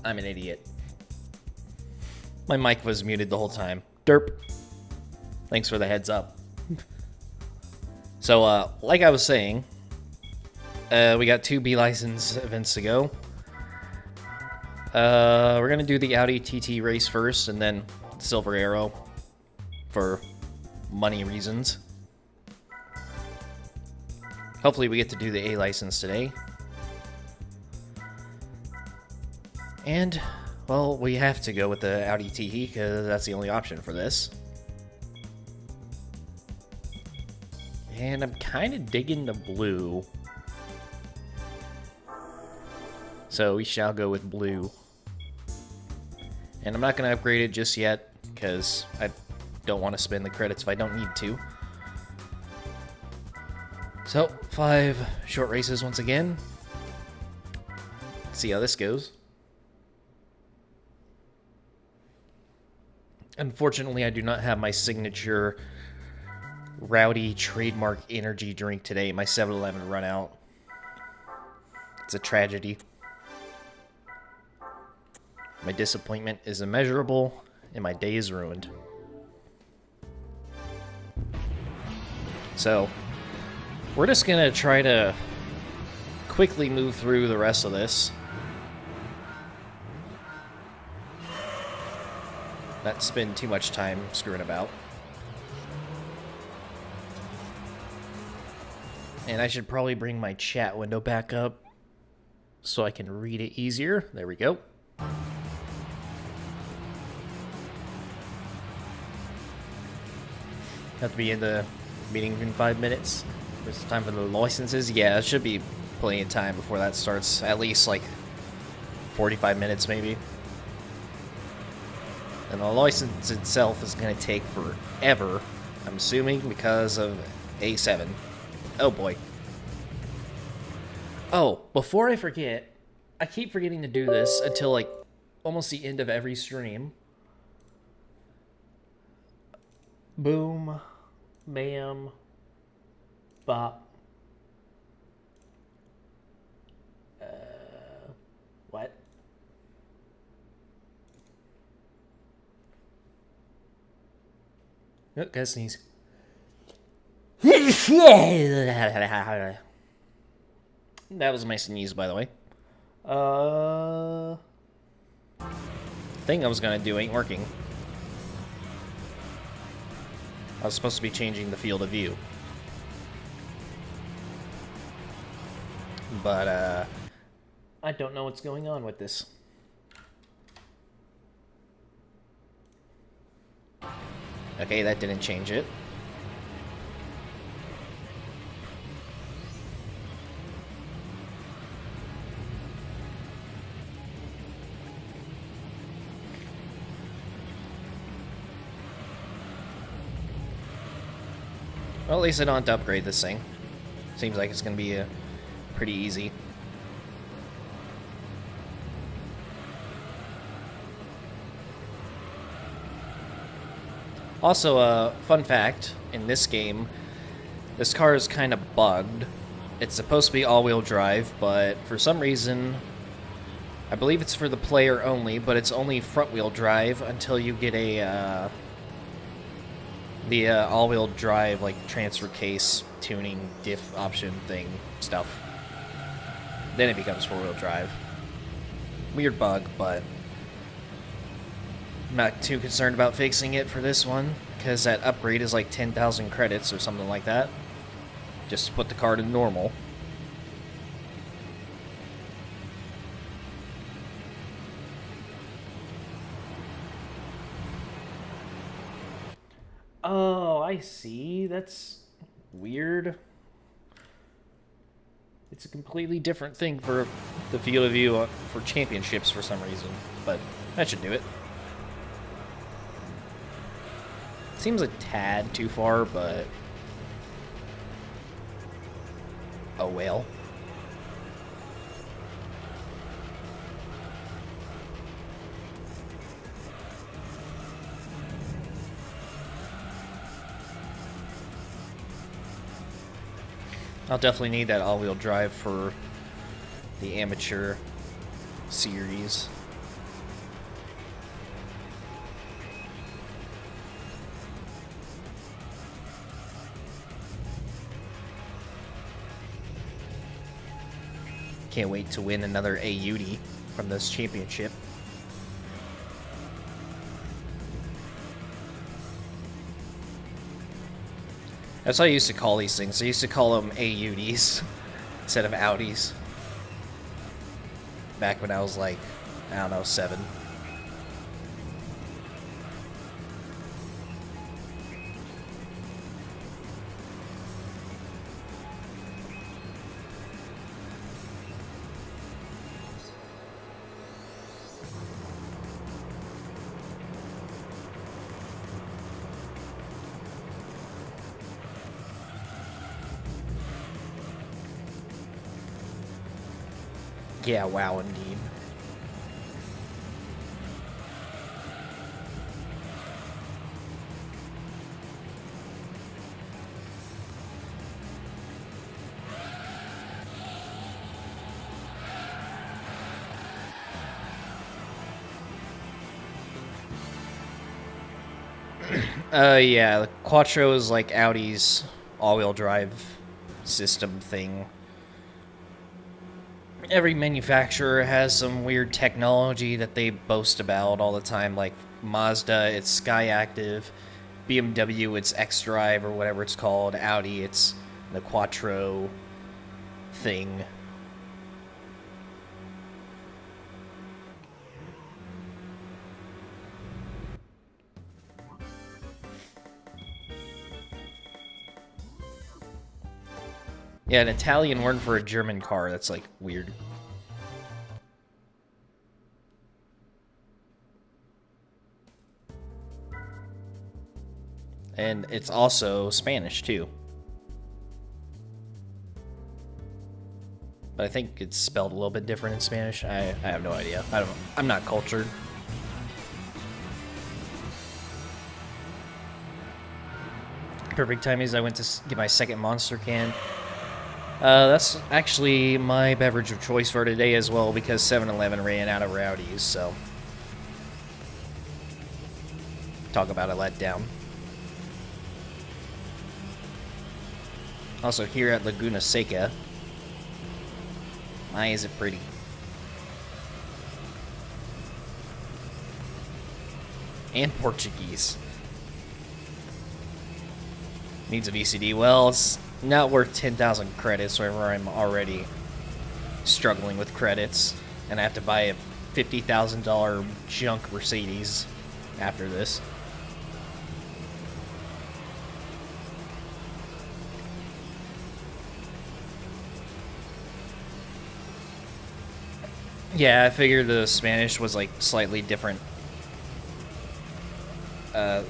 I'm an idiot. My mic was muted the whole time. Derp. Thanks for the heads up. So, like I was saying, we got 2 B license events to go. We're gonna do the Audi TT race first, and then Silver Arrow for money reasons. Hopefully we get to do the A license today. And, well, we have to go with the Audi TT because that's the only option for this. And I'm kind of digging the blue. So we shall go with blue. And I'm not going to upgrade it just yet because I don't want to spend the credits if I don't need to. So, 5 short races once again. Let's see how this goes. Unfortunately, I do not have my signature Rowdy trademark energy drink today. My 7-Eleven run out. It's a tragedy. My disappointment is immeasurable, and my day is ruined. So, we're just gonna try to quickly move through the rest of this. Not spend too much time screwing about. And I should probably bring my chat window back up so I can read it easier. There we go. Have to be in the meeting in 5 minutes. It's time for the licenses. Yeah, it should be plenty of time before that starts. At least like 45 minutes maybe. And the license itself is going to take forever, I'm assuming, because of A7. Oh boy. Oh, before I forget, I keep forgetting to do this until like almost the end of every stream. Boom, bam, bop. What? Oh, gotta sneeze. That was my sneeze, by the way. Thing I was gonna do ain't working. I was supposed to be changing the field of view. But, I don't know what's going on with this. Okay, that didn't change it. Well, at least I don't have to upgrade this thing. Seems like it's going to be pretty easy. Also, fun fact, in this game, this car is kind of bugged. It's supposed to be all-wheel drive, but for some reason, I believe it's for the player only, but it's only front-wheel drive until you get a, the all-wheel drive, like, transfer case, tuning, diff option thing stuff. Then it becomes four-wheel drive. Weird bug, but I'm not too concerned about fixing it for this one, because that upgrade is like 10,000 credits or something like that. Just put the car to normal. Oh, I see. That's weird. It's a completely different thing for the field of view for championships for some reason, but that should do it. Seems a tad too far, but oh well. I'll definitely need that all-wheel drive for the amateur series. Can't wait to win another AUD from this championship. That's what I used to call these things. I used to call them AUDs instead of Audis. Back when I was like, I don't know, 7. Yeah, wow, indeed. Yeah, the Quattro is like Audi's all-wheel drive system thing. Every manufacturer has some weird technology that they boast about all the time, like Mazda, it's Skyactiv, BMW, it's X-Drive or whatever it's called, Audi, it's the Quattro thing. Yeah, an Italian word for a German car, that's like weird. And it's also Spanish too. But I think it's spelled a little bit different in Spanish. I have no idea. I'm not cultured. Perfect time is I went to get my second Monster can. That's actually my beverage of choice for today as well, because 7-Eleven ran out of Rowdies, so... Talk about a letdown. Also, here at Laguna Seca, my, is it pretty. And Portuguese. Needs a VCD. Well, it's not worth 10,000 credits whenever I'm already struggling with credits, and I have to buy a $50,000 junk Mercedes after this. Yeah, I figured the Spanish was like slightly different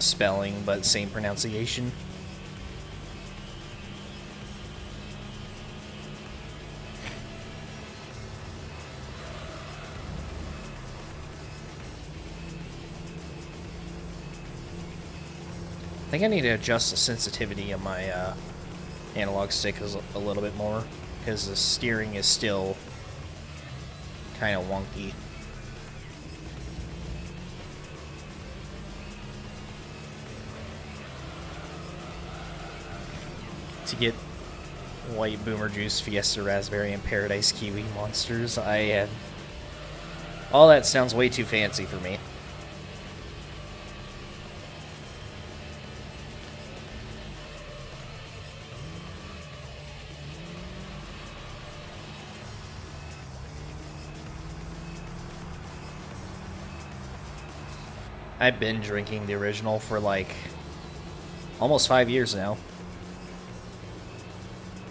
spelling, but same pronunciation. I think I need to adjust the sensitivity of my analog stick a little bit more, because the steering is still kind of wonky. To get White Boomer Juice, Fiesta Raspberry, and Paradise Kiwi monsters, I have... all that sounds way too fancy for me. I've been drinking the original for like almost 5 years now.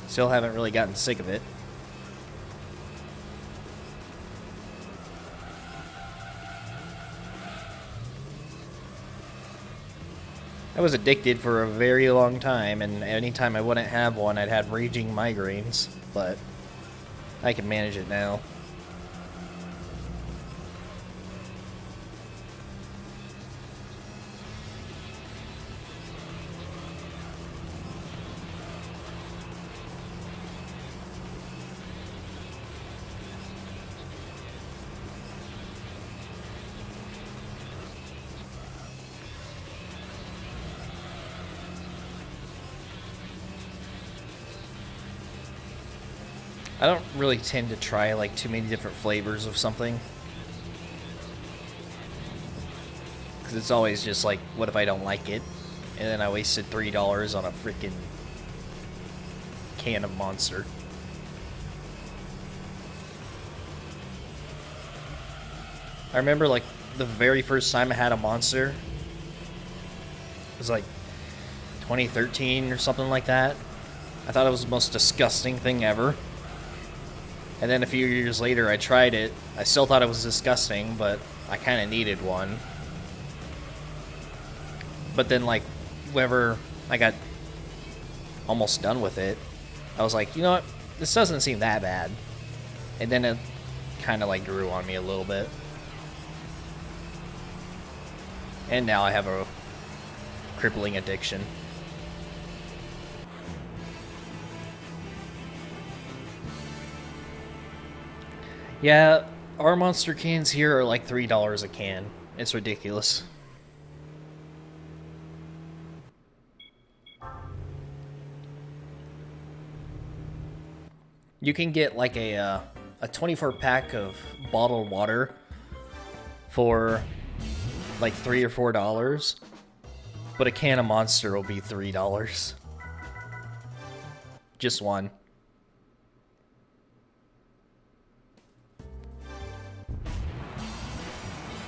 Still haven't really gotten sick of it. I was addicted for a very long time, and anytime I wouldn't have one, I'd have raging migraines, but I can manage it now. I don't really tend to try like too many different flavors of something. Because it's always just like, what if I don't like it? And then I wasted $3 on a freaking can of Monster. I remember like the very first time I had a Monster, it was like 2013 or something like that. I thought it was the most disgusting thing ever. And then a few years later I tried it. I still thought it was disgusting, but I kind of needed one. But then like whenever I got almost done with it, I was like, you know what, this doesn't seem that bad. And then it kind of like grew on me a little bit. And now I have a crippling addiction. Yeah, our Monster cans here are like $3 a can. It's ridiculous. You can get like a 24 pack of bottled water for like $3 or $4, but a can of Monster will be $3. Just one.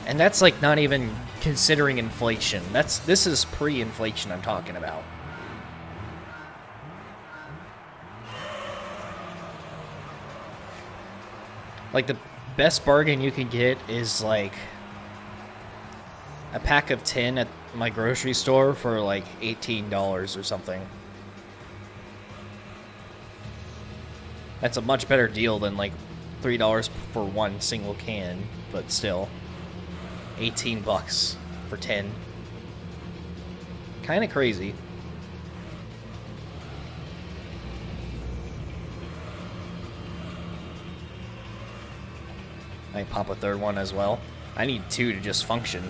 And that's like not even considering inflation. This is pre-inflation I'm talking about. Like the best bargain you can get is like a pack of 10 at my grocery store for like $18 or something. That's a much better deal than like $3 for one single can, but still 18 bucks for 10. Kind of crazy. I pop a third one as well. I need two to just function.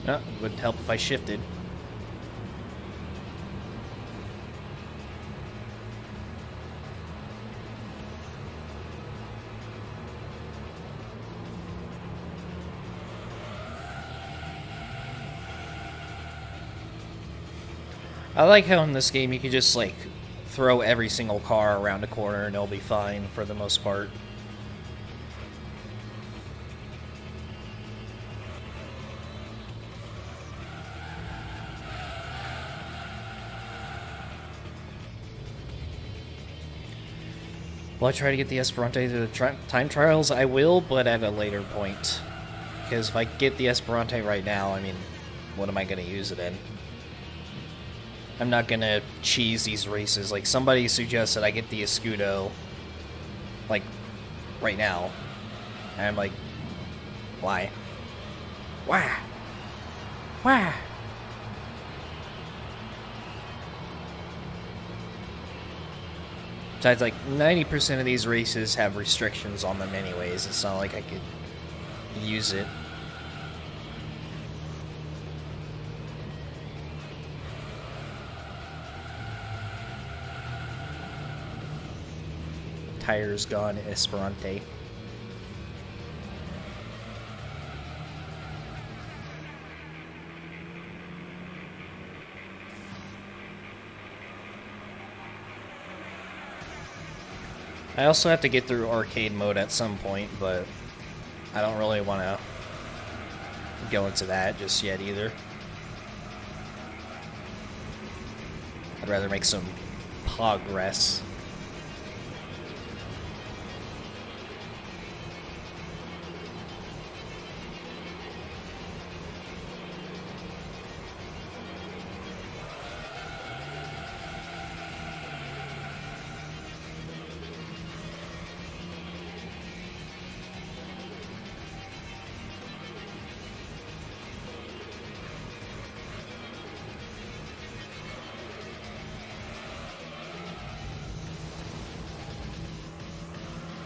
Oh, it would help if I shifted. I like how in this game you can just like throw every single car around a corner and it'll be fine for the most part. Will I try to get the Esperante to the time trials? I will, but at a later point. Because if I get the Esperante right now, I mean, what am I going to use it in? I'm not going to cheese these races. Like, somebody suggested I get the Escudo, like, right now. And I'm like, why? Why? Why? Besides, like, 90% of these races have restrictions on them anyways. It's not like I could use it. Tires gone, Esperante. I also have to get through arcade mode at some point, but I don't really want to go into that just yet either. I'd rather make some progress.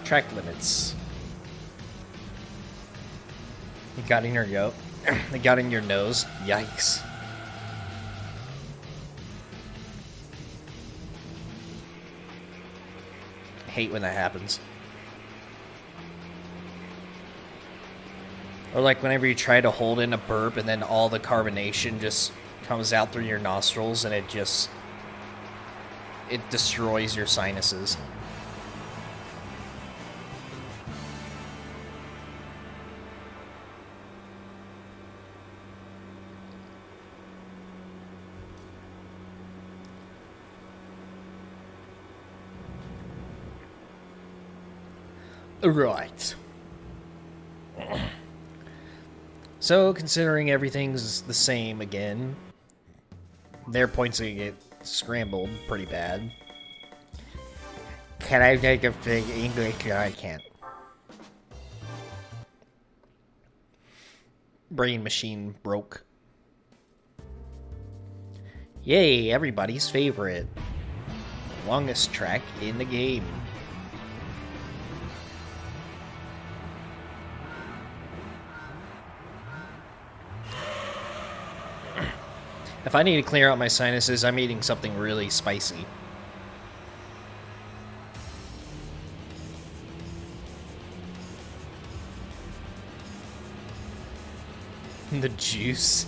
Track limits. It got in your it got in your nose. Yikes. I hate when that happens. Or like whenever you try to hold in a burp and then all the carbonation just comes out through your nostrils and it destroys your sinuses. Right. So, considering everything's the same again, their points are gonna get scrambled pretty bad. Can I take a big English? No, I can't. Brain machine broke. Yay, everybody's favorite. The longest track in the game. If I need to clear out my sinuses, I'm eating something really spicy. The juice.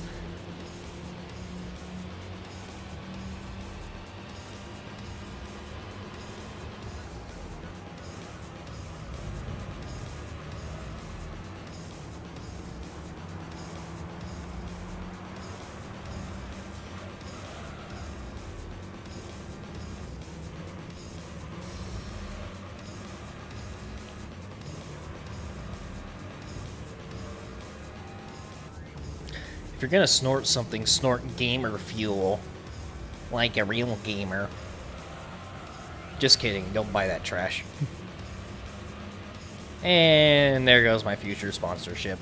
If you're gonna snort something, snort gamer fuel. Like a real gamer. Just kidding, don't buy that trash. And there goes my future sponsorship.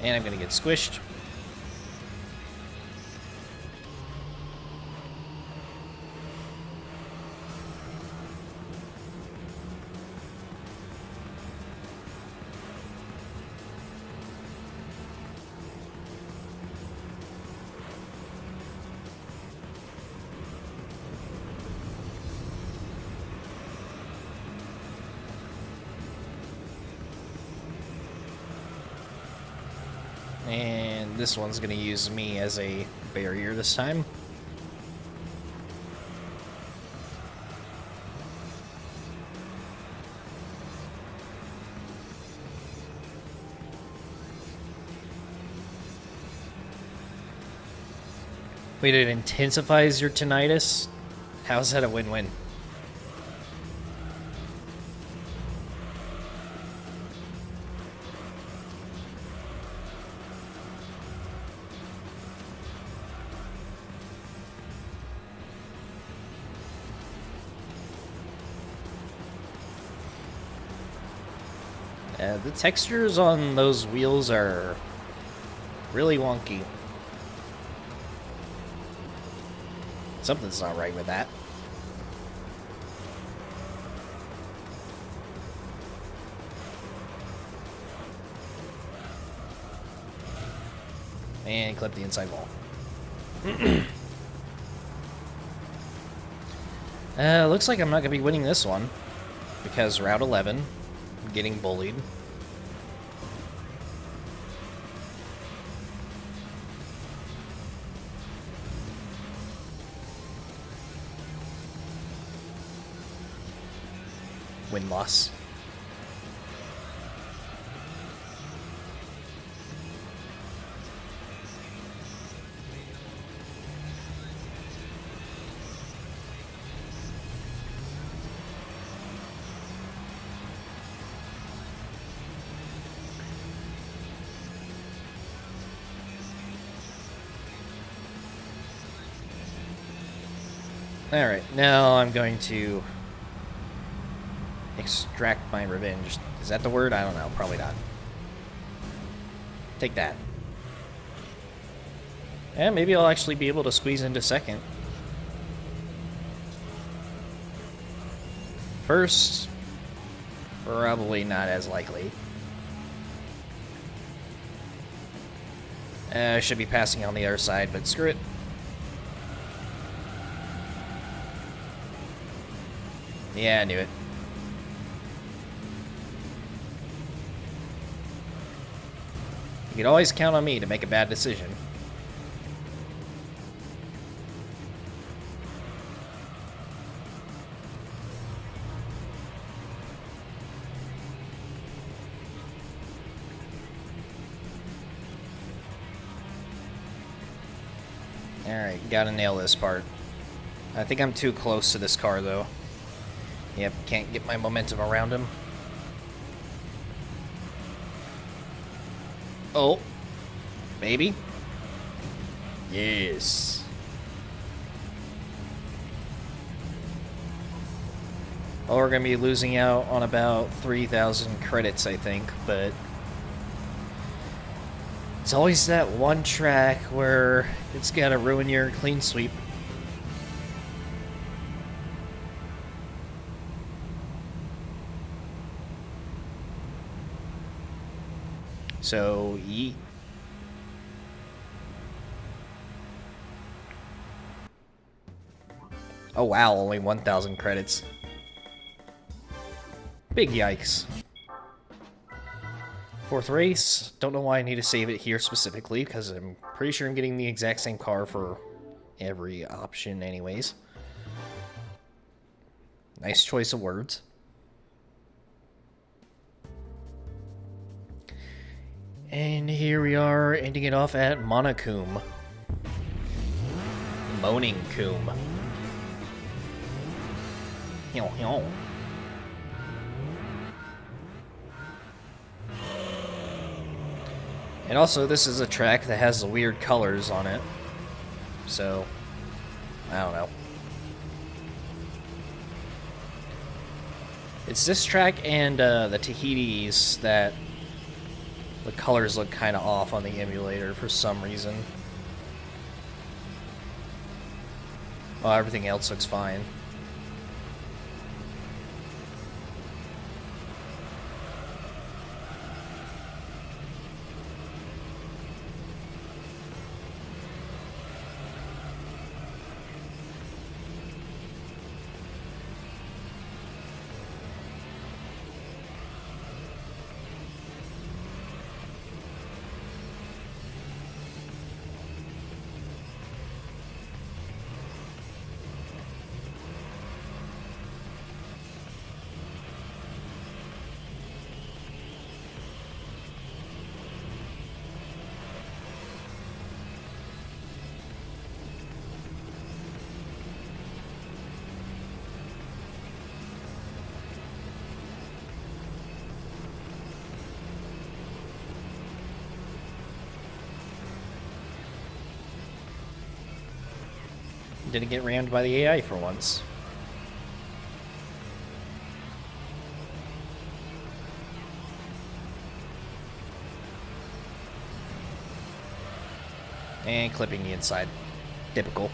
And I'm gonna get squished. And this one's going to use me as a barrier this time. Wait, it intensifies your tinnitus? How's that a win-win? The textures on those wheels are really wonky. Something's not right with that. And clip the inside wall. Looks like I'm not going to be winning this one. Because Route 11, I'm getting bullied. Win-loss. Alright, now I'm going to extract my revenge. Is that the word? I don't know. Probably not. Take that. And maybe I'll actually be able to squeeze into second. First, probably not as likely. I should be passing on the other side, but screw it. Yeah, I knew it. You can always count on me to make a bad decision. Alright, gotta nail this part. I think I'm too close to this car, though. Yep, can't get my momentum around him. Oh. Maybe? Yes. Well, we're gonna be losing out on about 3,000 credits, I think, but it's always that one track where it's gotta ruin your clean sweep. So, yeet. Oh wow, only 1,000 credits. Big yikes. Fourth race. Don't know why I need to save it here specifically, because I'm pretty sure I'm getting the exact same car for every option anyways. Nice choice of words. And here we are, ending it off at Monacoom. Moaning Coom. And also, this is a track that has the weird colors on it. So, I don't know. It's this track and the Tahiti's that the colors look kind of off on the emulator for some reason. Oh, everything else looks fine. Didn't get rammed by the AI for once. And clipping the inside. Typical.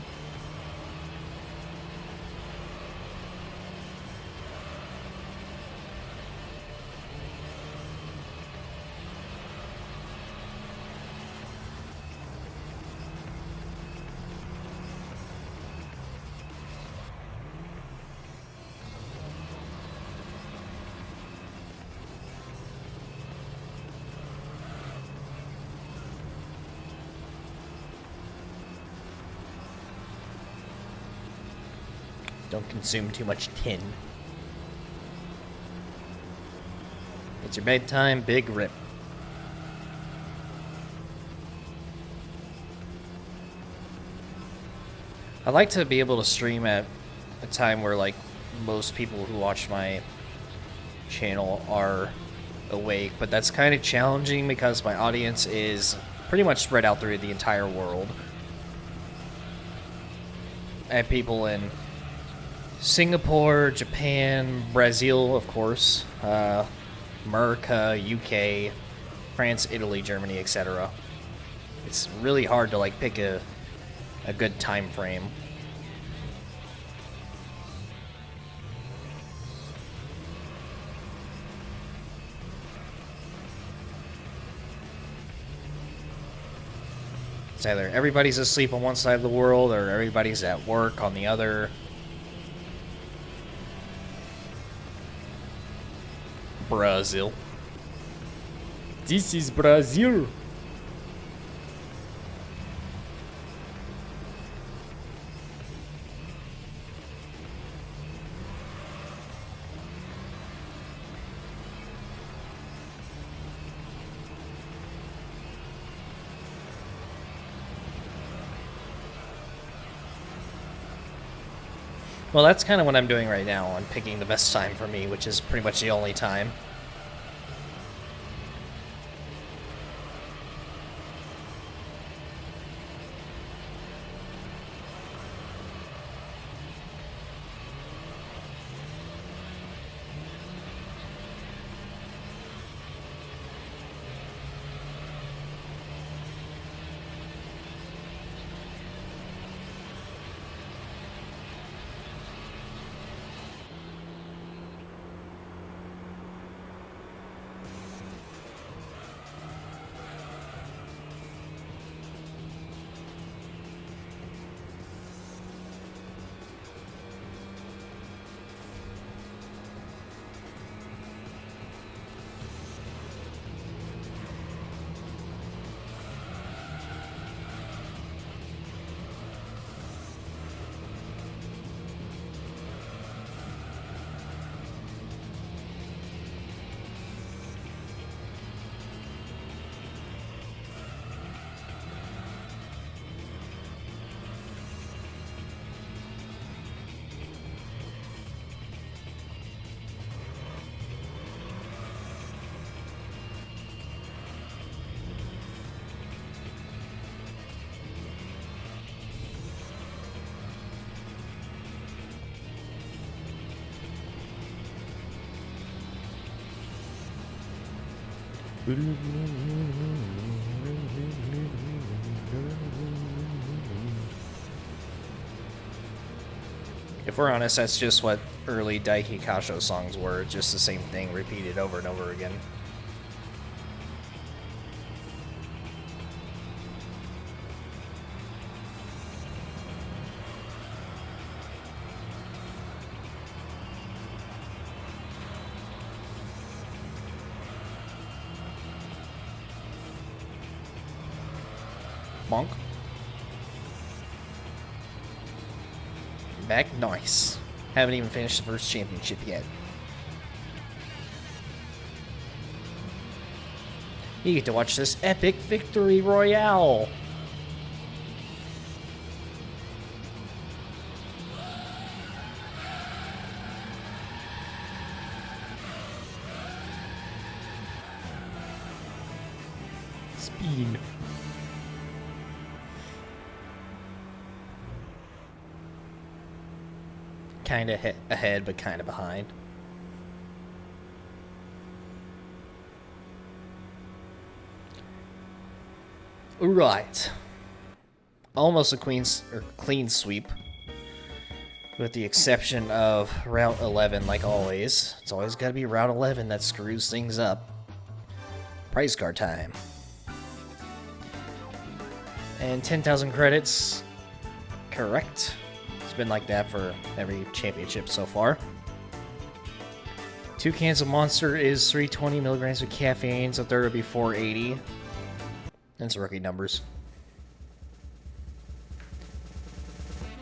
Don't consume too much tin. It's your bedtime, big rip. I'd like to be able to stream at a time where, like, most people who watch my channel are awake, but that's kind of challenging because my audience is pretty much spread out through the entire world. I have people in Singapore, Japan, Brazil, of course, America, UK, France, Italy, Germany, etc. It's really hard to like pick a good time frame. It's either everybody's asleep on one side of the world or everybody's at work on the other. Brazil. This is Brazil. Well, that's kind of what I'm doing right now. I'm picking the best time for me, which is pretty much the only time. If we're honest, that's just what early Daiki Kasho songs were, just the same thing repeated over and over again. Bonk. Back, nice. Haven't even finished the first championship yet. You get to watch this epic victory royale. Speed. Kind of ahead, but kind of behind. Right. Almost a clean sweep. With the exception of Route 11, like always. It's always got to be Route 11 that screws things up. Prize card time. And 10,000 credits. Correct. It's been like that for every championship so far. 2 cans of Monster is 320 milligrams of caffeine, so third would be 480. That's rookie numbers.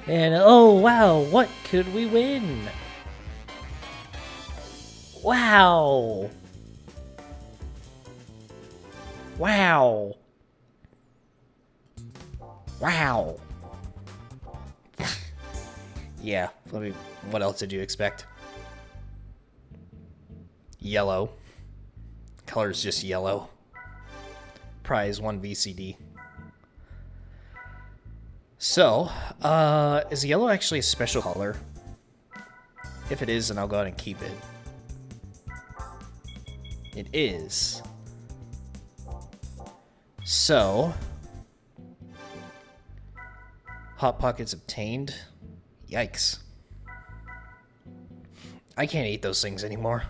And oh wow, what could we win? Wow! Wow! Wow! Yeah, what else did you expect? Yellow. Color's just yellow. Prize 1 VCD. So, is yellow actually a special color? If it is, then I'll go ahead and keep it. It is. So, Hot Pockets obtained. Yikes. I can't eat those things anymore.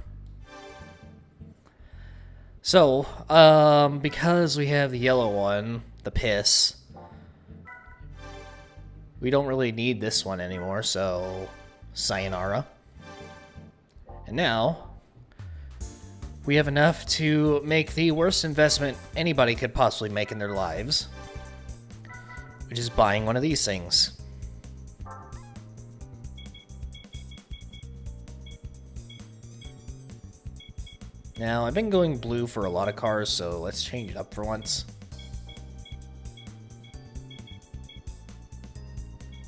So, because we have the yellow one, the piss, we don't really need this one anymore, so sayonara. And now, we have enough to make the worst investment anybody could possibly make in their lives, which is buying one of these things. Now, I've been going blue for a lot of cars, so let's change it up for once.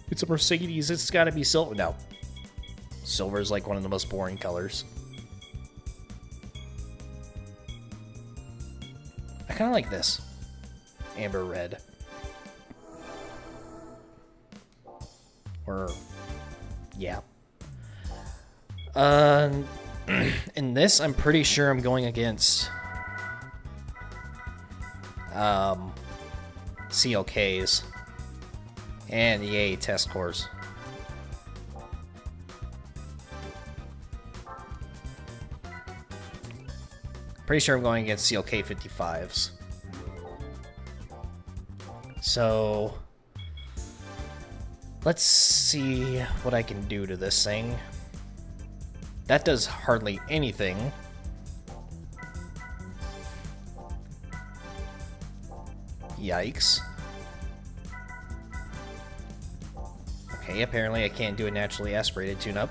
It's a Mercedes, it's gotta be silver. No. Silver is like one of the most boring colors. I kinda like this. Amber red. Or, yeah. In this, I'm pretty sure I'm going against CLKs and EA test cores. Pretty sure I'm going against CLK 55s. So let's see what I can do to this thing. That does hardly anything. Yikes. Okay, apparently I can't do a naturally aspirated tune-up.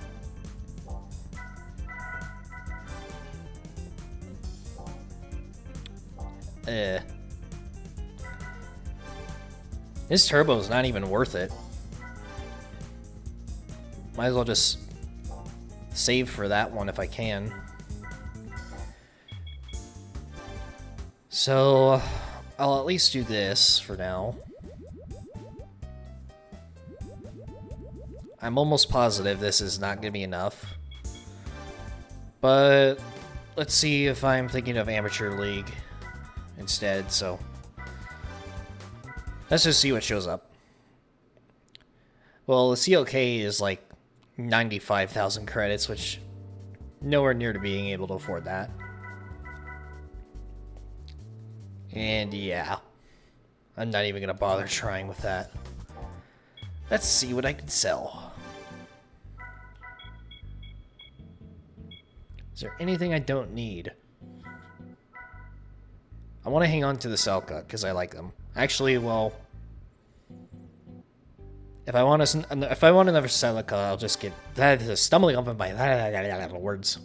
This turbo is not even worth it. Might as well just save for that one if I can. So I'll at least do this for now. I'm almost positive this is not going to be enough. But let's see if I'm thinking of Amateur League instead, so let's just see what shows up. Well, the CLK is like 95,000 credits, which nowhere near to being able to afford that. And yeah, I'm not even gonna bother trying with that. Let's see what I can sell. Is there anything I don't need? I want to hang on to the Selka because I like them. Actually, well, if I want another Celica, I'll just get that is stumbling over my words.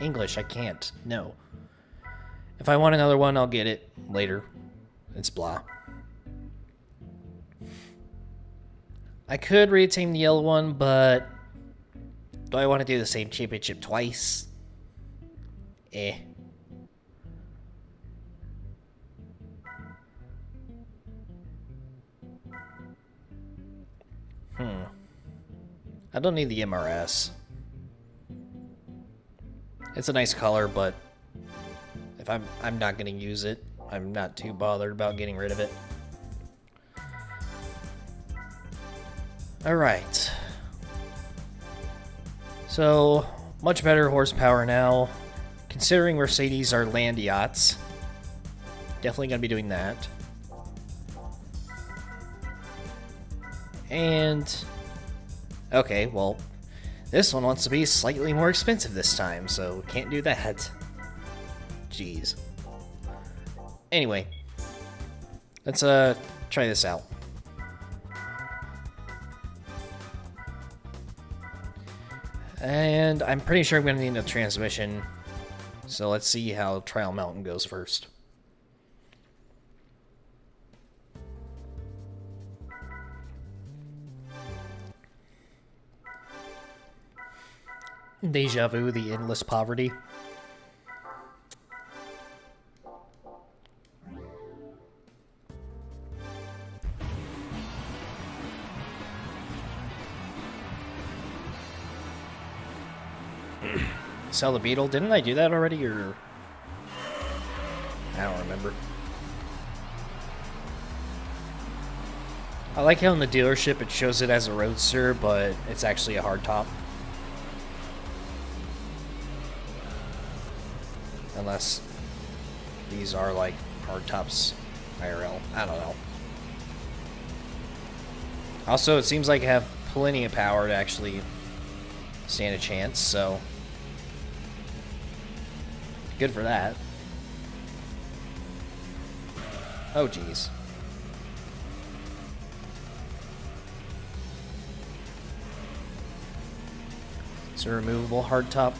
English, I can't. No. If I want another one, I'll get it later. It's blah. I could retame the yellow one, but do I want to do the same championship twice? Eh. I don't need the MRS. It's a nice color, but if I'm not going to use it, I'm not too bothered about getting rid of it. All right. So, much better horsepower now. Considering Mercedes are land yachts, definitely going to be doing that. And okay, well, this one wants to be slightly more expensive this time, so can't do that. Jeez. Anyway, let's try this out. And I'm pretty sure I'm going to need a transmission, so let's see how Trial Mountain goes first. Deja vu, the endless poverty. Sell the Beetle. Didn't I do that already, or... I don't remember. I like how in the dealership it shows it as a Roadster, but it's actually a hardtop. Unless these are like hardtops IRL. I don't know. Also, it seems like I have plenty of power to actually stand a chance, so good for that. Oh, geez. It's a removable hardtop.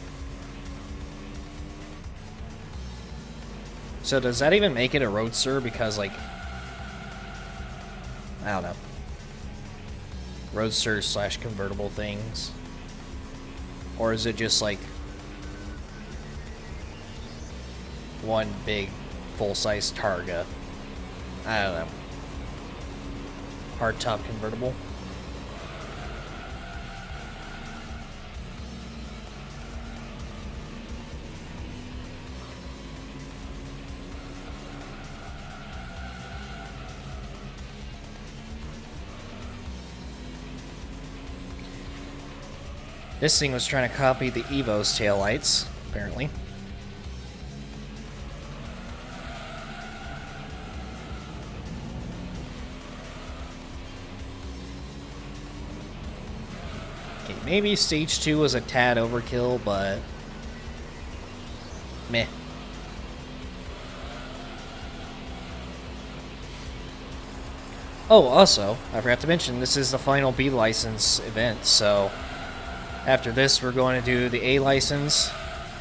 So does that even make it a Roadster? Because, like, I don't know. Roadster / convertible things. Or is it just, like, one big full-size Targa? I don't know. Hardtop convertible. This thing was trying to copy the Evo's taillights, apparently. Okay, maybe stage 2 was a tad overkill, but meh. Oh, also, I forgot to mention, this is the final B license event, so after this, we're going to do the A license,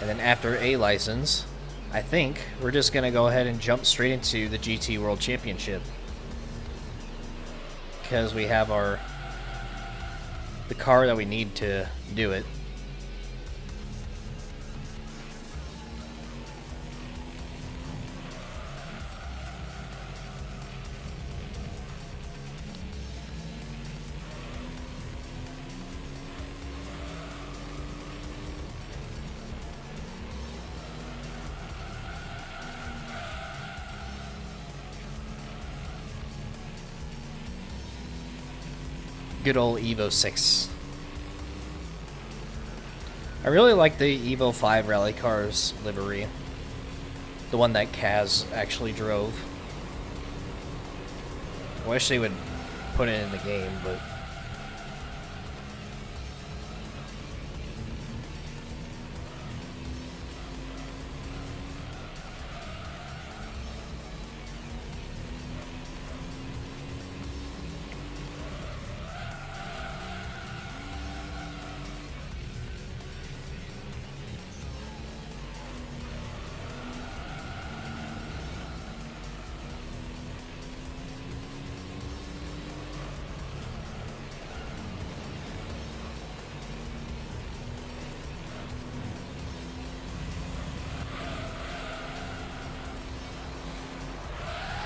and then after A license, I think we're just going to go ahead and jump straight into the GT World Championship. Because we have the car that we need to do it. Good old Evo 6. I really like the Evo 5 rally cars livery. The one that Kaz actually drove. I wish they would put it in the game, but...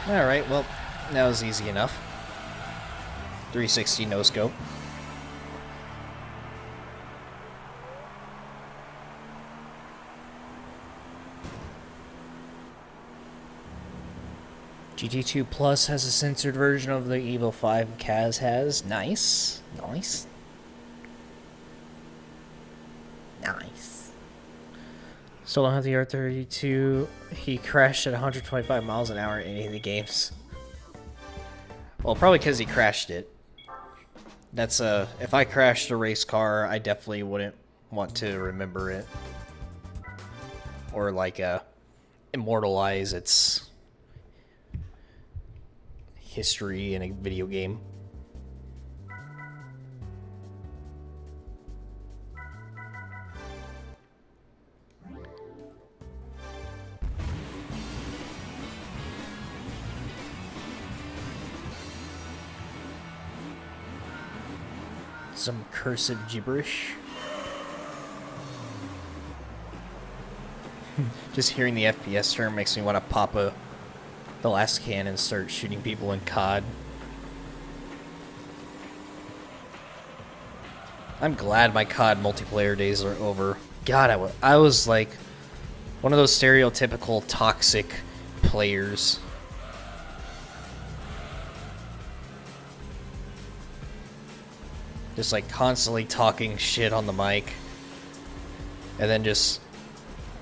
Alright, well, that was easy enough. 360 no scope. GT2 Plus has a censored version of the Evo 5 Kaz has. Nice. Nice. Nice. Still don't have the R32. He crashed at 125 miles an hour in any of the games. Well, probably because he crashed it. That's if I crashed a race car, I definitely wouldn't want to remember it. Or like immortalize its history in a video game. Some cursive gibberish. Just hearing the FPS term makes me want to pop the last can and start shooting people in COD. I'm glad my COD multiplayer days are over. God, I was like one of those stereotypical toxic players. Just like constantly talking shit on the mic. And then just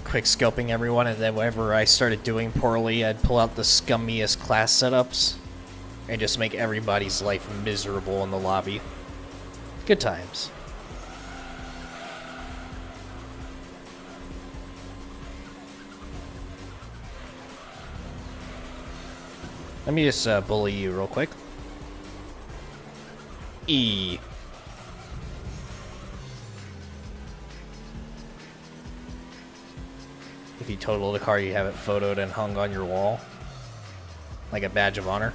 quick scoping everyone, and then whenever I started doing poorly, I'd pull out the scummiest class setups and just make everybody's life miserable in the lobby. Good times. Let me just bully you real quick. E. If you total the car, you have it photoed and hung on your wall. Like a badge of honor.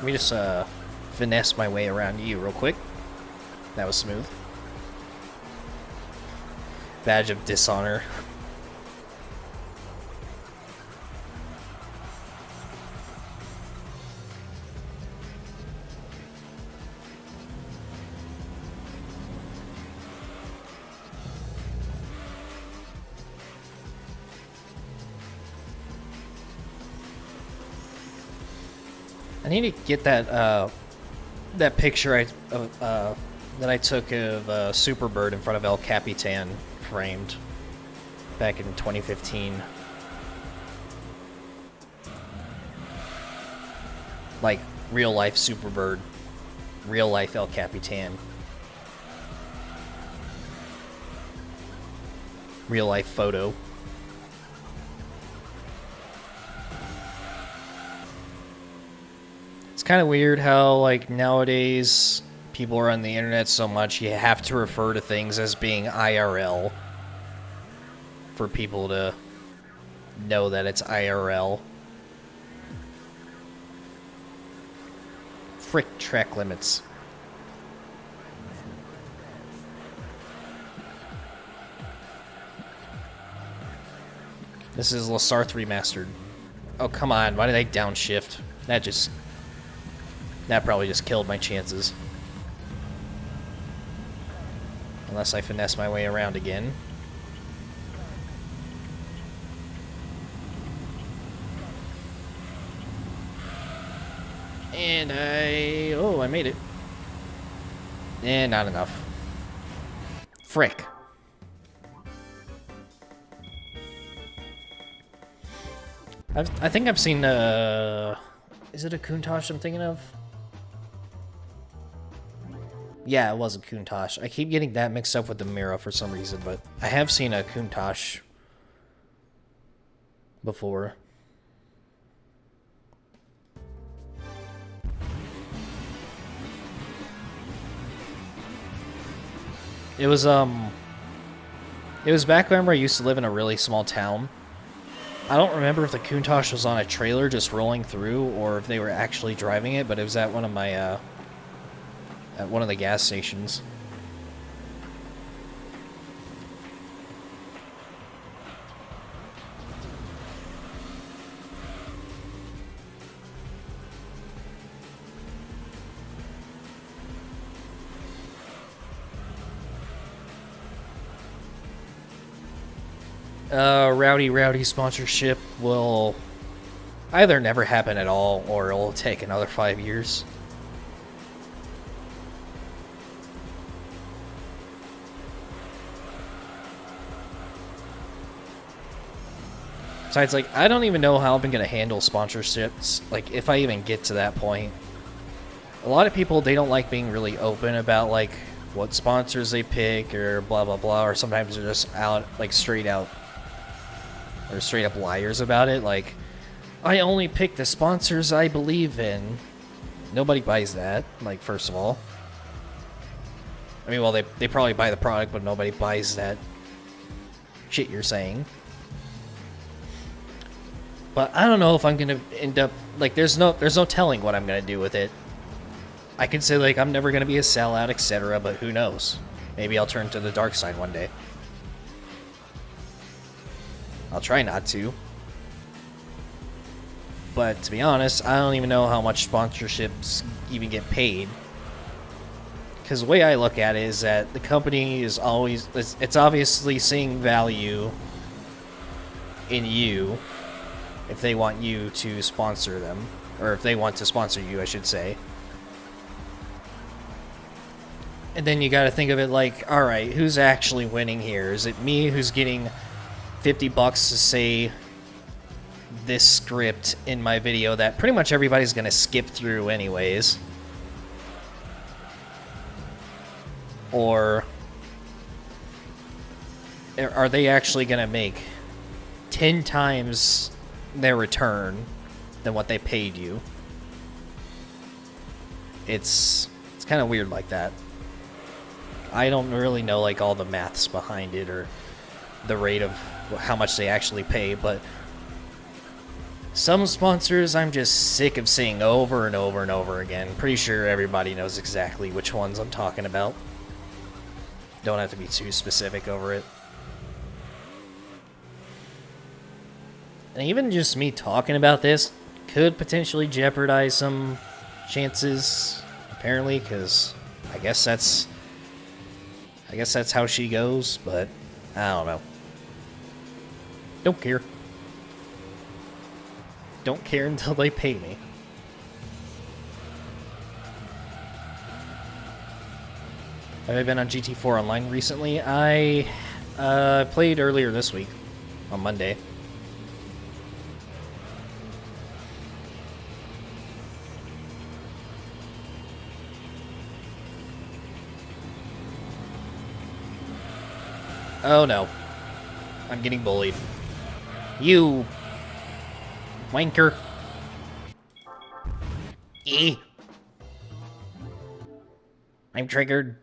Let me just finesse my way around you real quick. That was smooth. Badge of dishonor. I need to get that that picture that I took of Superbird in front of El Capitan framed back in 2015. Like real life Superbird, real life El Capitan, real life photo. It's kind of weird how, like, nowadays people are on the internet so much you have to refer to things as being IRL for people to know that it's IRL. Frick track limits. This is Lasarth Remastered. Oh, come on. Why did I downshift? That probably just killed my chances. Unless I finesse my way around again. And I made it. And not enough. Frick. I think I've seen, is it a Countach I'm thinking of? Yeah, it was a Countach. I keep getting that mixed up with the Mira for some reason, but I have seen a Countach before. It was back whenever I used to live in a really small town. I don't remember if the Countach was on a trailer just rolling through or if they were actually driving it, but it was at one of my at one of the gas stations. Rowdy sponsorship will either never happen at all or it'll take another 5 years. Besides, like, I don't even know how I'm going to handle sponsorships, like, if I even get to that point. A lot of people, they don't like being really open about, like, what sponsors they pick or blah, blah, blah, or sometimes they're just out, like, straight up liars about it. Like, I only pick the sponsors I believe in. Nobody buys that, like, first of all. I mean, well, they probably buy the product, but nobody buys that shit you're saying. But I don't know if I'm gonna end up, like, there's no telling what I'm gonna do with it. I could say, like, I'm never gonna be a sellout, etc., but who knows? Maybe I'll turn to the dark side one day. I'll try not to. But to be honest, I don't even know how much sponsorships even get paid. Because the way I look at it is that the company is always, it's obviously seeing value in you if they want you to sponsor them. Or if they want to sponsor you, I should say. And then you gotta think of it like, alright, who's actually winning here? Is it me who's getting $50 to say this script in my video that pretty much everybody's gonna skip through anyways? Or are they actually gonna make 10 times their return than what they paid you? It's kind of weird like that. I don't really know like all the maths behind it or the rate of how much they actually pay, but some sponsors I'm just sick of seeing over and over and over again. Pretty sure everybody knows exactly which ones I'm talking about. Don't have to be too specific over it. And even just me talking about this could potentially jeopardize some chances, apparently, because I guess that's how she goes, but I don't know. Don't care. Don't care until they pay me. Have I been on GT4 Online recently? I played earlier this week, on Monday. Oh no. I'm getting bullied. You wanker. I'm triggered.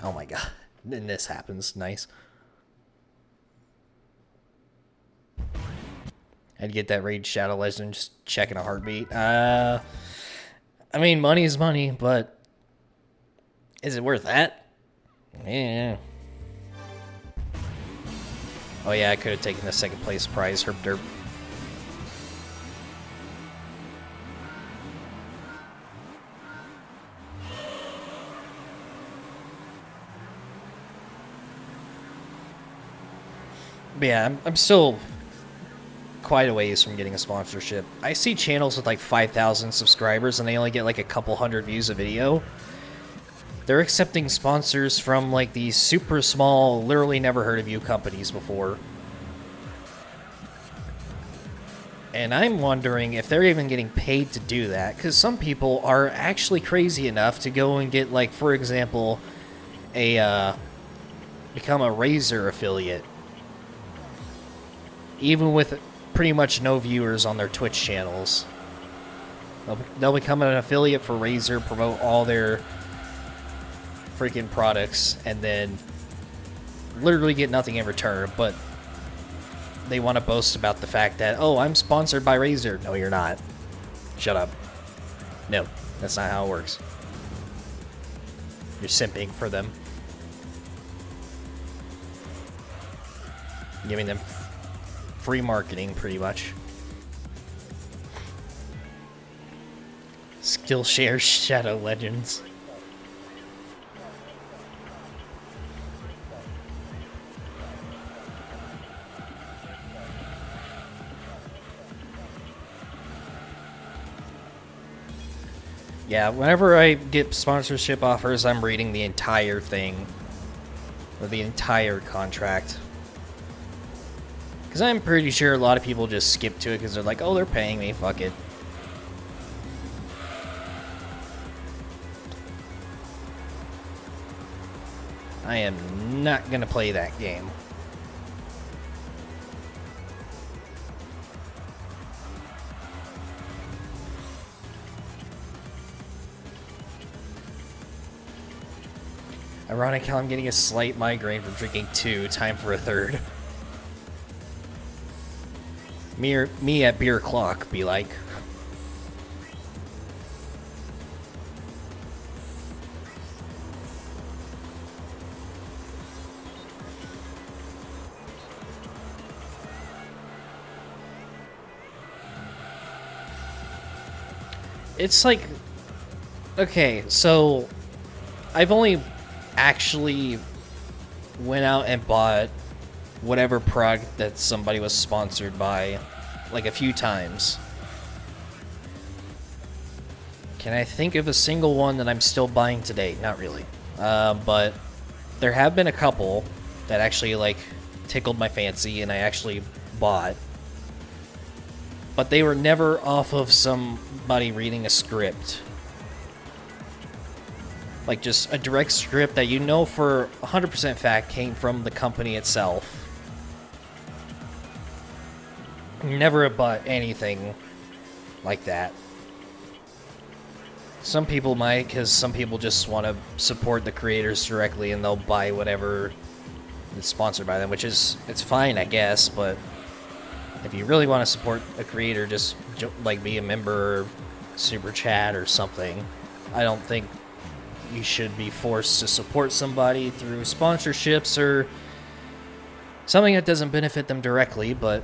Oh my god. Then this happens. Nice. I'd get that Raid Shadow Legend just checking a heartbeat. I mean, money is money, but is it worth that? Yeah. Oh yeah, I could have taken the second place prize, herp derp. But yeah, I'm still quite a ways from getting a sponsorship. I see channels with like 5,000 subscribers and they only get like a couple hundred views a video. They're accepting sponsors from like these super small, literally never heard of you companies before. And I'm wondering if they're even getting paid to do that, because some people are actually crazy enough to go and get, like, for example, become a Razer affiliate. Even with pretty much no viewers on their Twitch channels. They'll become an affiliate for Razer, promote all their freaking products, and then literally get nothing in return, but they want to boast about the fact that, oh, I'm sponsored by Razer. No, you're not. Shut up. No, that's not how it works. You're simping for them. Giving them free marketing, pretty much. Skillshare Shadow Legends. Yeah, whenever I get sponsorship offers, I'm reading the entire thing. Or the entire contract. Because I'm pretty sure a lot of people just skip to it because they're like, oh, they're paying me, fuck it. I am not going to play that game. Ironic how I'm getting a slight migraine from drinking 2, time for a third. Me at beer clock be like. It's like, okay, so I've only actually went out and bought whatever product that somebody was sponsored by like a few times. Can I think of a single one that I'm still buying today? Not really. But there have been a couple that actually like tickled my fancy and I actually bought. But they were never off of somebody reading a script. Like just a direct script that you know for 100% fact came from the company itself. Never bought anything like that. Some people might, because some people just want to support the creators directly and they'll buy whatever is sponsored by them, which is, it's fine, I guess, but if you really want to support a creator, just like be a member or super chat or something. I don't think you should be forced to support somebody through sponsorships or something that doesn't benefit them directly, but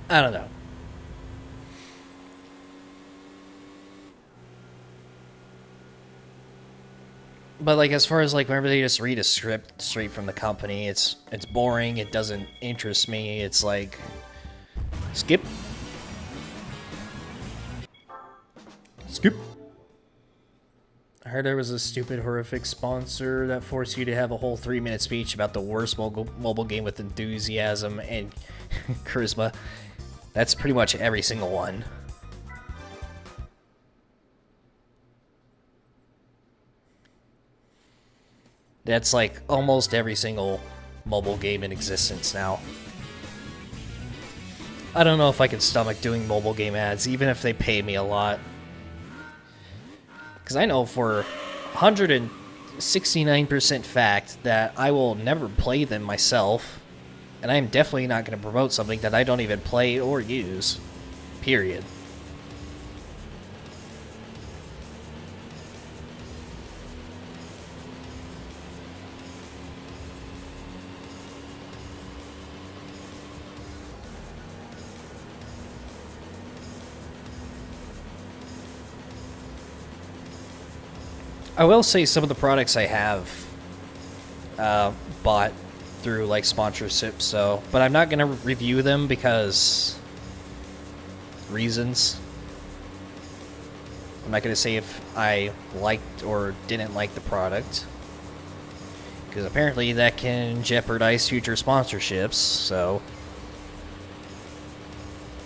I don't know. But like as far as like whenever they just read a script straight from the company, it's boring, it doesn't interest me, it's like skip. Skip. I heard there was a stupid horrific sponsor that forced you to have a whole 3-minute speech about the worst mobile game with enthusiasm and charisma. That's pretty much every single one. That's like almost every single mobile game in existence now. I don't know if I can stomach doing mobile game ads, even if they pay me a lot. Because I know for 169% fact that I will never play them myself. And I'm definitely not going to promote something that I don't even play or use. Period. I will say some of the products I have bought through like sponsorship, so, but I'm not gonna review them because reasons. I'm not gonna say if I liked or didn't like the product, because apparently that can jeopardize future sponsorships, so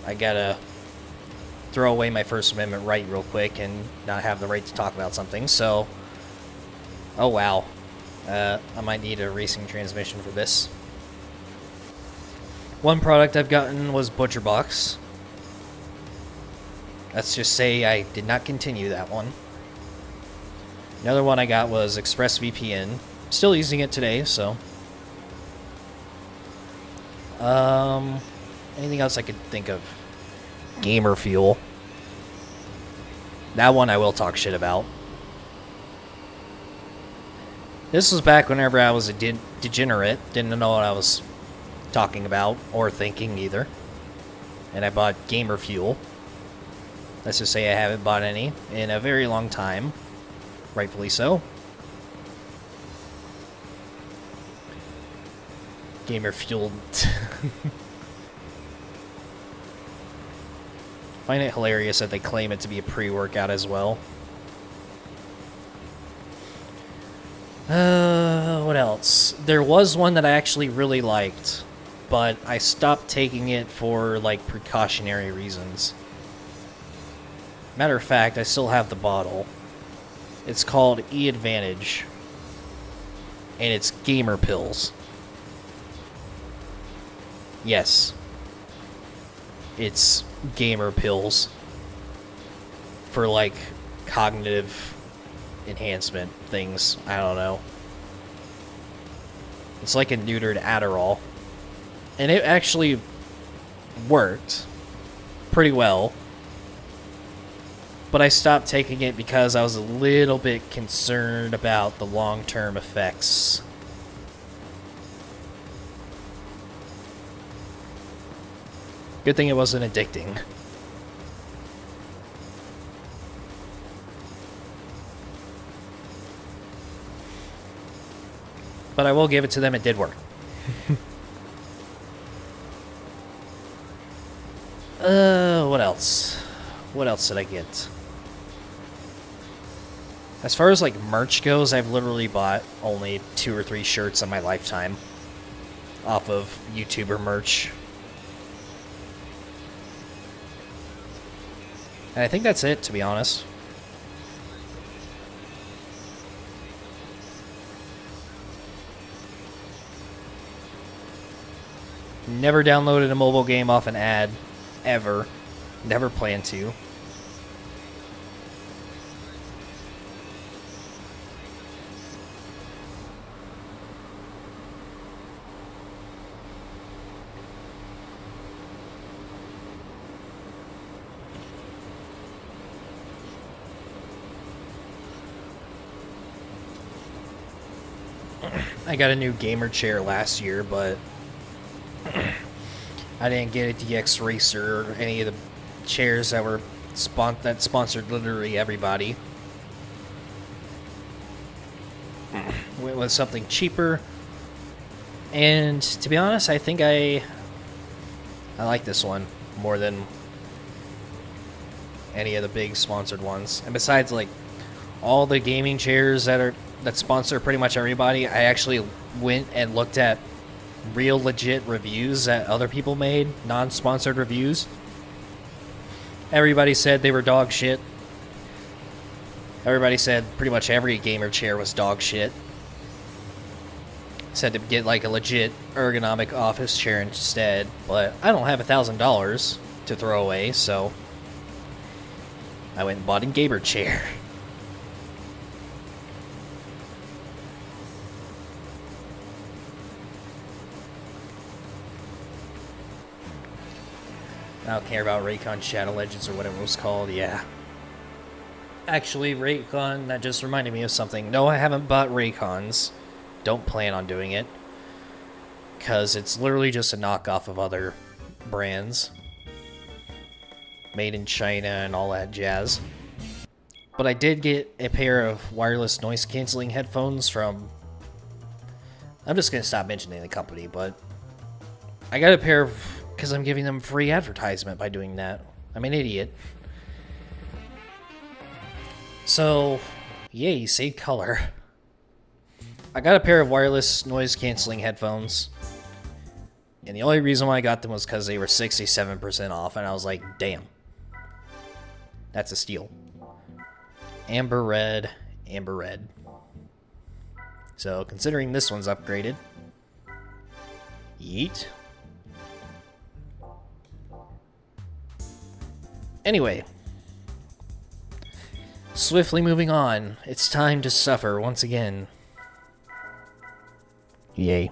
I gotta throw away my First Amendment right real quick and not have the right to talk about something, so oh wow. I might need a racing transmission for this. One product I've gotten was ButcherBox. Let's just say I did not continue that one. Another one I got was ExpressVPN. Still using it today, so. Anything else I could think of? Gamer Fuel. That one I will talk shit about. This was back whenever I was a degenerate, didn't know what I was talking about, or thinking either. And I bought Gamer Fuel. Let's just say I haven't bought any in a very long time. Rightfully so. Gamer Fuel. Find it hilarious that they claim it to be a pre-workout as well. What else? There was one that I actually really liked, but I stopped taking it for, like, precautionary reasons. Matter of fact, I still have the bottle. It's called E-Advantage, and it's gamer pills. Yes. It's gamer pills for, like, cognitive enhancement things. I don't know. It's like a neutered Adderall. And it actually worked pretty well. But I stopped taking it because I was a little bit concerned about the long-term effects. Good thing it wasn't addicting. But I will give it to them, it did work. What else? What else did I get? As far as like merch goes, I've literally bought only 2 or 3 shirts in my lifetime off of YouTuber merch. And I think that's it, to be honest. Never downloaded a mobile game off an ad, ever. Never plan to. I got a new gamer chair last year, but I didn't get a DX Racer or any of the chairs that were that sponsored literally everybody. Went with something cheaper, and to be honest, I think I like this one more than any of the big sponsored ones. And besides, like all the gaming chairs that sponsor pretty much everybody, I actually went and looked at real legit reviews that other people made, non-sponsored reviews. Everybody said they were dog shit. Everybody said pretty much every gamer chair was dog shit. Said to get like a legit ergonomic office chair instead, but I don't have $1,000 to throw away, so I went and bought a gamer chair. I don't care about Raycon Shadow Legends or whatever it was called, yeah. Actually, Raycon, that just reminded me of something. No, I haven't bought Raycons. Don't plan on doing it. Because it's literally just a knockoff of other brands. Made in China and all that jazz. But I did get a pair of wireless noise-canceling headphones from... I'm just going to stop mentioning the company, but... I got a pair of... because I'm giving them free advertisement by doing that. I'm an idiot. So, yay, save color. I got a pair of wireless noise-canceling headphones. And the only reason why I got them was because they were 67% off, and I was like, damn. That's a steal. Amber red, amber red. So, considering this one's upgraded. Yeet. Anyway, swiftly moving on, it's time to suffer once again. Yay.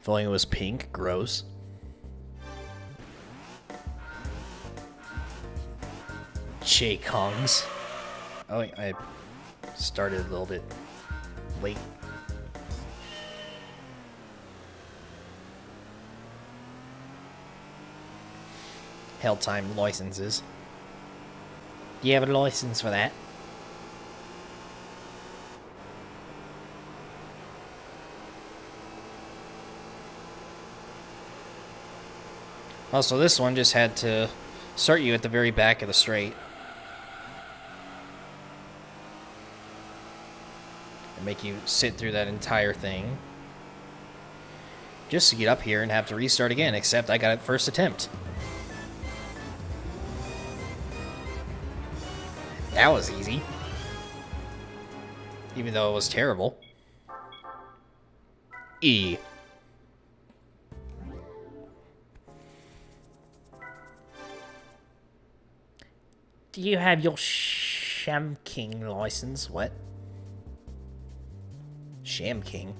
If only it was pink, gross. Kongs. Oh, I started a little bit late. Hell time licenses. Do you have a license for that? Also, this one just had to start you at the very back of the straight. And make you sit through that entire thing. Just to get up here and have to restart again, except I got it first attempt. That was easy. Even though it was terrible. E. Do you have your Sham King license? What? Sham King?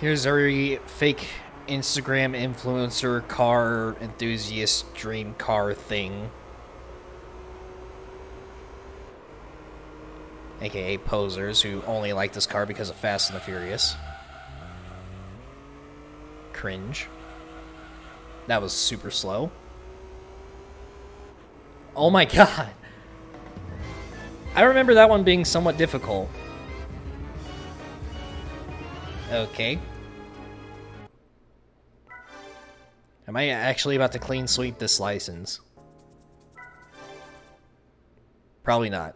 Here's our fake Instagram influencer car enthusiast dream car thing. AKA posers who only like this car because of Fast and the Furious. Cringe. That was super slow. Oh my god. I remember that one being somewhat difficult. Okay. Am I actually about to clean sweep this license? Probably not.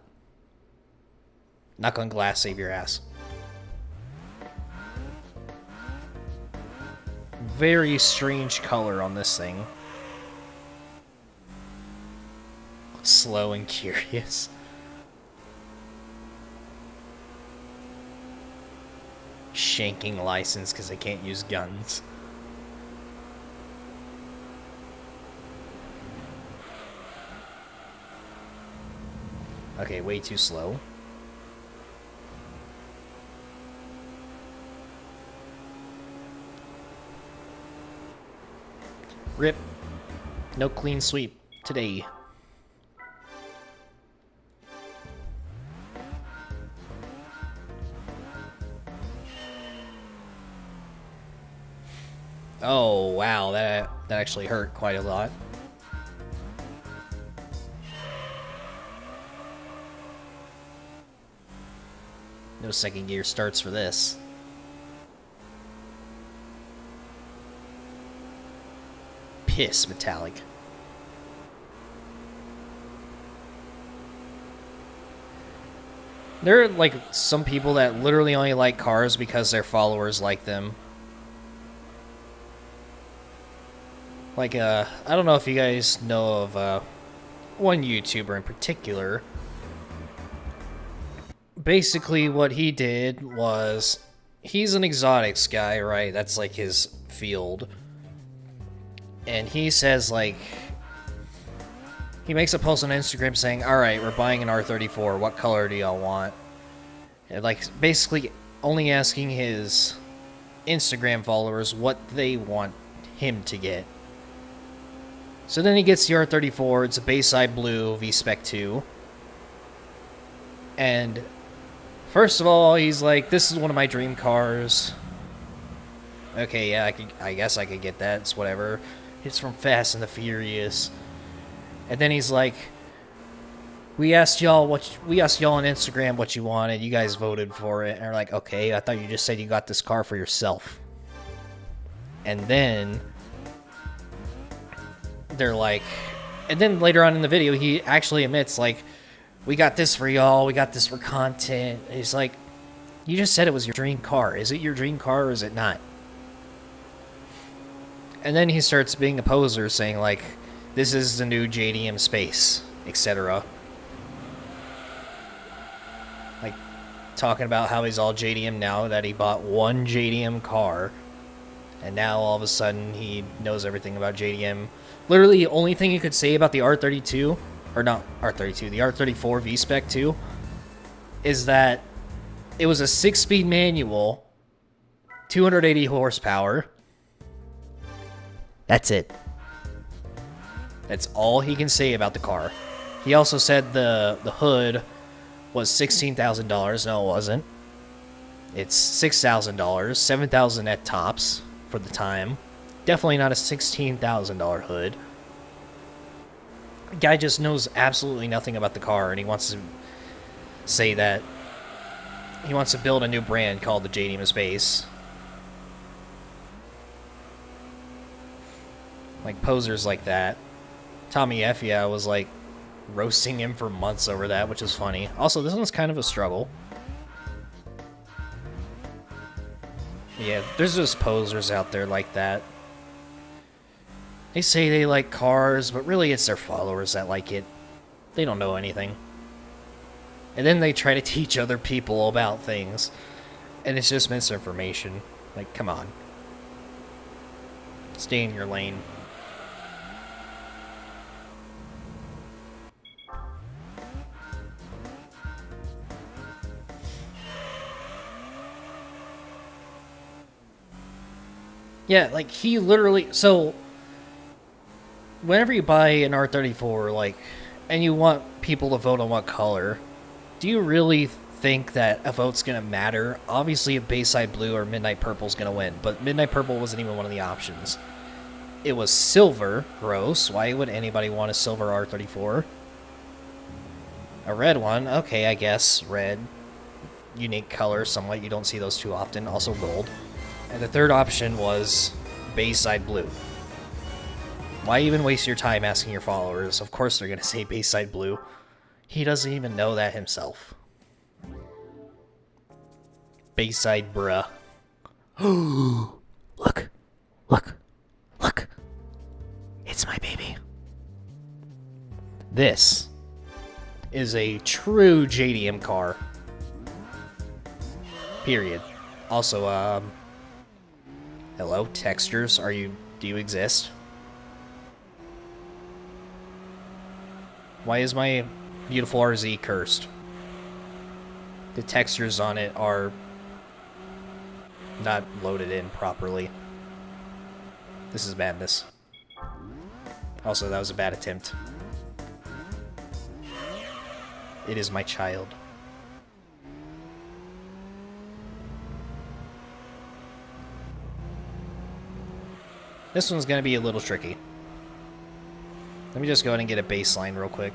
Knock on glass, save your ass. Very strange color on this thing. Slow and curious. Shanking license because they can't use guns. Okay, way too slow. Rip. No clean sweep today. Oh, wow, that actually hurt quite a lot. No second gear starts for this. Piss metallic. There are, like, some people that literally only like cars because their followers like them. Like, I don't know if you guys know of, one YouTuber in particular. Basically, what he did was, he's an exotics guy, right? That's, like, his field. And he says, like, he makes a post on Instagram saying, alright, we're buying an R34, what color do y'all want? And, like, basically only asking his Instagram followers what they want him to get. So then he gets the R34, it's a Bayside Blue V-Spec 2. And first of all, he's like, this is one of my dream cars. Okay, yeah, I guess I could get that, it's whatever. It's from Fast and the Furious. And then he's like, we asked y'all on Instagram what you wanted, you guys voted for it. And they're like, okay, I thought you just said you got this car for yourself. And then they're like, and then later on in the video, he actually admits, like, we got this for y'all, we got this for content. And he's like, you just said it was your dream car. Is it your dream car or is it not? And then he starts being a poser, saying, like, this is the new JDM space, etc. Like, talking about how he's all JDM now, that he bought one JDM car, and now all of a sudden he knows everything about JDM. Literally, the only thing you could say about the R32, or not R32, the R34 V-Spec 2, is that it was a 6-speed manual, 280 horsepower. That's it. That's all he can say about the car. He also said the hood was $16,000. No, it wasn't. It's $6,000, $7,000 at tops for the time. Definitely not a $16,000 hood. Guy just knows absolutely nothing about the car, and he wants to say that he wants to build a new brand called the JDM Space. Like, posers like that. Tommy F, yeah, was, like, roasting him for months over that, which is funny. Also, this one's kind of a struggle. Yeah, there's just posers out there like that. They say they like cars, but really it's their followers that like it. They don't know anything. And then they try to teach other people about things. And it's just misinformation. Like, come on. Stay in your lane. Yeah, like, he literally... So, whenever you buy an R34, like, and you want people to vote on what color, do you really think that a vote's going to matter? Obviously, a Bayside Blue or Midnight Purple's going to win, but Midnight Purple wasn't even one of the options. It was silver. Gross. Why would anybody want a silver R34? A red one. Okay, I guess. Red. Unique color, somewhat. You don't see those too often. Also gold. And the third option was Bayside Blue. Why even waste your time asking your followers? Of course they're going to say Bayside Blue. He doesn't even know that himself. Bayside bruh. Look. Look. Look. It's my baby. This is a true JDM car. Period. Also, hello, textures. Do you exist? Why is my beautiful RZ cursed? The textures on it are not loaded in properly. This is madness. Also, that was a bad attempt. It is my child. This one's gonna be a little tricky. Let me just go ahead and get a baseline real quick.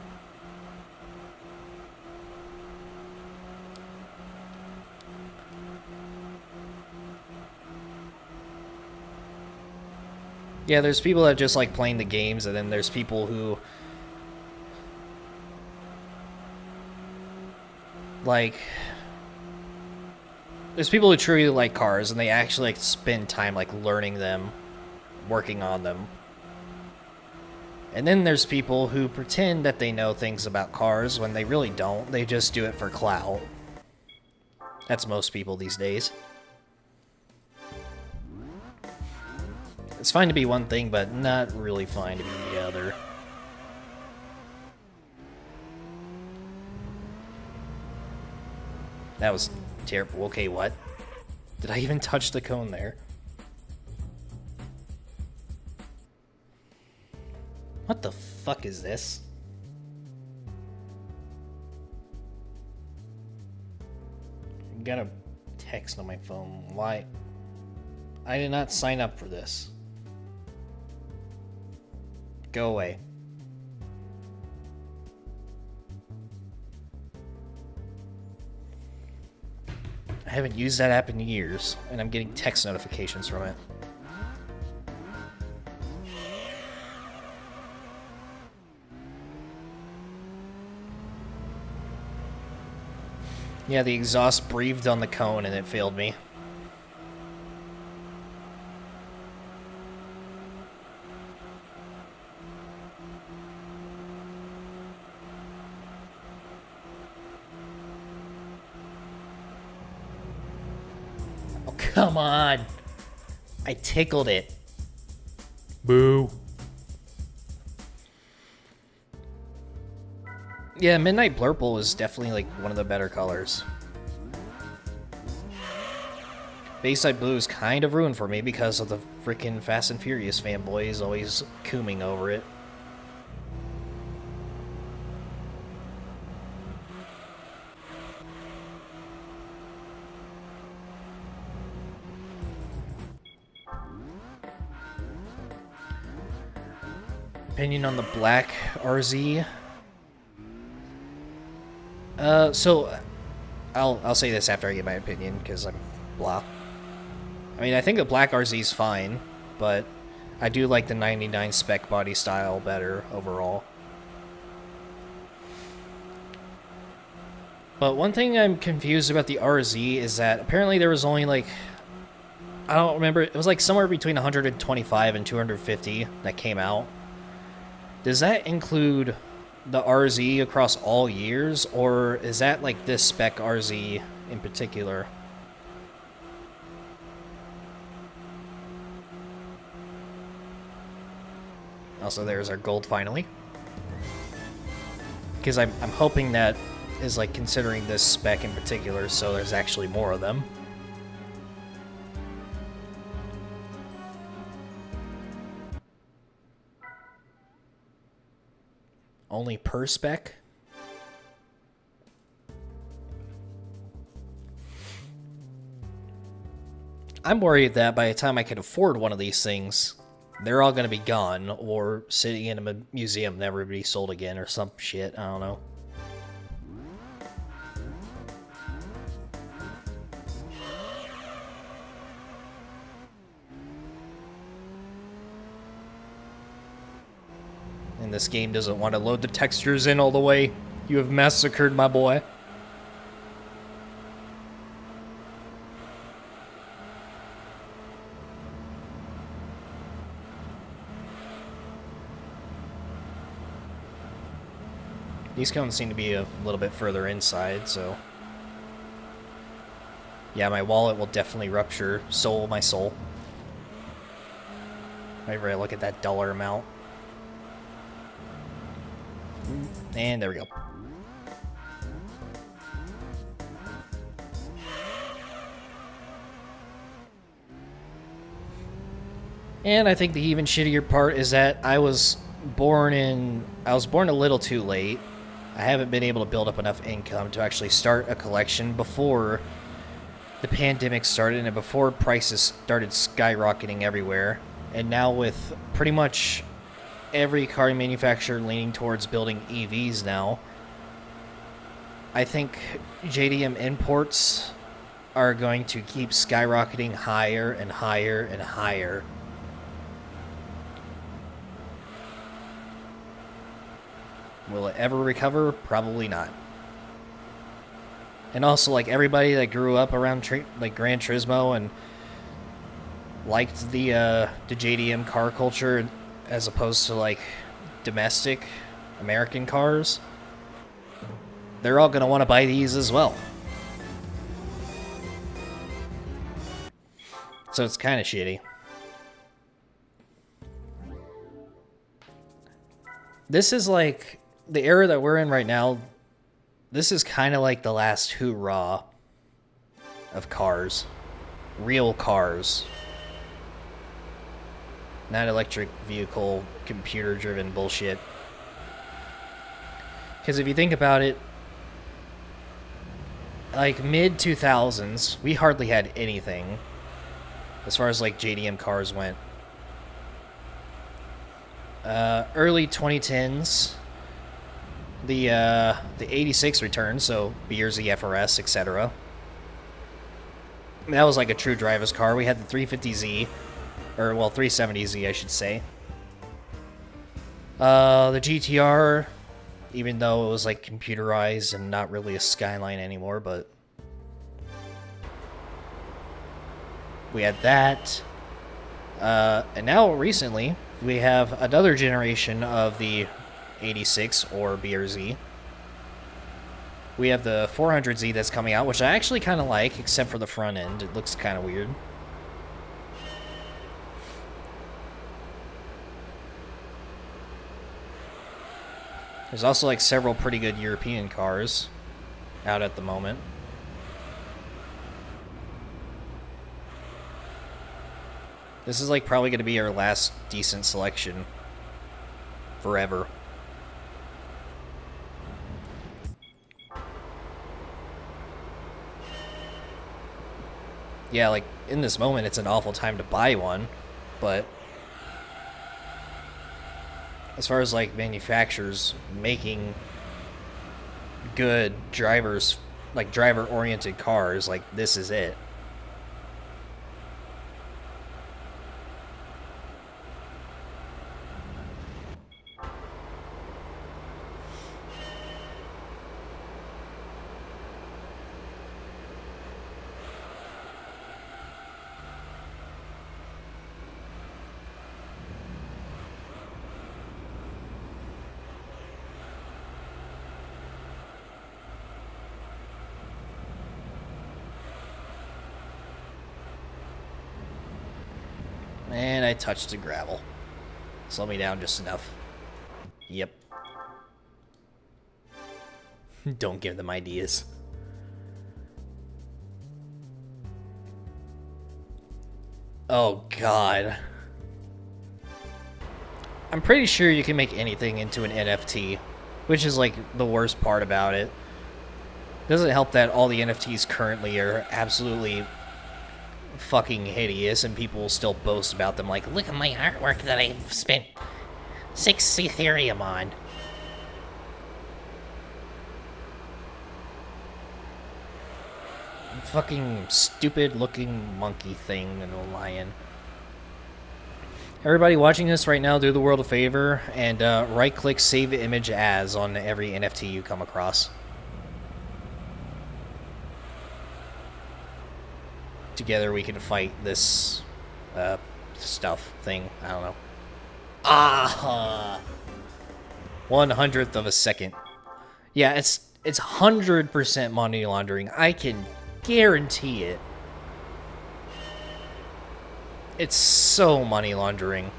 Yeah, there's people that just like playing the games, and then there's people who like... There's people who truly like cars, and they actually like spend time like learning them, working on them. And then there's people who pretend that they know things about cars when they really don't. They just do it for clout. That's most people these days. It's fine to be one thing, but not really fine to be the other. That was terrible. Okay, what? Did I even touch the cone there? What the fuck is this? I got a text on my phone. Why? I did not sign up for this. Go away. I haven't used that app in years, and I'm getting text notifications from it. Yeah, the exhaust breathed on the cone and it failed me. Oh, come on. I tickled it. Boo. Yeah, Midnight Blurple is definitely like one of the better colors. Bayside Blue is kind of ruined for me because of the freaking Fast and Furious fanboys always cooming over it. Opinion on the black RZ? So I'll say this after I get my opinion, because I'm blah. I mean, I think the black RZ is fine, but I do like the 99 spec body style better overall. But one thing I'm confused about the RZ is that apparently there was only like, I don't remember, it was like somewhere between 125 and 250 that came out. Does that include the RZ across all years, or is that like this spec RZ in particular? Also, there's our gold finally. Because I'm hoping that is like considering this spec in particular, so there's actually more of them. Only per spec? I'm worried that by the time I can afford one of these things, they're all going to be gone, or sitting in a museum, never be sold again, or some shit. I don't know. And this game doesn't want to load the textures in all the way. You have massacred my boy. These cones seem to be a little bit further inside, so... Yeah, my wallet will definitely rupture. So will my soul. Whenever I look at that dollar amount. And there we go. And I think the even shittier part is that I was born a little too late. I haven't been able to build up enough income to actually start a collection before the pandemic started and before prices started skyrocketing everywhere. And now with pretty much every car manufacturer leaning towards building EVs now, I think JDM imports are going to keep skyrocketing higher and higher and higher. Will it ever recover? Probably not. And also, like, everybody that grew up around like Gran Turismo and liked the JDM car culture as opposed to like domestic American cars, they're all gonna want to buy these as well. So it's kind of shitty. This is like the era that we're in right now. This is kind of like the last hoorah of cars. Real cars. Not electric vehicle, computer-driven bullshit. Because if you think about it, like mid-2000s, we hardly had anything as far as like JDM cars went. Early 2010s, the 86 returned, so BRZ, FRS, etc. That was like a true driver's car. We had the 350Z, or well, 370Z, I should say. The GTR, even though it was like computerized and not really a Skyline anymore, but we had that. And now recently, we have another generation of the 86 or BRZ. We have the 400Z that's coming out, which I actually kind of like, except for the front end. It looks kind of weird. There's also like several pretty good European cars out at the moment. This is like probably going to be our last decent selection forever. Yeah, like in this moment it's an awful time to buy one, but as far as like manufacturers making good drivers, like driver-oriented cars, like this is it. And I touched the gravel. Slow me down just enough. Yep. Don't give them ideas. Oh, God. I'm pretty sure you can make anything into an NFT, which is, like, the worst part about it. Doesn't help that all the NFTs currently are absolutely fucking hideous, and people will still boast about them, like, look at my artwork that I spent 6 Ethereum on. Fucking stupid-looking monkey thing and a lion. Everybody watching this right now, do the world a favor and right-click Save Image As on every NFT you come across. Together we can fight this stuff thing. I don't know. Ah! 1/100th of a second. Yeah, it's 100% money laundering. I can guarantee it. It's so money laundering.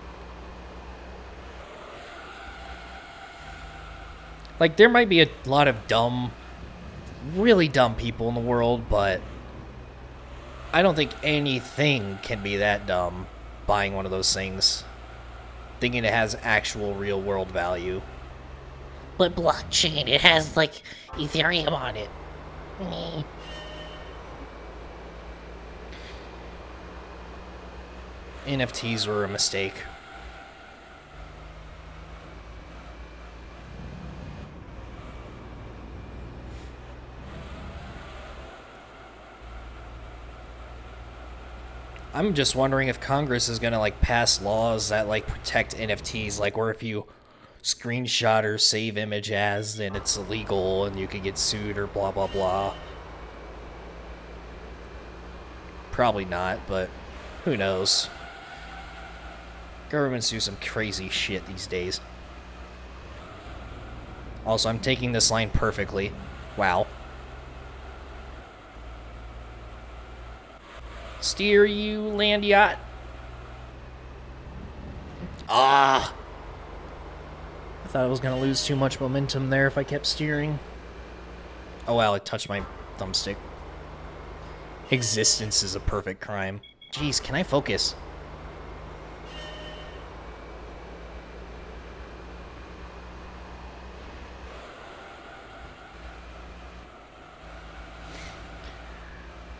Like, there might be a lot of dumb, really dumb people in the world, but I don't think anything can be that dumb buying one of those things, thinking it has actual real-world value. But blockchain, it has, like, Ethereum on it. NFTs were a mistake. I'm just wondering if Congress is gonna, like, pass laws that, like, protect NFTs, like, where if you screenshot or save image as, then it's illegal and you could get sued or blah blah blah. Probably not, but who knows. Governments do some crazy shit these days. Also, I'm taking this line perfectly. Wow. Steer, you land yacht. Ah! I thought I was going to lose too much momentum there if I kept steering. Oh wow, I touched my thumbstick. Existence is a perfect crime. Jeez, can I focus?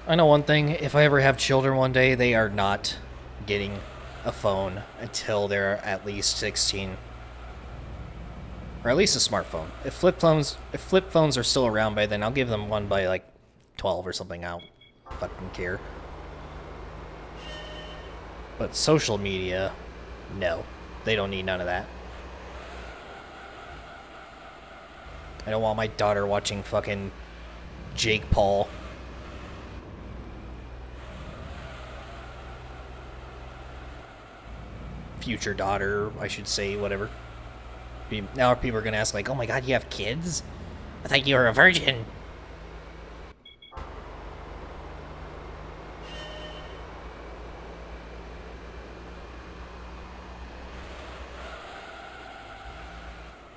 I know one thing, if I ever have children one day, they are not getting a phone until they're at least 16. Or at least a smartphone. If flip phones are still around by then, I'll give them one by like 12 or something. I don't fucking care. But social media, no. They don't need none of that. I don't want my daughter watching fucking Jake Paul. Future daughter, I should say, whatever. Now people are gonna ask, like, oh my god, you have kids? I thought you were a virgin.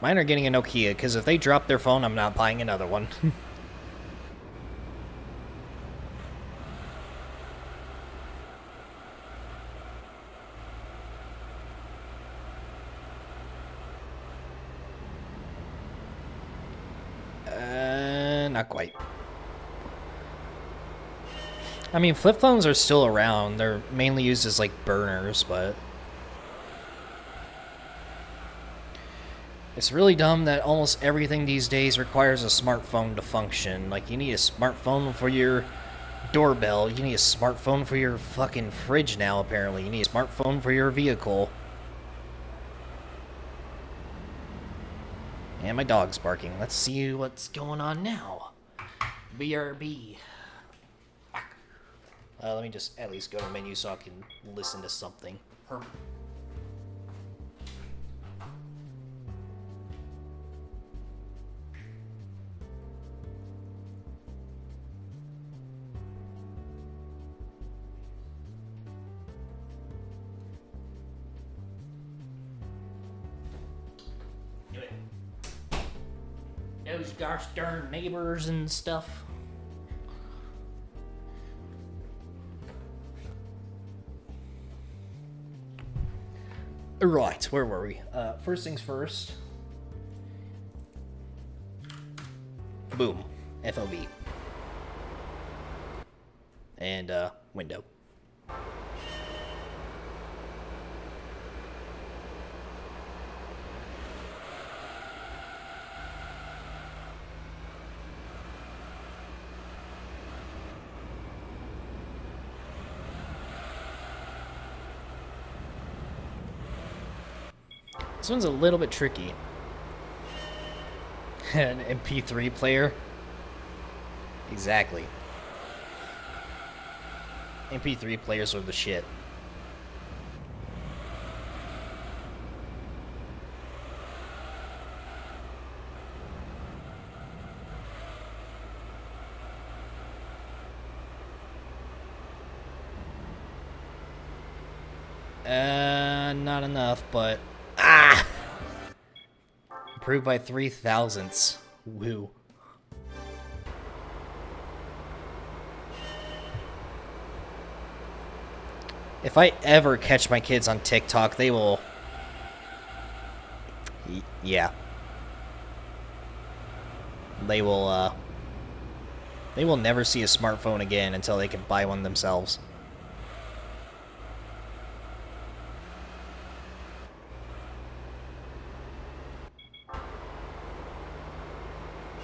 Mine are getting a Nokia, because if they drop their phone, I'm not buying another one. Not quite. I mean, flip phones are still around. They're mainly used as, like, burners, but it's really dumb that almost everything these days requires a smartphone to function. Like, you need a smartphone for your doorbell. You need a smartphone for your fucking fridge now, apparently. You need a smartphone for your vehicle. And my dog's barking. Let's see what's going on now. BRB. Let me just at least go to the menu so I can listen to something. those gosh darn neighbors and stuff. Right, where were we? First things first. Boom. FOV. And, window. This one's a little bit tricky. An MP3 player? Exactly. MP3 players are the shit. Not enough, but... Ah! Improved by 3 thousandths. Woo. If I ever catch my kids on TikTok, they will... Yeah. They will never see a smartphone again until they can buy one themselves.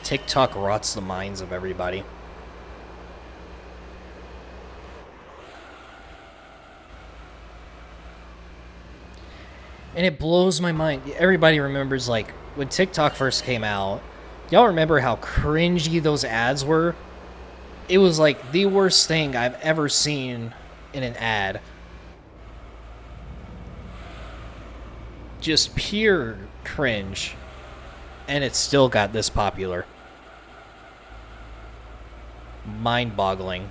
TikTok rots the minds of everybody. And it blows my mind. Everybody remembers, like, when TikTok first came out, y'all remember how cringy those ads were? It was, like, the worst thing I've ever seen in an ad. Just pure cringe. And it still got this popular. Mind-boggling.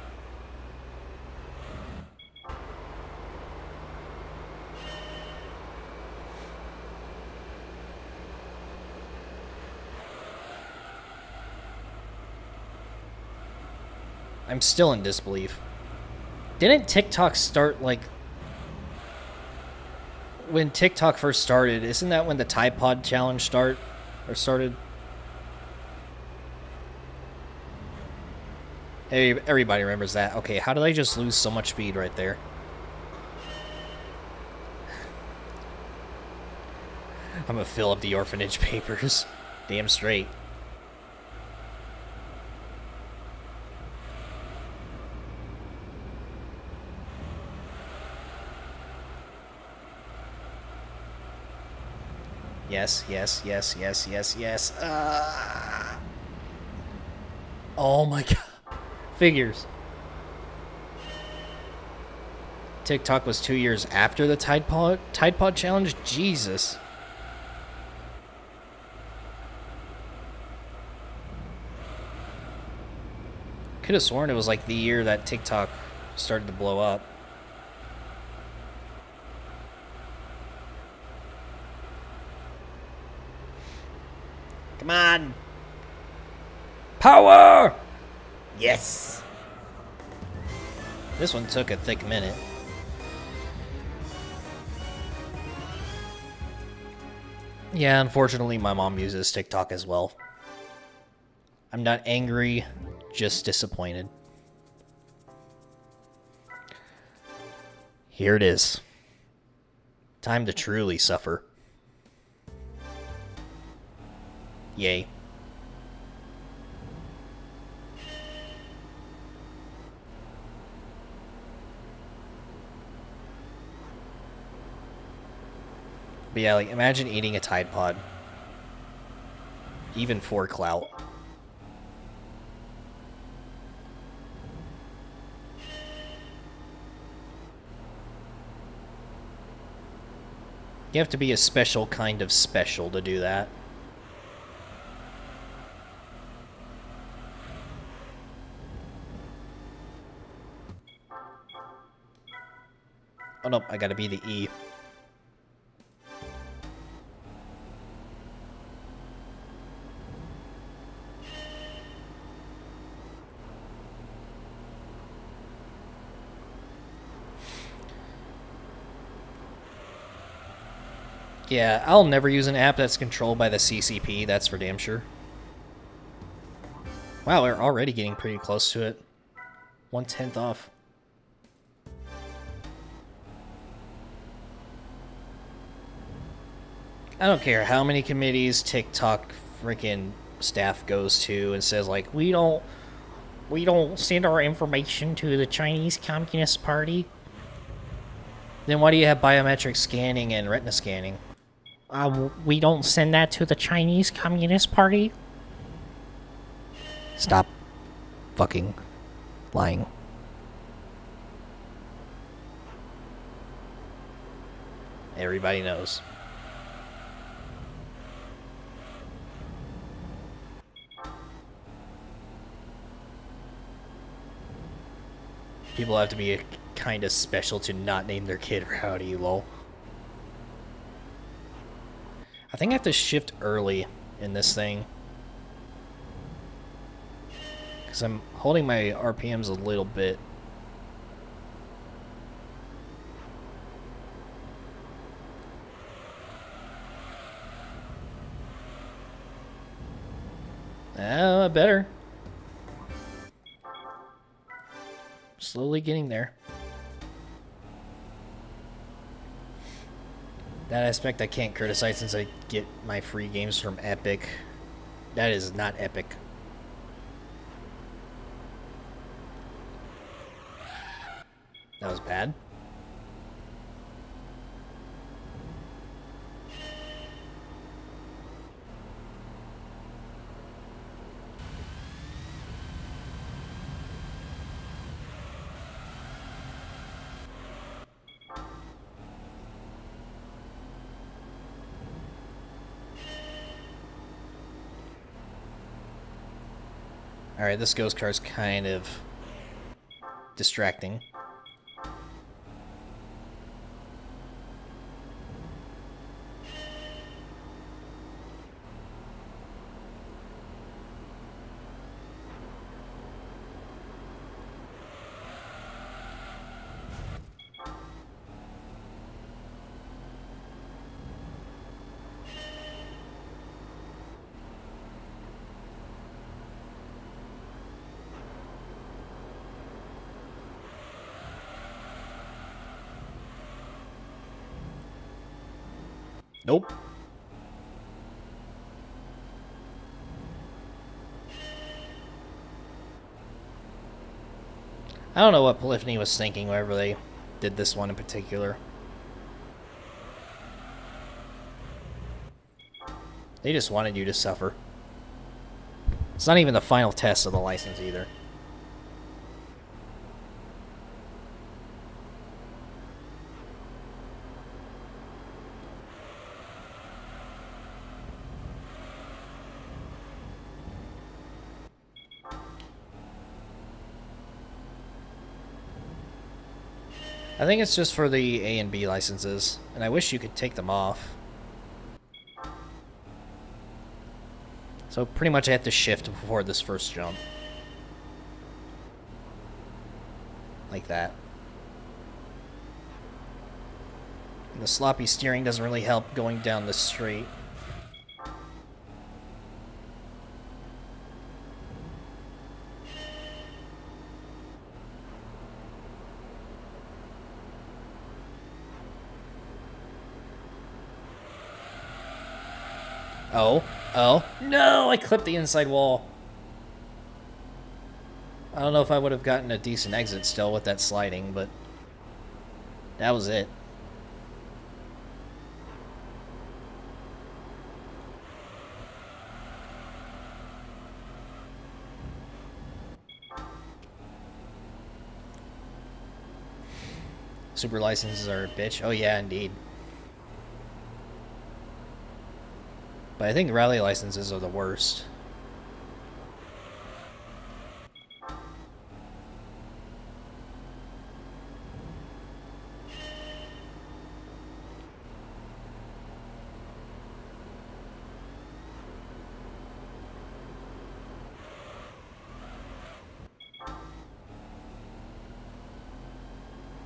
I'm still in disbelief. Didn't TikTok start, like... When TikTok first started, isn't that when the Tide Pod challenge started? Hey, everybody remembers that. Okay, how did I just lose so much speed right there? I'm gonna fill up the orphanage papers. Damn straight. Yes, yes, yes, yes, yes, yes. Oh my god. Figures. TikTok was 2 years after the Tide Pod challenge? Jesus. Could have sworn it was like the year that TikTok started to blow up. Come on. Power! Yes. This one took a thick minute. Yeah, unfortunately, my mom uses TikTok as well. I'm not angry, just disappointed. Here it is. Time to truly suffer. Yay. But yeah, like, imagine eating a Tide Pod. Even for clout. You have to be a special kind of special to do that. Oh no, I gotta be the E. Yeah, I'll never use an app that's controlled by the CCP, that's for damn sure. Wow, we're already getting pretty close to it. 1/10 off. I don't care how many committees TikTok freaking staff goes to and says like, we don't send our information to the Chinese Communist Party. Then why do you have biometric scanning and retina scanning? We don't send that to the Chinese Communist Party. Stop fucking lying. Everybody knows. People have to be kind of special to not name their kid Rowdy, lol. I think I have to shift early in this thing. Because I'm holding my RPMs a little bit. Better. Slowly getting there. That aspect I can't criticize since I get my free games from Epic. That is not Epic. That was bad. Alright, this ghost car's kind of distracting. Nope. I don't know what Polyphony was thinking whenever they did this one in particular. They just wanted you to suffer. It's not even the final test of the license either. I think it's just for the A and B licenses, and I wish you could take them off. So pretty much I have to shift before this first jump. Like that. And the sloppy steering doesn't really help going down the straight. Oh, no, I clipped the inside wall. I don't know if I would have gotten a decent exit still with that sliding, but that was it. Super licenses are a bitch. Oh yeah, indeed. But I think rally licenses are the worst.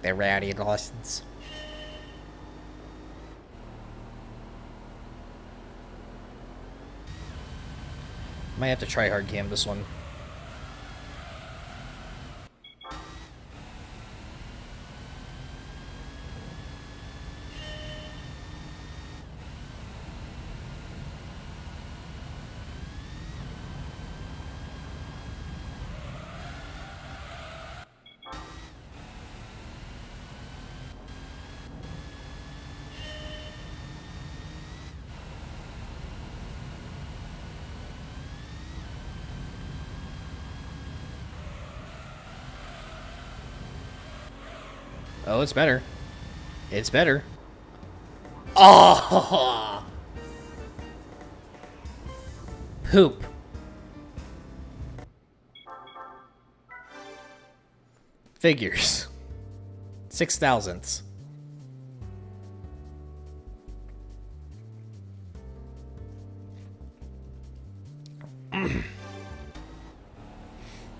The rally license. Might have to try hard cam this one. Oh, it's better. It's better. Oh! Poop. Figures. 6,000ths.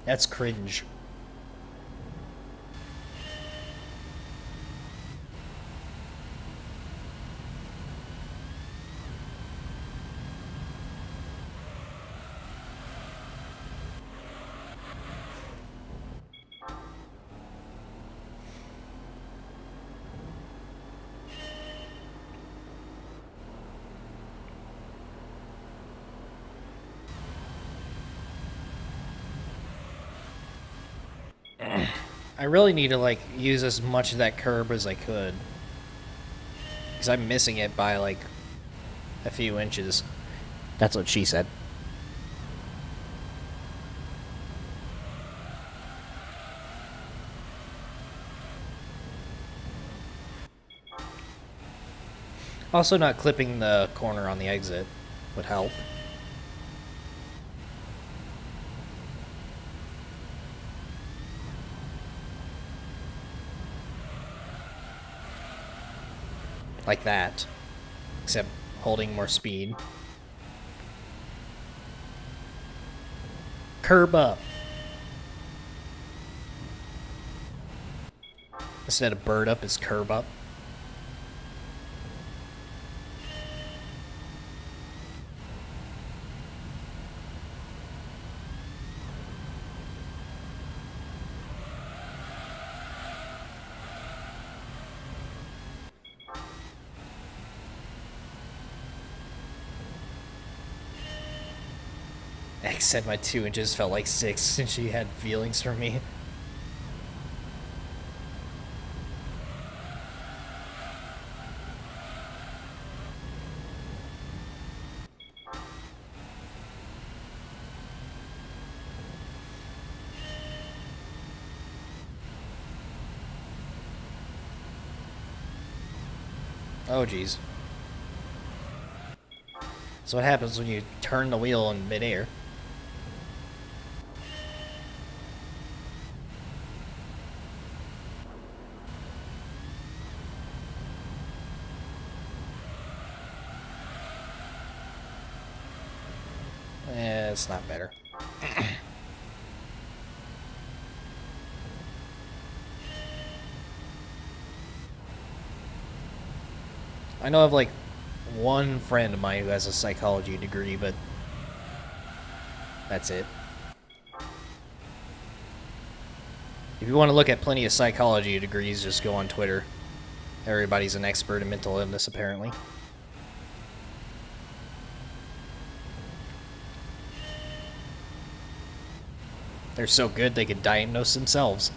That's cringe. I really need to, like, use as much of that curb as I could. Because I'm missing it by, like, a few inches. That's what she said. Also, not clipping the corner on the exit would help. Like that. Except holding more speed. Curb up. Instead of bird up, it's curb up. X said my 2 inches felt like 6 since she had feelings for me. Oh, geez. So what happens when you turn the wheel in midair? It's not better. I know of like one friend of mine who has a psychology degree, but that's it. If you want to look at plenty of psychology degrees, just go on Twitter. Everybody's an expert in mental illness, apparently. They're so good they could diagnose themselves.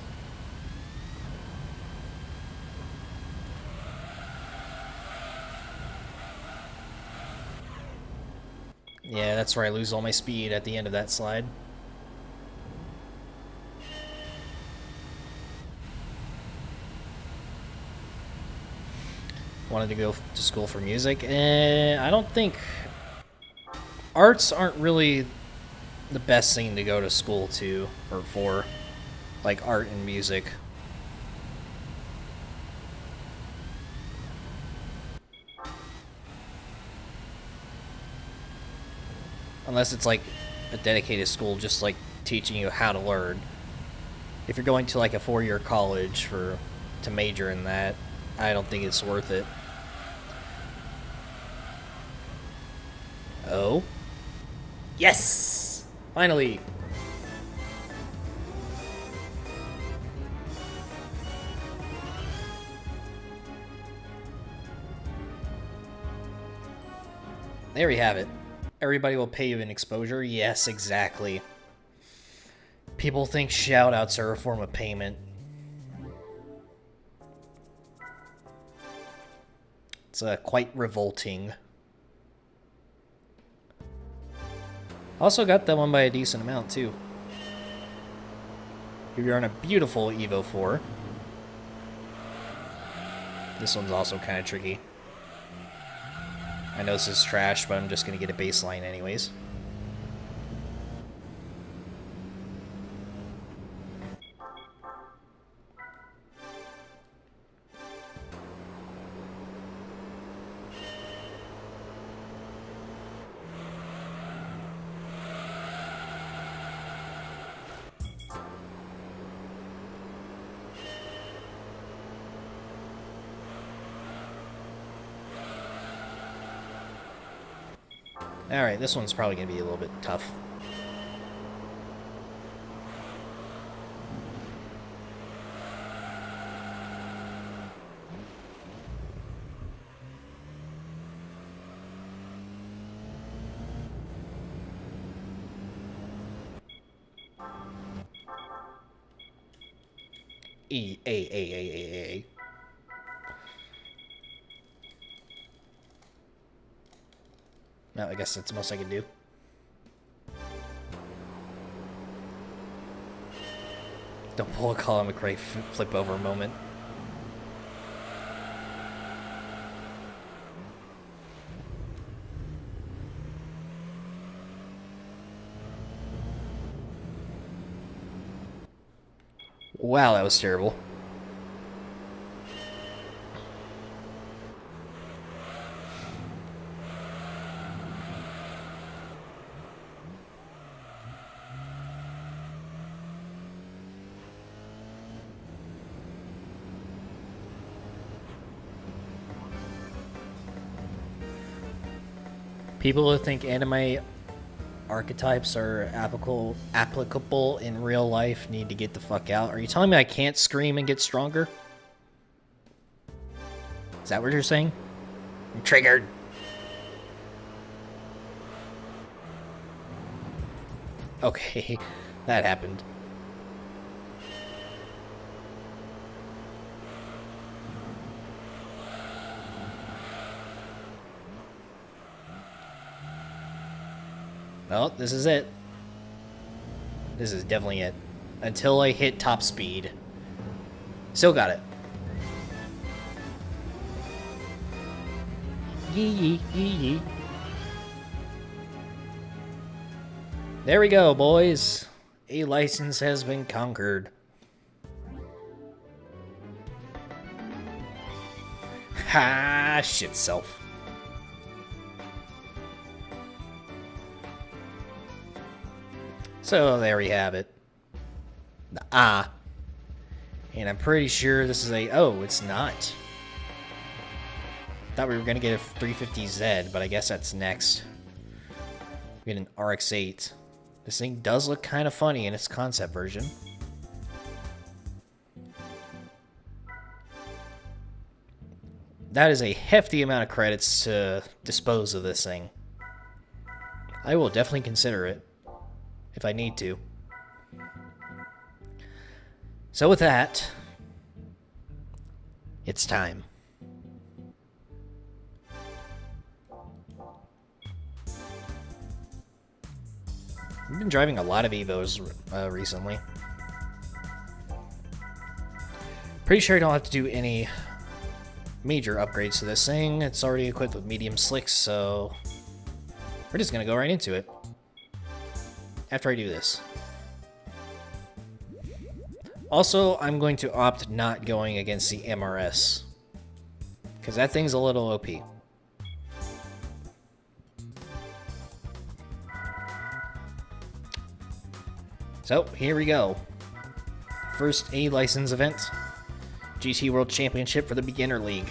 Yeah, that's where I lose all my speed at the end of that slide. Wanted to go to school for music. I don't think... Arts aren't really the best thing to go to school to, or for, like art and music. Unless it's like a dedicated school just like teaching you how to learn. If you're going to like a 4-year college to major in that, I don't think it's worth it. Oh? Yes! Finally. There we have it. Everybody will pay you in exposure. Yes, exactly. People think shoutouts are a form of payment. It's quite revolting. Also got that one by a decent amount, too. You're on a beautiful Evo 4. This one's also kind of tricky. I know this is trash, but I'm just going to get a baseline anyways. Alright, this one's probably going to be a little bit tough. A. No, I guess that's the most I can do. Don't pull a Colin McRae flip over moment. Wow, that was terrible. People who think anime archetypes are applicable in real life need to get the fuck out. Are you telling me I can't scream and get stronger? Is that what you're saying? I'm triggered. Okay, that happened. Well, this is it. This is definitely it. Until I hit top speed. Still got it. Yee. There we go, boys. A license has been conquered. Ha! Shit self. So there we have it. The And I'm pretty sure this is a... Oh, it's not. Thought we were going to get a 350Z, but I guess that's next. We get an RX-8. This thing does look kind of funny in its concept version. That is a hefty amount of credits to dispose of this thing. I will definitely consider it. If I need to. So with that, it's time. I've been driving a lot of Evos recently. Pretty sure I don't have to do any major upgrades to this thing. It's already equipped with medium slicks, so we're just gonna go right into it. After I do this. Also, I'm going to opt not going against the MRS. Because that thing's a little OP. So, here we go. First A license event. GT World Championship for the Beginner League.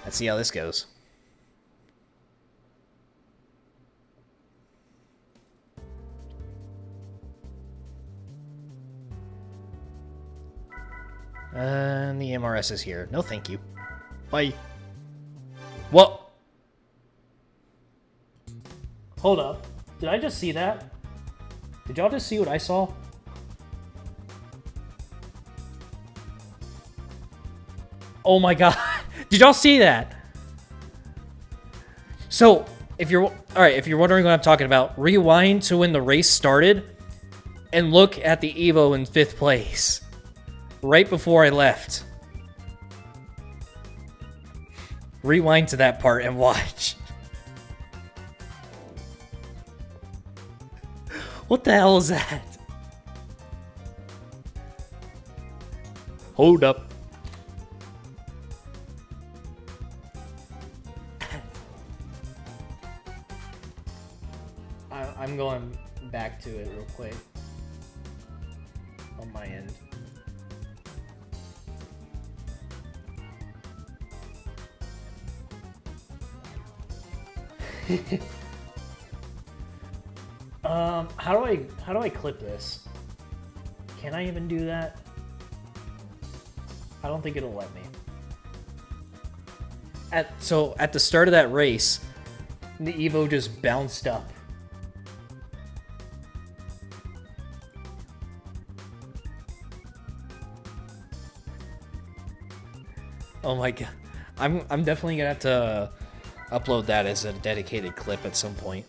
Let's see how this goes. And the MRS is here. No, thank you. Bye. What? Hold up. Did I just see that? Did y'all just see what I saw? Oh my god. Did y'all see that? So, if you're wondering what I'm talking about, rewind to when the race started and look at the Evo in 5th place. Right before I left. Rewind to that part and watch. What the hell is that? Hold up. I'm going back to it real quick. On my end. How do I clip this? Can I even do that? I don't think it'll let me. So at the start of that race, the Evo just bounced up. Oh my god. I'm definitely gonna have to upload that as a dedicated clip at some point.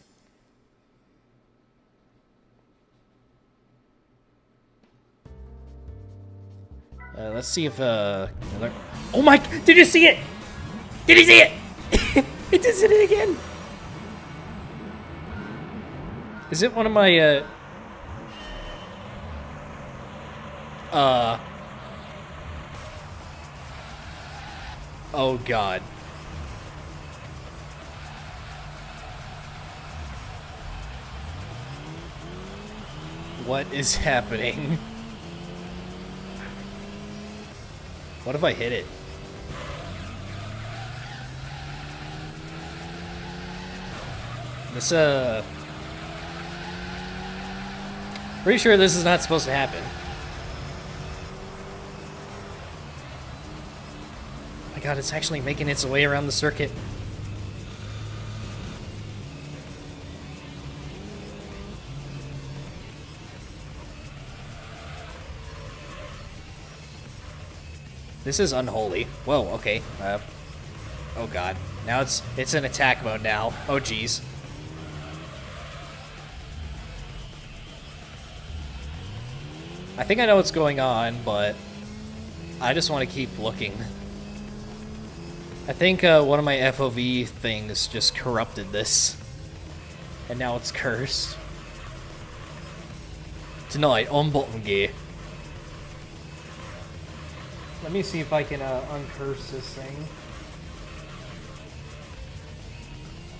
Let's see if oh my! Did you see it? Did you see it? It just did it again. Is it one of my oh god. What is happening? What if I hit it? This, pretty sure this is not supposed to happen. Oh my god, it's actually making its way around the circuit. This is unholy. Whoa, okay. Oh god. Now it's in attack mode now. Oh jeez. I think I know what's going on, but I just want to keep looking. I think one of my FOV things just corrupted this. And now it's cursed. Tonight on Bottom Gear. Let me see if I can uncurse this thing.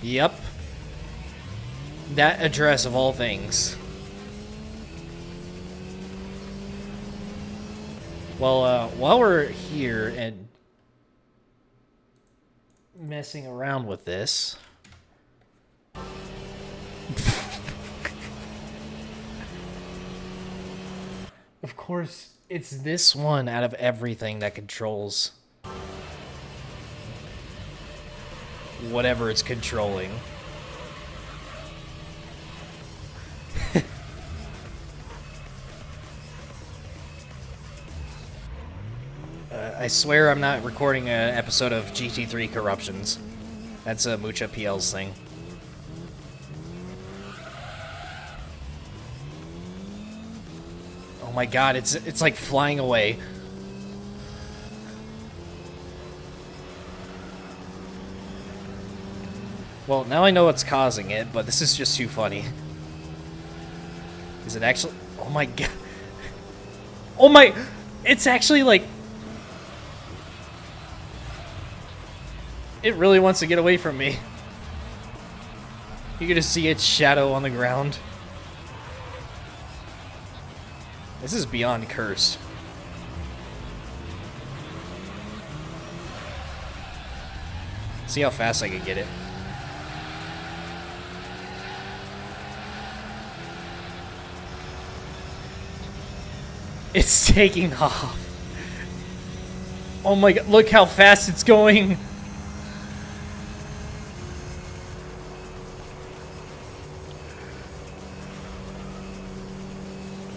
Yep. That address of all things. Well, while we're here and messing around with this... Of course, it's this one out of everything that controls whatever it's controlling. I swear I'm not recording an episode of GT3 Corruptions. That's a Mucha PL's thing. Oh my god, it's like flying away. Well, now I know what's causing it, but this is just too funny. Is it actually... Oh my god. Oh my... It's actually like... It really wants to get away from me. You can just see its shadow on the ground. This is beyond cursed. See how fast I can get it. It's taking off. Oh my god, look how fast it's going!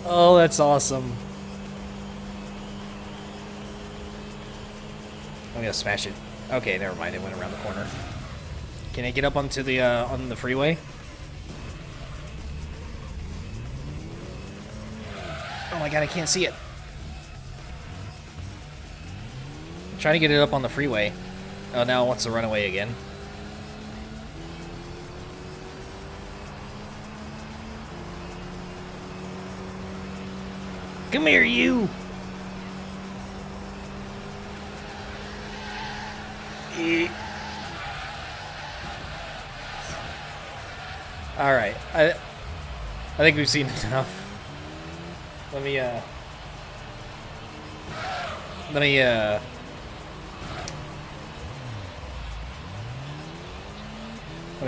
Oh, that's awesome. I'm gonna smash it. Okay, never mind, it went around the corner. Can I get up onto the, on the freeway? Oh my god, I can't see it. I'm trying to get it up on the freeway. Oh, now it wants to run away again. Come here, you! Alright, I think we've seen enough. Let me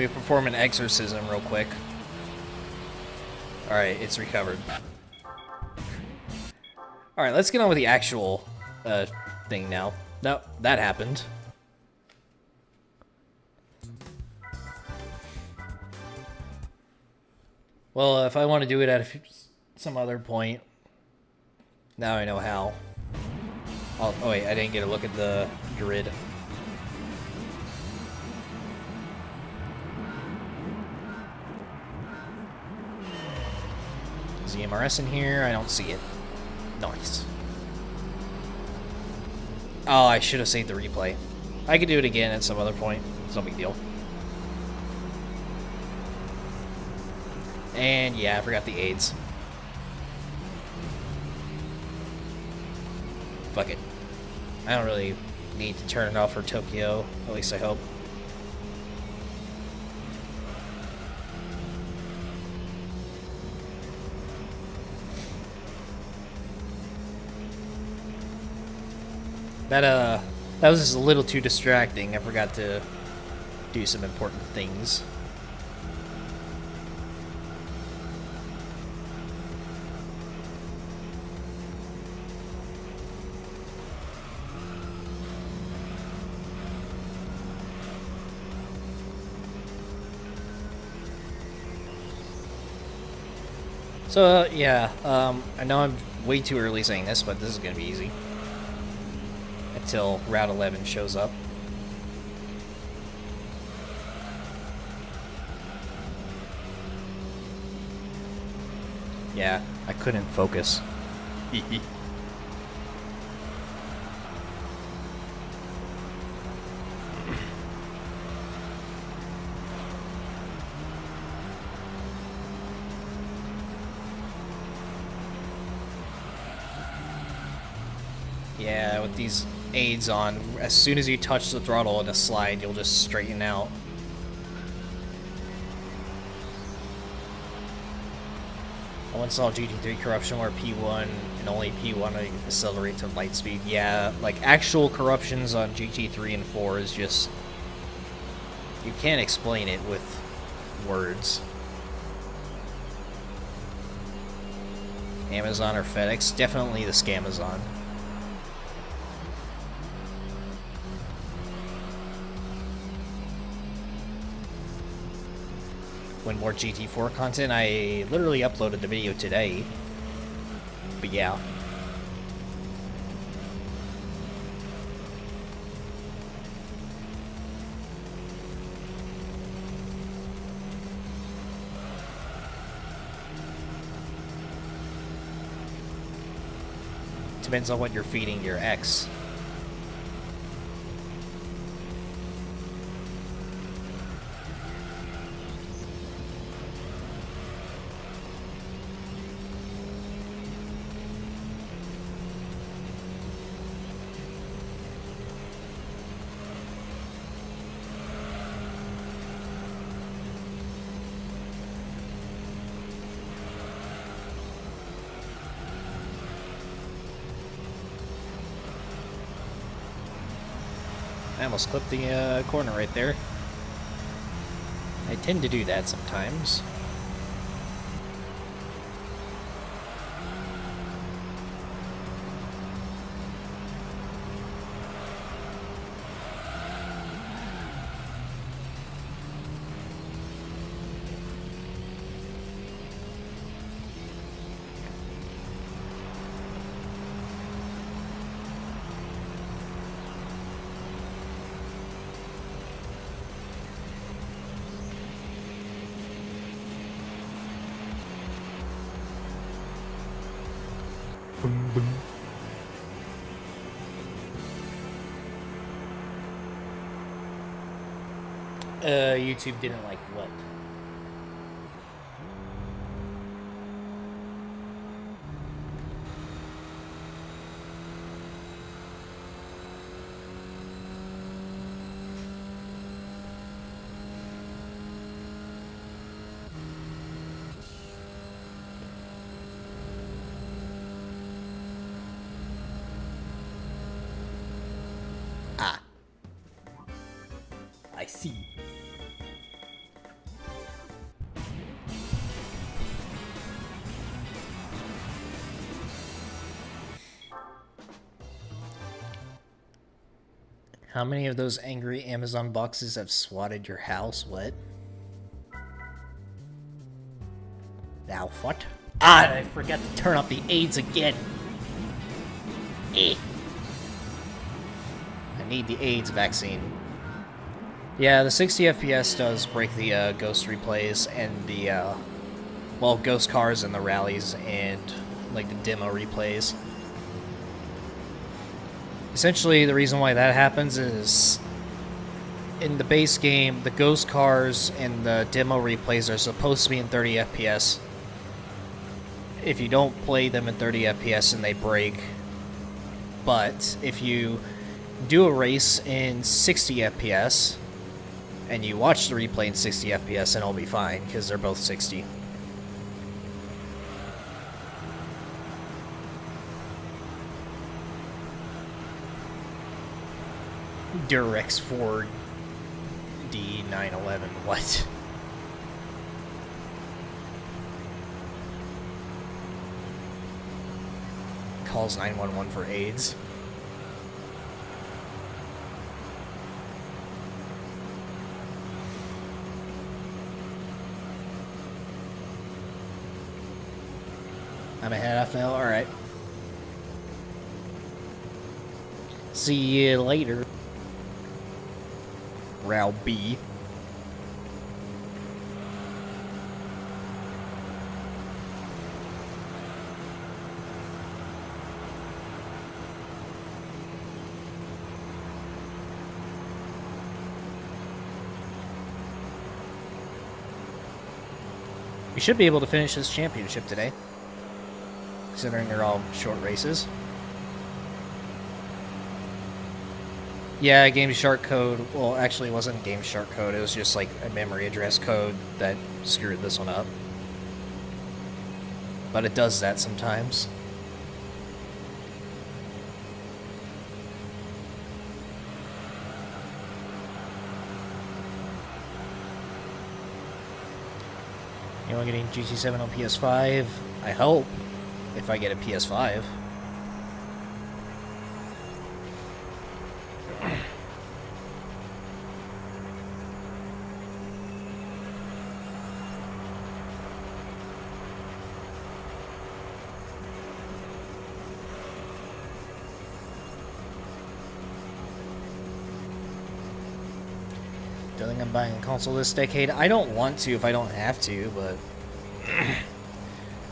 perform an exorcism real quick. Alright, it's recovered. Alright, let's get on with the actual thing now. No, that happened. Well, if I want to do it at some other point, now I know how. Oh wait, I didn't get a look at the grid. Is the MRS in here? I don't see it. Nice. Oh, I should have saved the replay. I could do it again at some other point. It's no big deal. And yeah, I forgot the aids. Fuck it. I don't really need to turn it off for Tokyo. At least I hope. That was just a little too distracting. I forgot to do some important things. So, yeah, I know I'm way too early saying this, but this is going to be easy. Until Route 11 shows up. Yeah, I couldn't focus. Yeah, with these aids on, as soon as you touch the throttle in a slide, you'll just straighten out. I'll install GT3 corruption where P1 and only P1 to accelerate to light speed. Yeah, like actual corruptions on GT3 and 4 is just... you can't explain it with words. Amazon or FedEx? Definitely the Scamazon. When more GT4 content, I literally uploaded the video today. But yeah. Depends on what you're feeding your ex. I almost clipped the corner right there. I tend to do that sometimes. Boom, boom. YouTube didn't like what? Ah. I see. How many of those angry Amazon boxes have swatted your house? What? Now what? Ah, I forgot to turn off the aids again. Eh. I need the AIDS vaccine. Yeah, the 60 FPS does break the ghost replays and the, well, ghost cars and the rallies and, like, the demo replays. Essentially, the reason why that happens is in the base game, the ghost cars and the demo replays are supposed to be in 30 FPS. If you don't play them in 30 FPS and they break, but if you do a race in 60 FPS and you watch the replay in 60 FPS, then it'll be fine because they're both 60. Durex 4 D911, what? Calls 911 for AIDS. I'm ahead half now, alright. See you later. Row B. We should be able to finish this championship today, considering they're all short races. Yeah, Game Shark code. Well, actually, it wasn't Game Shark code. It was just like a memory address code that screwed this one up. But it does that sometimes. You know, getting GT7 on PS5. I hope, if I get a PS5. Don't think I'm buying a console this decade. I don't want to if I don't have to, but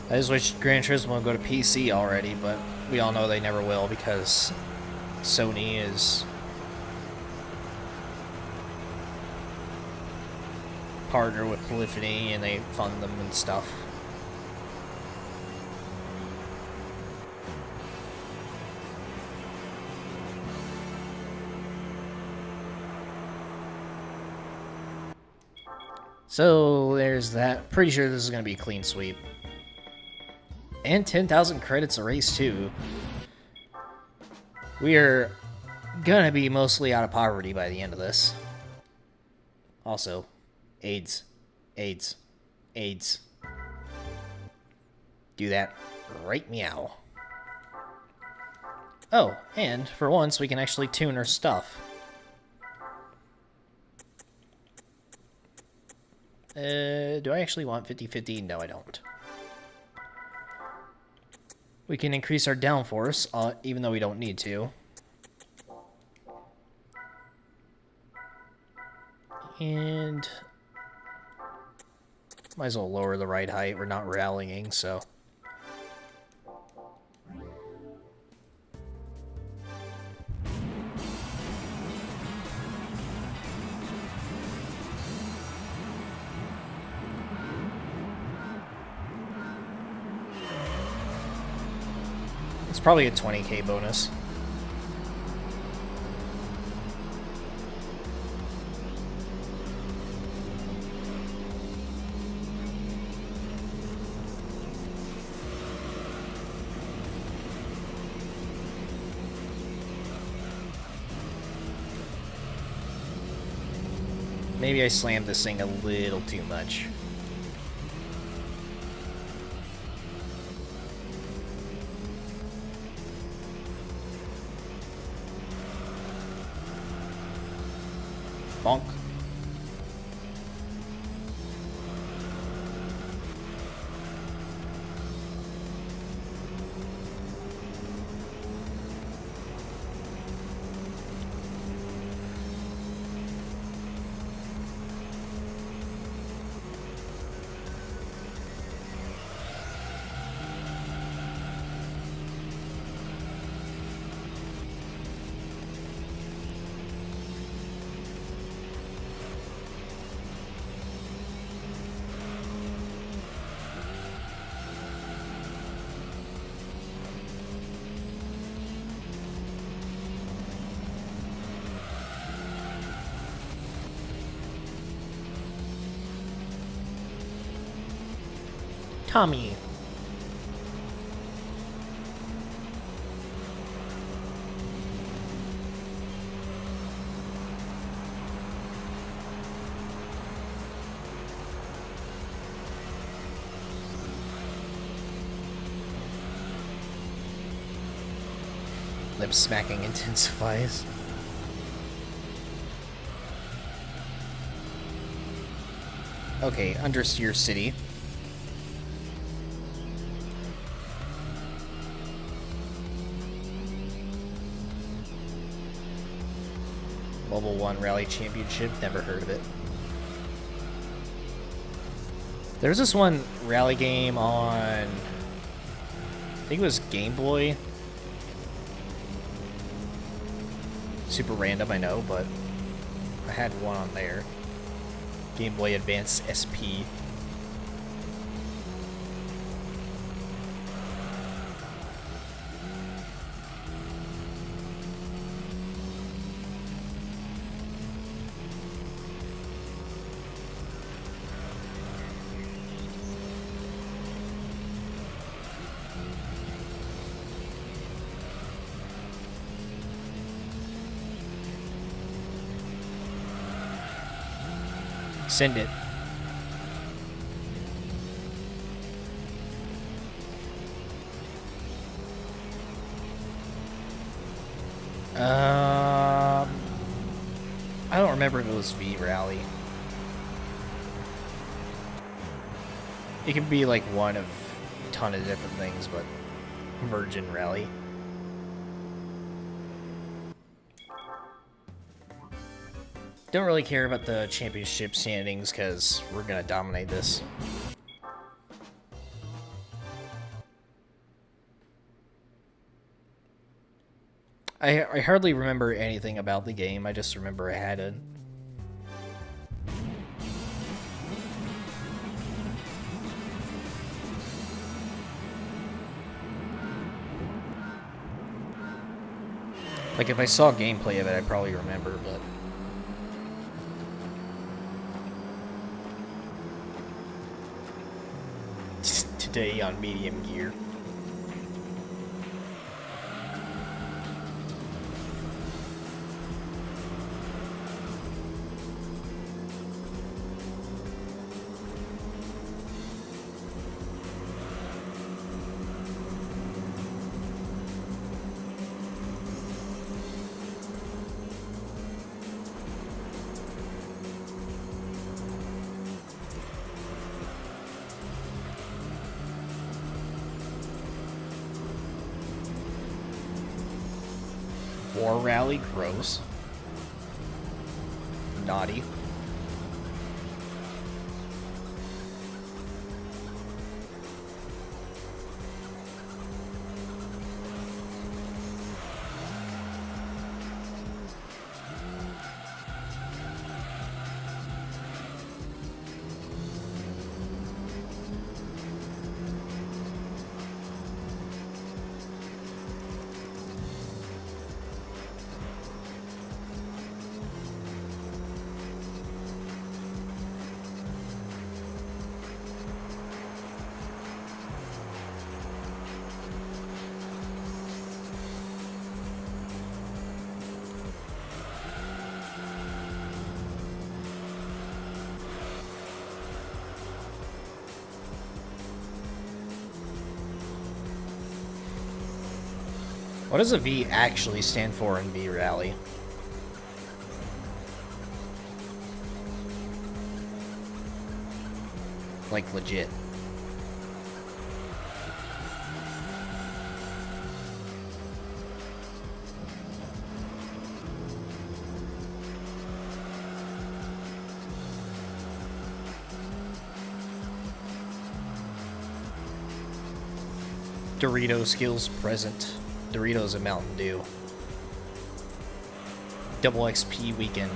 I just wish Gran Turismo would go to PC already, but we all know they never will because Sony is partner with Polyphony and they fund them and stuff. So there's that. Pretty sure this is going to be a clean sweep. And 10,000 credits a race too. We are going to be mostly out of poverty by the end of this. Also, AIDS. AIDS. AIDS. Do that right meow. Oh, and for once we can actually tune our stuff. Do I actually want 50-50? No, I don't. We can increase our downforce, even though we don't need to. And might as well lower the ride height. We're not rallying, so. It's probably a 20k bonus. Maybe I slammed this thing a little too much. Bonk. Tommy. Lip smacking intensifies. Okay, Understeer City. Mobile One Rally Championship, never heard of it. There's this one rally game on, I think it was Game Boy. Super random, I know, but I had one on there. Game Boy Advance SP. Send it. I don't remember if it was V Rally. It could be like one of a ton of different things, but Virgin Rally. Don't really care about the championship standings because we're gonna dominate this. I hardly remember anything about the game, I just remember I had it. Like if I saw gameplay of it, I'd probably remember, but... Today on medium gear. War Rally, gross. Naughty. What does a V actually stand for in V Rally? Like, legit. Dorito skills present. Doritos and Mountain Dew. Double XP weekend.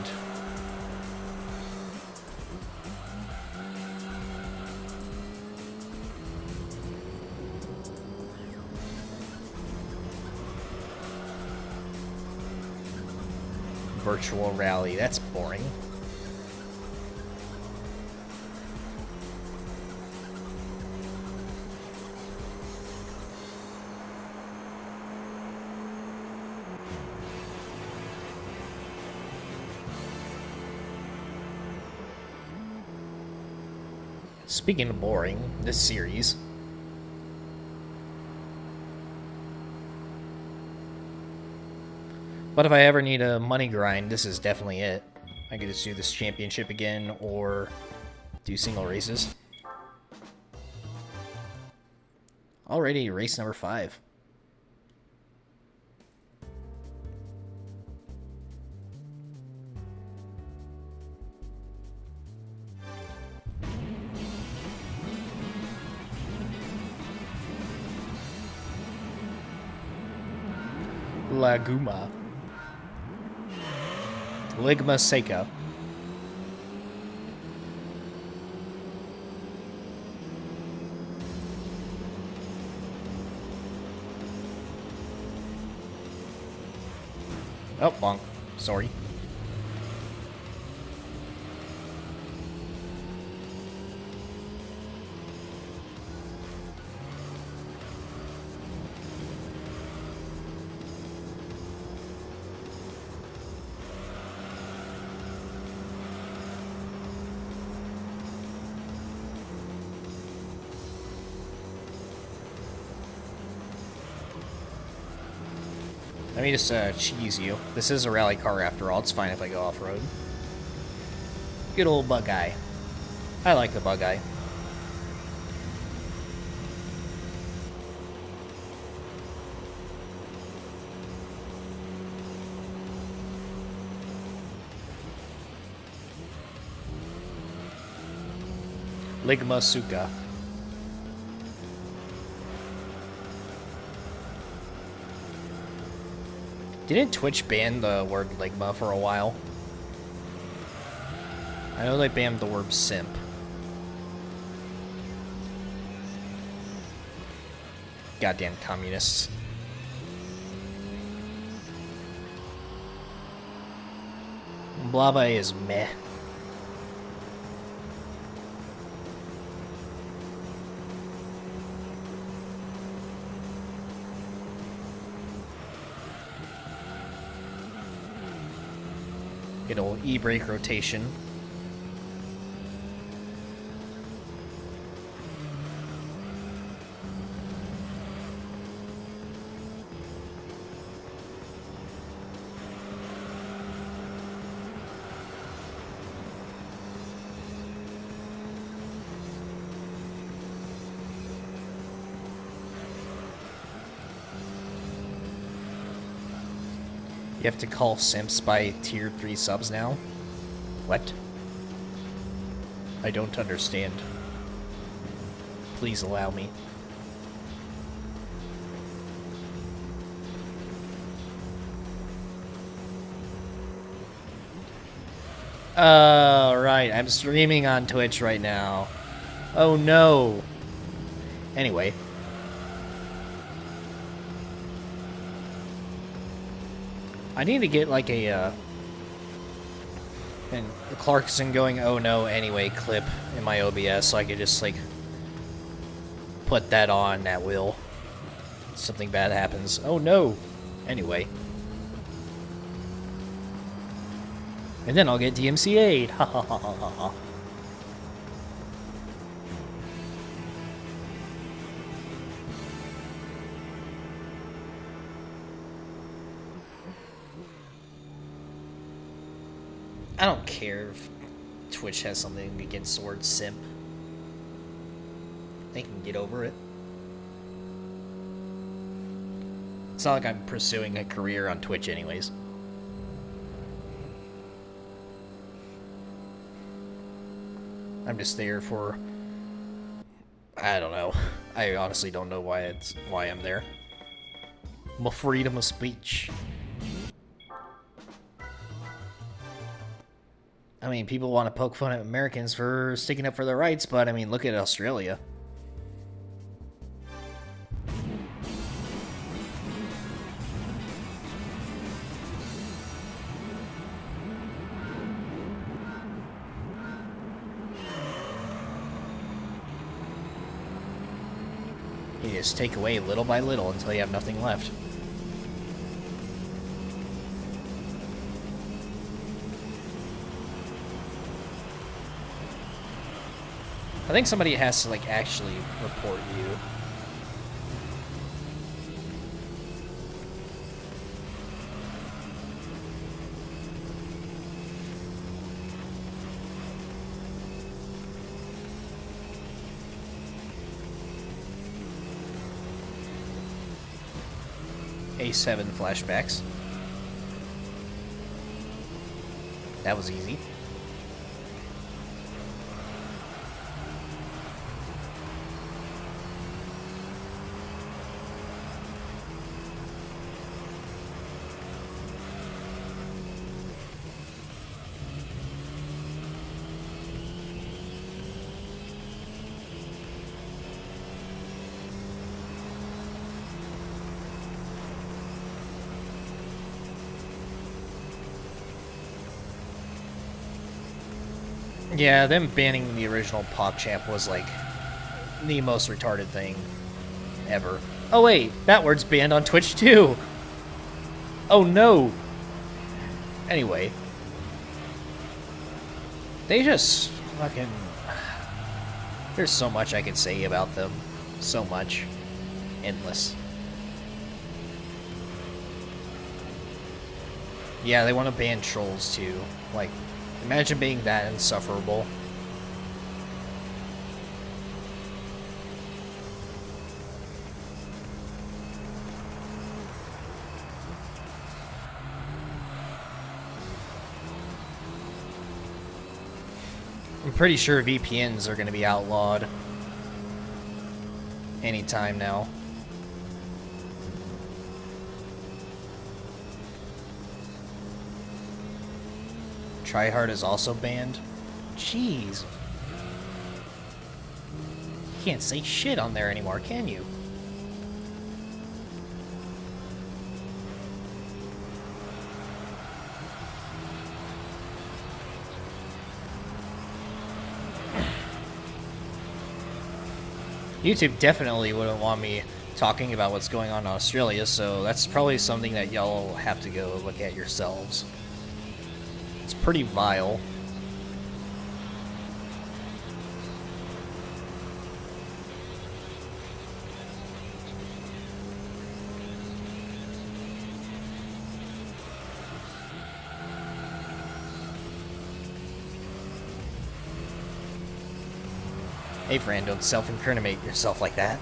Virtual rally. That's boring. Speaking of boring, this series. But if I ever need a money grind, this is definitely it. I could just do this championship again, or do single races. Already race number 5. Laguna Seca. Oh, bonk. Sorry. Let me just cheese you. This is a rally car after all. It's fine if I go off-road. Good old bug eye. I like the bug eye. Laguna Seca. Didn't Twitch ban the word Ligma for a while? I know they banned the word simp. Goddamn communists. Blava is meh. Good old e-brake rotation. You have to call simps by tier 3 subs now? What? I don't understand. Please allow me. Oh, right. I'm streaming on Twitch right now. Oh, no. Anyway. I need to get like a Clarkson going oh no anyway clip in my OBS so I could just like put that on at will. Something bad happens. Oh no. Anyway. And then I'll get DMCA'd. Ha ha ha ha ha ha. I don't care if Twitch has something against the word simp. They can get over it. It's not like I'm pursuing a career on Twitch anyways. I'm just there for... I don't know. I honestly don't know why I'm there. My freedom of speech. I mean, people want to poke fun at Americans for sticking up for their rights, but I mean, look at Australia. You just take away little by little until you have nothing left. I think somebody has to, like, actually report you. A7 flashbacks. That was easy. Yeah, them banning the original PogChamp was, like, the most retarded thing ever. Oh wait, that word's banned on Twitch too! Oh no! Anyway. They just fucking... There's so much I could say about them. So much. Endless. Yeah, they want to ban trolls too. Like, imagine being that insufferable. I'm pretty sure VPNs are going to be outlawed anytime now. Tryhard is also banned. Jeez. You can't say shit on there anymore, can you? YouTube definitely wouldn't want me talking about what's going on in Australia, so that's probably something that y'all have to go look at yourselves. It's pretty vile. Hey, Fran, don't self-incriminate yourself like that.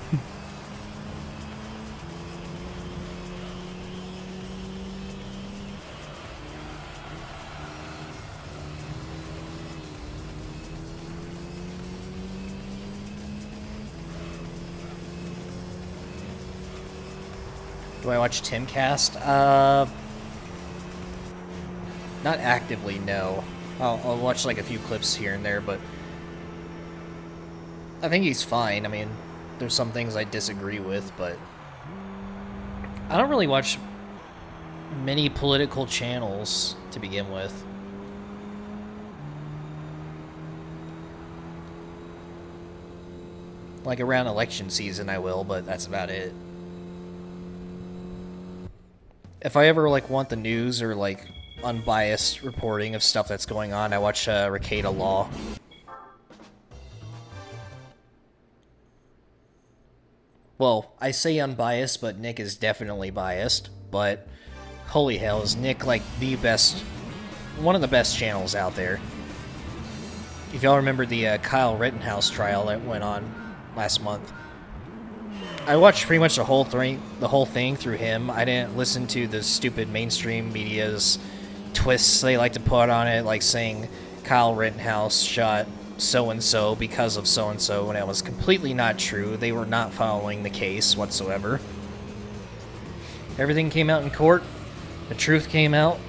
Do I watch Timcast? Not actively, no. I'll watch like a few clips here and there, but I think he's fine. I mean, there's some things I disagree with, but I don't really watch many political channels to begin with. Like around election season I will, but that's about it. If I ever like want the news or like unbiased reporting of stuff that's going on, I watch Ricada Law. Well, I say unbiased, but Nick is definitely biased. But holy hell, is Nick like the best one of the best channels out there. If y'all remember the Kyle Rittenhouse trial that went on last month, I watched pretty much the whole thing through him. I didn't listen to the stupid mainstream media's twists they like to put on it, like saying Kyle Rittenhouse shot so-and-so because of so-and-so, when it was completely not true. They were not following the case whatsoever. Everything came out in court. The truth came out.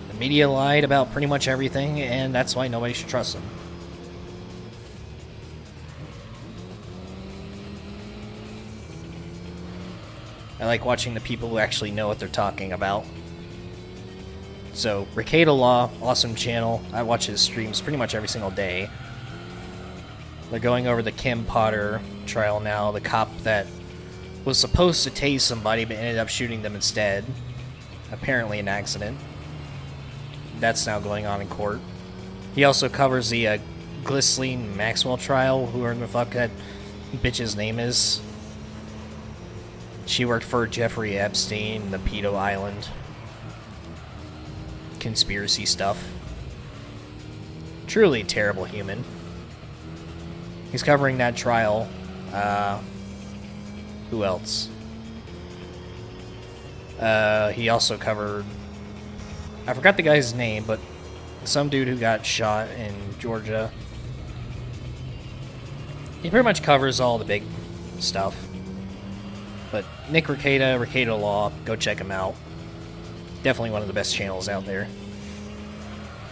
The media lied about pretty much everything, and that's why nobody should trust them. I like watching the people who actually know what they're talking about. So, Ricada Law, awesome channel. I watch his streams pretty much every single day. They're going over the Kim Potter trial now, the cop that was supposed to tase somebody but ended up shooting them instead. Apparently an accident. That's now going on in court. He also covers the Ghislaine Maxwell trial, whoever the fuck that bitch's name is. She worked for Jeffrey Epstein, the Pedo Island. Conspiracy stuff. Truly terrible human. He's covering that trial. Who else? He also covered... I forgot the guy's name, but some dude who got shot in Georgia. He pretty much covers all the big stuff. But Nick Ricada Law, go check him out. Definitely one of the best channels out there.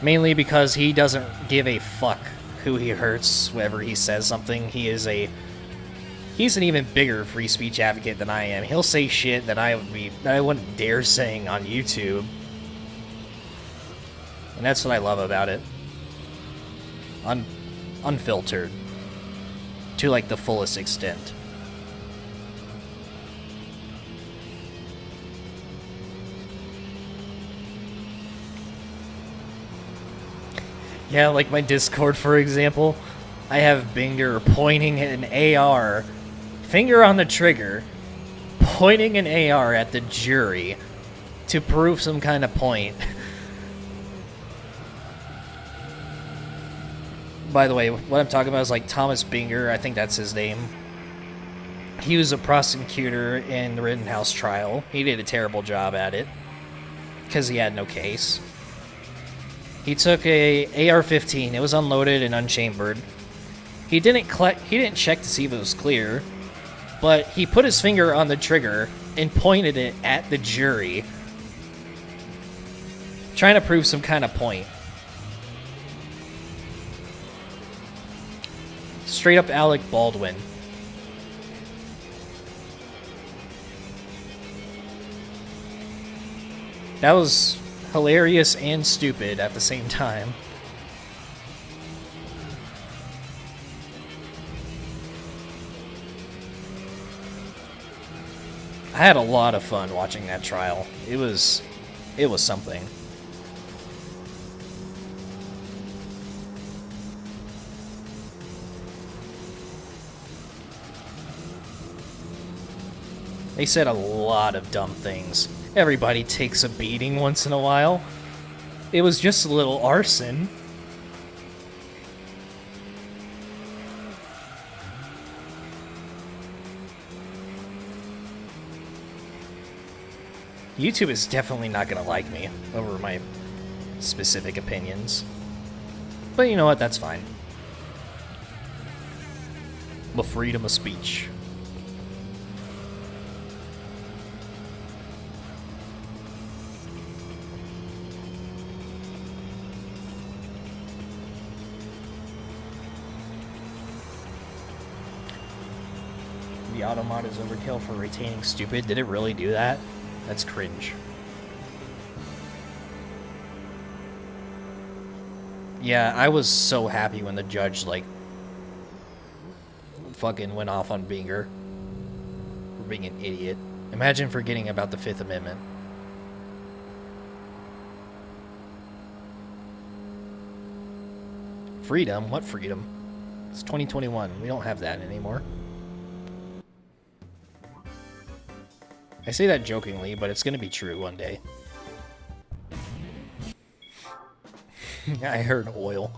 Mainly because he doesn't give a fuck who he hurts whenever he says something. He's an even bigger free speech advocate than I am. He'll say shit that I wouldn't dare saying on YouTube. And that's what I love about it. Unfiltered. To like the fullest extent. Yeah, like my Discord, for example. I have Binger pointing an AR, finger on the trigger, pointing an AR at the jury to prove some kind of point. By the way, what I'm talking about is like Thomas Binger, I think that's his name. He was a prosecutor in the Rittenhouse trial. He did a terrible job at it because he had no case. He took a AR-15. It was unloaded and unchambered. He didn't check to see if it was clear, but he put his finger on the trigger and pointed it at the jury, trying to prove some kind of point. Straight up Alec Baldwin. That was hilarious and stupid at the same time. I had a lot of fun watching that trial. It was something. They said a lot of dumb things. Everybody takes a beating once in a while. It was just a little arson. YouTube is definitely not gonna like me over my specific opinions. But you know what, that's fine. The freedom of speech. The automod is overkill for retaining stupid. Did it really do that? That's cringe. Yeah, I was so happy when the judge, like, fucking went off on Binger for being an idiot. Imagine forgetting about the Fifth Amendment. Freedom? What freedom? It's 2021. We don't have that anymore. I say that jokingly, but it's going to be true one day. I heard oil.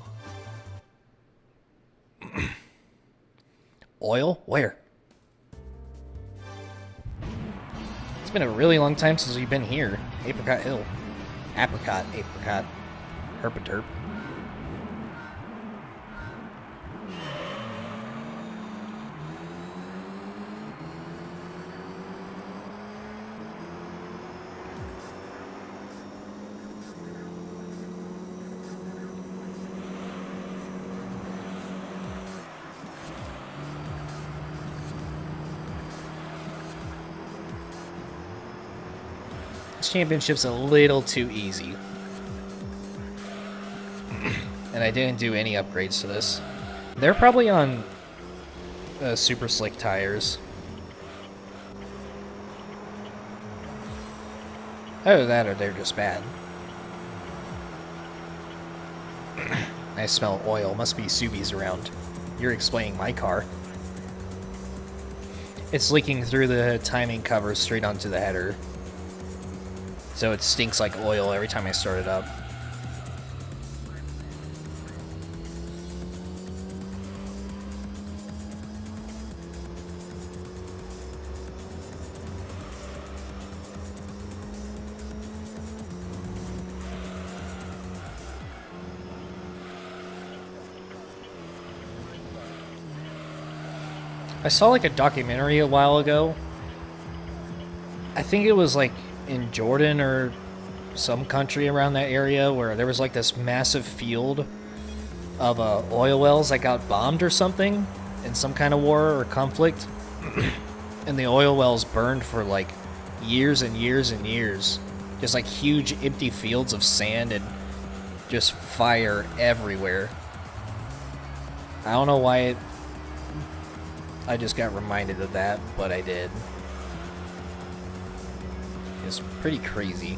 Oil? Where? It's been a really long time since we've been here. Apricot Hill. Apricot. Herpaderp. This championship's a little too easy. And I didn't do any upgrades to this. They're probably on super slick tires. Either that or they're just bad. I smell oil. Must be Subies around. You're explaining my car. It's leaking through the timing cover straight onto the header. So it stinks like oil every time I start it up. I saw like a documentary a while ago. I think it was like in Jordan or some country around that area where there was like this massive field of oil wells that got bombed or something in some kind of war or conflict. And the oil wells burned for like years and years and years. Just like huge empty fields of sand and just fire everywhere. I don't know why I just got reminded of that, but I did. It's pretty crazy.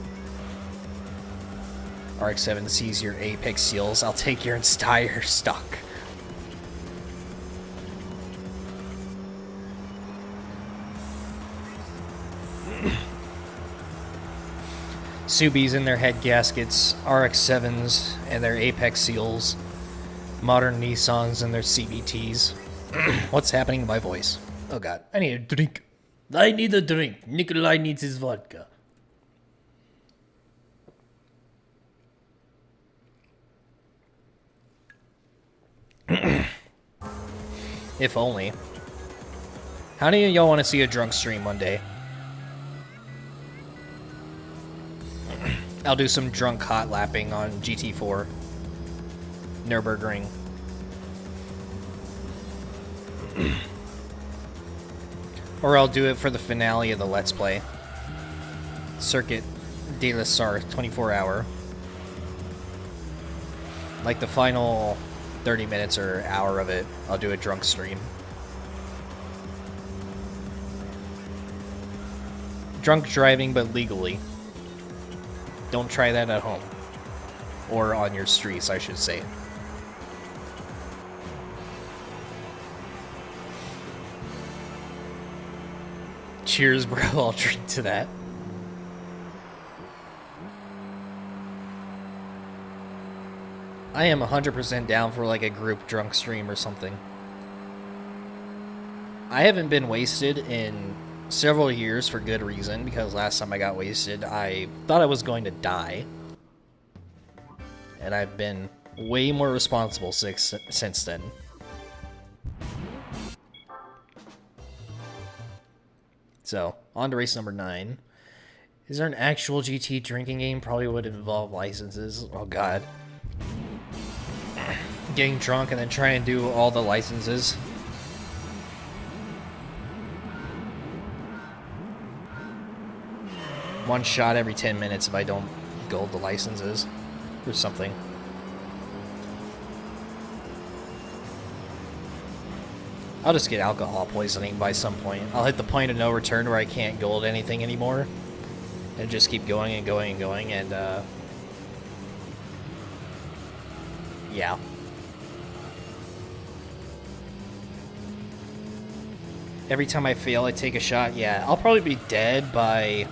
RX-7 sees your Apex seals. I'll take your entire stock. Subies in their head gaskets, RX-7s and their Apex seals, modern Nissans and their CVTs. What's happening to my voice? Oh god, I need a drink. I need a drink. Nikolai needs his vodka. If only. How do y'all want to see a drunk stream one day? I'll do some drunk hot lapping on GT4. Nürburgring. Or I'll do it for the finale of the Let's Play. Circuit de la Sarthe 24-hour. Like the final 30 minutes or hour of it, I'll do a drunk stream. Drunk driving, but legally. Don't try that at home. Or on your streets, I should say. Cheers, bro. I'll drink to that. I am 100% down for like a group drunk stream or something. I haven't been wasted in several years for good reason, because last time I got wasted, I thought I was going to die. And I've been way more responsible since then. So, on to race number 9. Is there an actual GT drinking game? Probably would involve licenses. Oh god. Getting drunk and then trying to do all the licenses. One shot every 10 minutes if I don't gold the licenses. Or something. I'll just get alcohol poisoning by some point. I'll hit the point of no return where I can't gold anything anymore. And just keep going and going and going and, yeah. Every time I fail, I take a shot. Yeah, I'll probably be dead by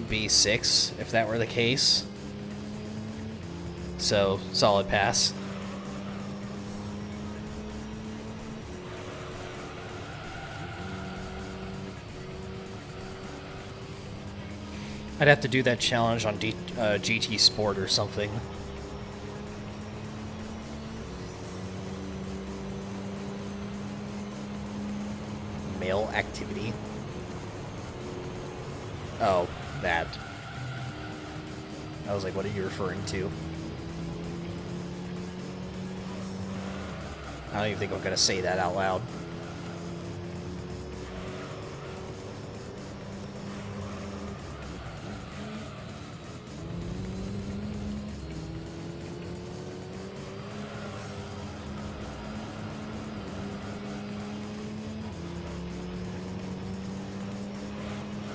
B6, if that were the case. So, solid pass. I'd have to do that challenge on GT Sport or something. Male activity. Oh, that. I was like, what are you referring to? I don't even think I'm gonna say that out loud.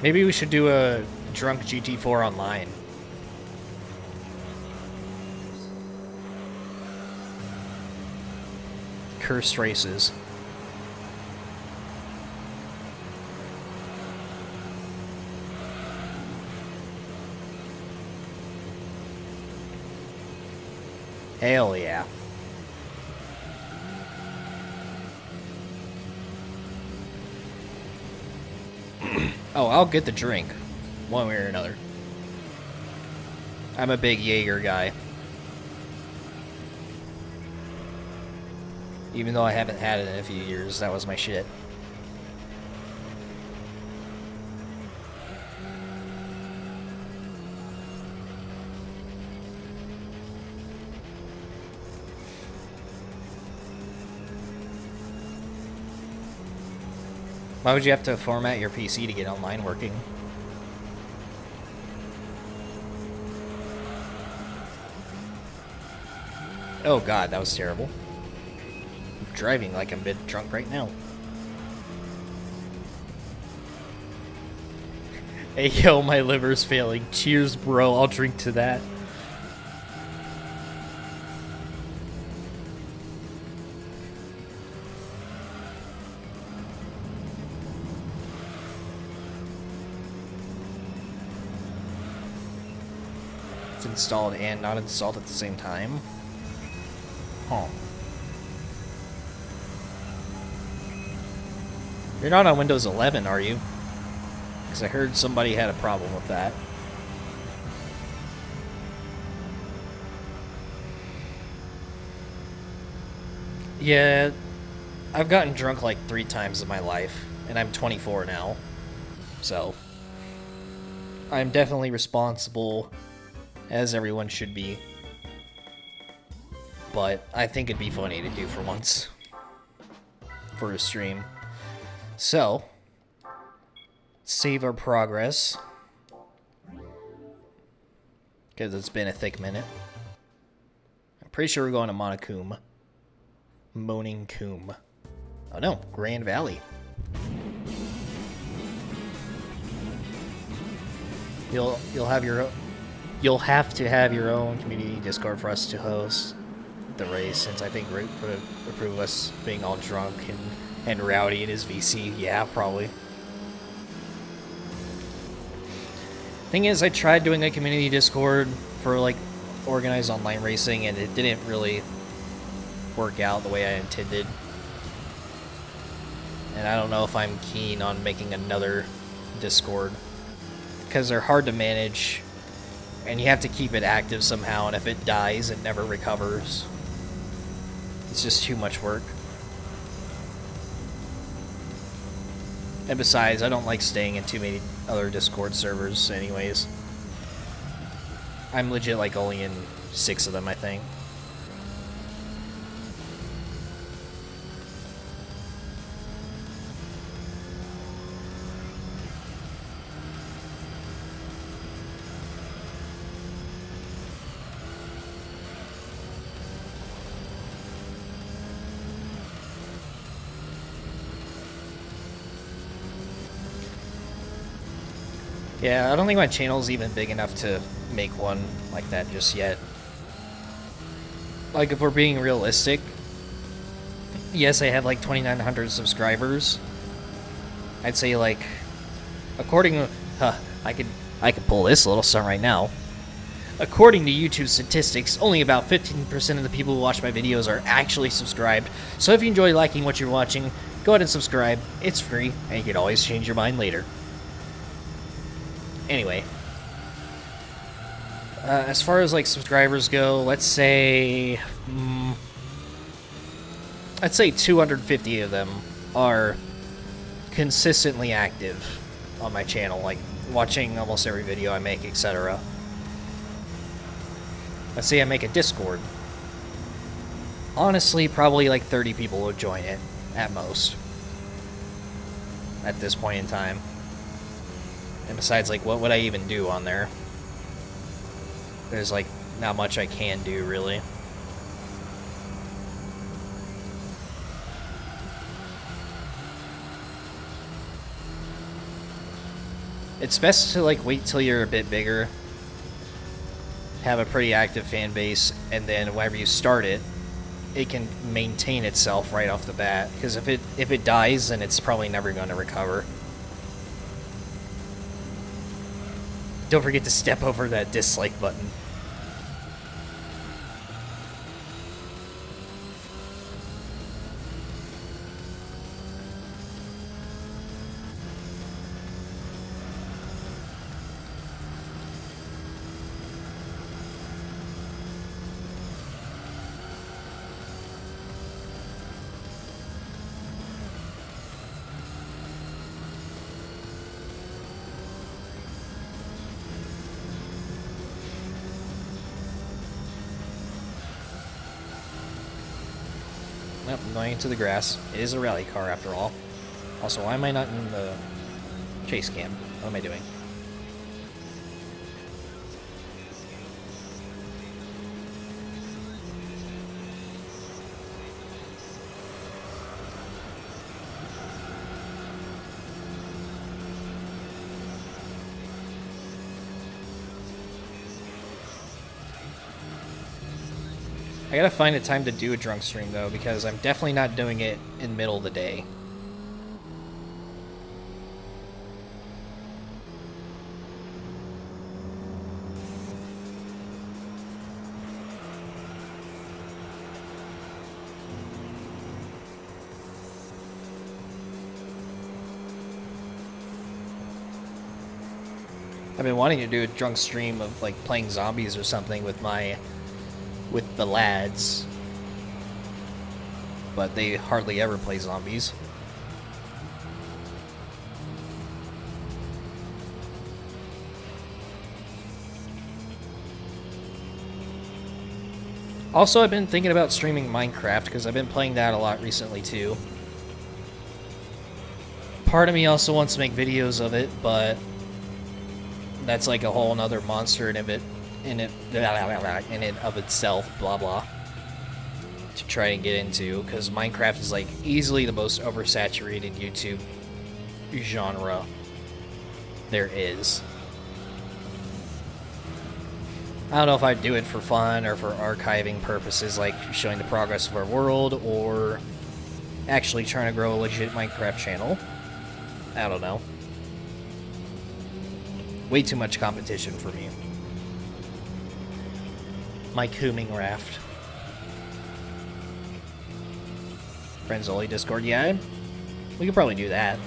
Maybe we should do a drunk GT4 online. Cursed races. Hell yeah. Oh, I'll get the drink, one way or another. I'm a big Jaeger guy. Even though I haven't had it in a few years, that was my shit. Why would you have to format your PC to get online working? Oh god, that was terrible. I'm driving like I'm a bit drunk right now. Hey yo, my liver's failing. Cheers, bro. I'll drink to that. It's installed and not installed at the same time. Huh. You're not on Windows 11, are you? Because I heard somebody had a problem with that. Yeah, I've gotten drunk like 3 times in my life, and I'm 24 now. So, I'm definitely responsible, as everyone should be. But I think it'd be funny to do for once. For a stream. So, save our progress. Because it's been a thick minute. I'm pretty sure we're going to Monacoom. Moaning Coombe. Oh no, Grand Valley. You'll have to have your own community Discord for us to host the race, since I think Rick would approve of us being all drunk and rowdy in his VC. Yeah, probably. Thing is, I tried doing a community Discord for like organized online racing, and it didn't really work out the way I intended. And I don't know if I'm keen on making another Discord, because they're hard to manage, and you have to keep it active somehow, and if it dies, it never recovers. It's just too much work. And besides, I don't like staying in too many other Discord servers anyways. I'm legit like only in 6 of them, I think. Yeah, I don't think my channel's even big enough to make one like that just yet. Like, if we're being realistic, yes, I have like 2,900 subscribers. I'd say like, according to, I could pull this little stunt right now. According to YouTube statistics, only about 15% of the people who watch my videos are actually subscribed. So if you enjoy liking what you're watching, go ahead and subscribe. It's free, and you can always change your mind later. Anyway, as far as like subscribers go, let's say 250 of them are consistently active on my channel, like watching almost every video I make, etc. Let's say I make a Discord. Honestly, probably like 30 people would join it, at most. At this point in time. And besides, like, what would I even do on there? There's, like, not much I can do, really. It's best to, like, wait till you're a bit bigger, have a pretty active fan base, and then whenever you start it, it can maintain itself right off the bat. Because if it dies, then it's probably never going to recover. Don't forget to step over that dislike button. Nope, I'm going into the grass. It is a rally car after all. Also, why am I not in the chase cam? What am I doing? I gotta find a time to do a drunk stream, though, because I'm definitely not doing it in the middle of the day. I've been wanting to do a drunk stream of, like, playing zombies or something with the lads, but they hardly ever play zombies. Also, I've been thinking about streaming Minecraft because I've been playing that a lot recently too. Part of me also wants to make videos of it, but that's like a whole nother monster in it of itself, blah blah, to try and get into, because Minecraft is like easily the most oversaturated YouTube genre there is. I don't know if I'd do it for fun or for archiving purposes, like showing the progress of our world, or actually trying to grow a legit Minecraft channel. I don't know. Way too much competition for me. My cooming raft. Friends only Discord, yeah. We could probably do that.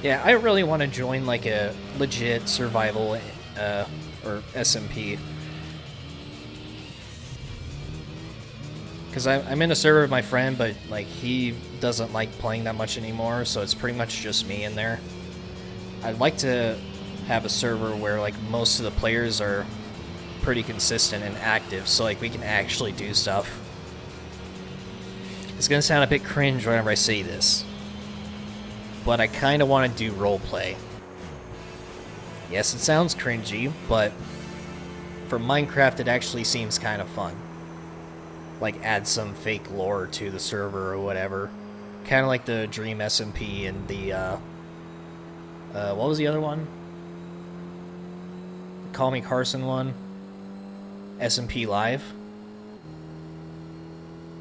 Yeah, I really want to join like a legit survival or SMP. Because I'm in a server with my friend, but like he doesn't like playing that much anymore, so it's pretty much just me in there. I'd like to have a server where like most of the players are pretty consistent and active, so like we can actually do stuff. It's gonna sound a bit cringe whenever I say this, but I kind of want to do roleplay. Yes, it sounds cringy, but for Minecraft it actually seems kind of fun. Like add some fake lore to the server or whatever. Kind of like the Dream SMP and the, what was the other one? Call Me Carson one, SMP Live.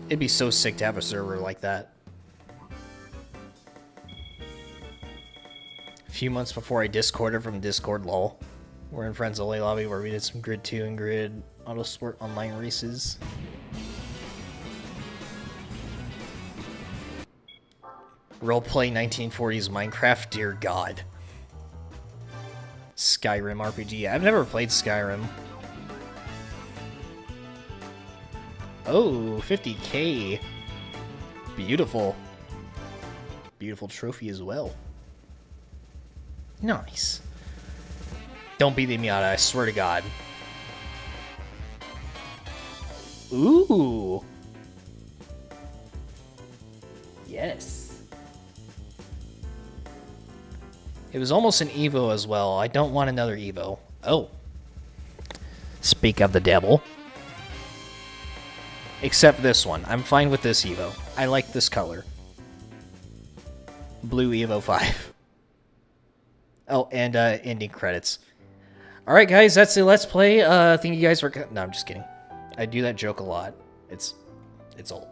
It'd be so sick to have a server like that. A few months before I discorded from Discord, lol. We're in Friends LA lobby where we did some Grid 2 and Grid Autosport online races. Roleplay 1940s Minecraft, dear God. Skyrim RPG. I've never played Skyrim. Oh, 50k. Beautiful. Beautiful trophy as well. Nice. Don't be the Miata, I swear to God. Ooh. Yes. It was almost an Evo as well. I don't want another Evo. Oh. Speak of the devil. Except this one. I'm fine with this Evo. I like this color. Blue Evo 5. Oh, and ending credits. Alright guys, that's the Let's Play. Thank you guys for... No, I'm just kidding. I do that joke a lot. It's old.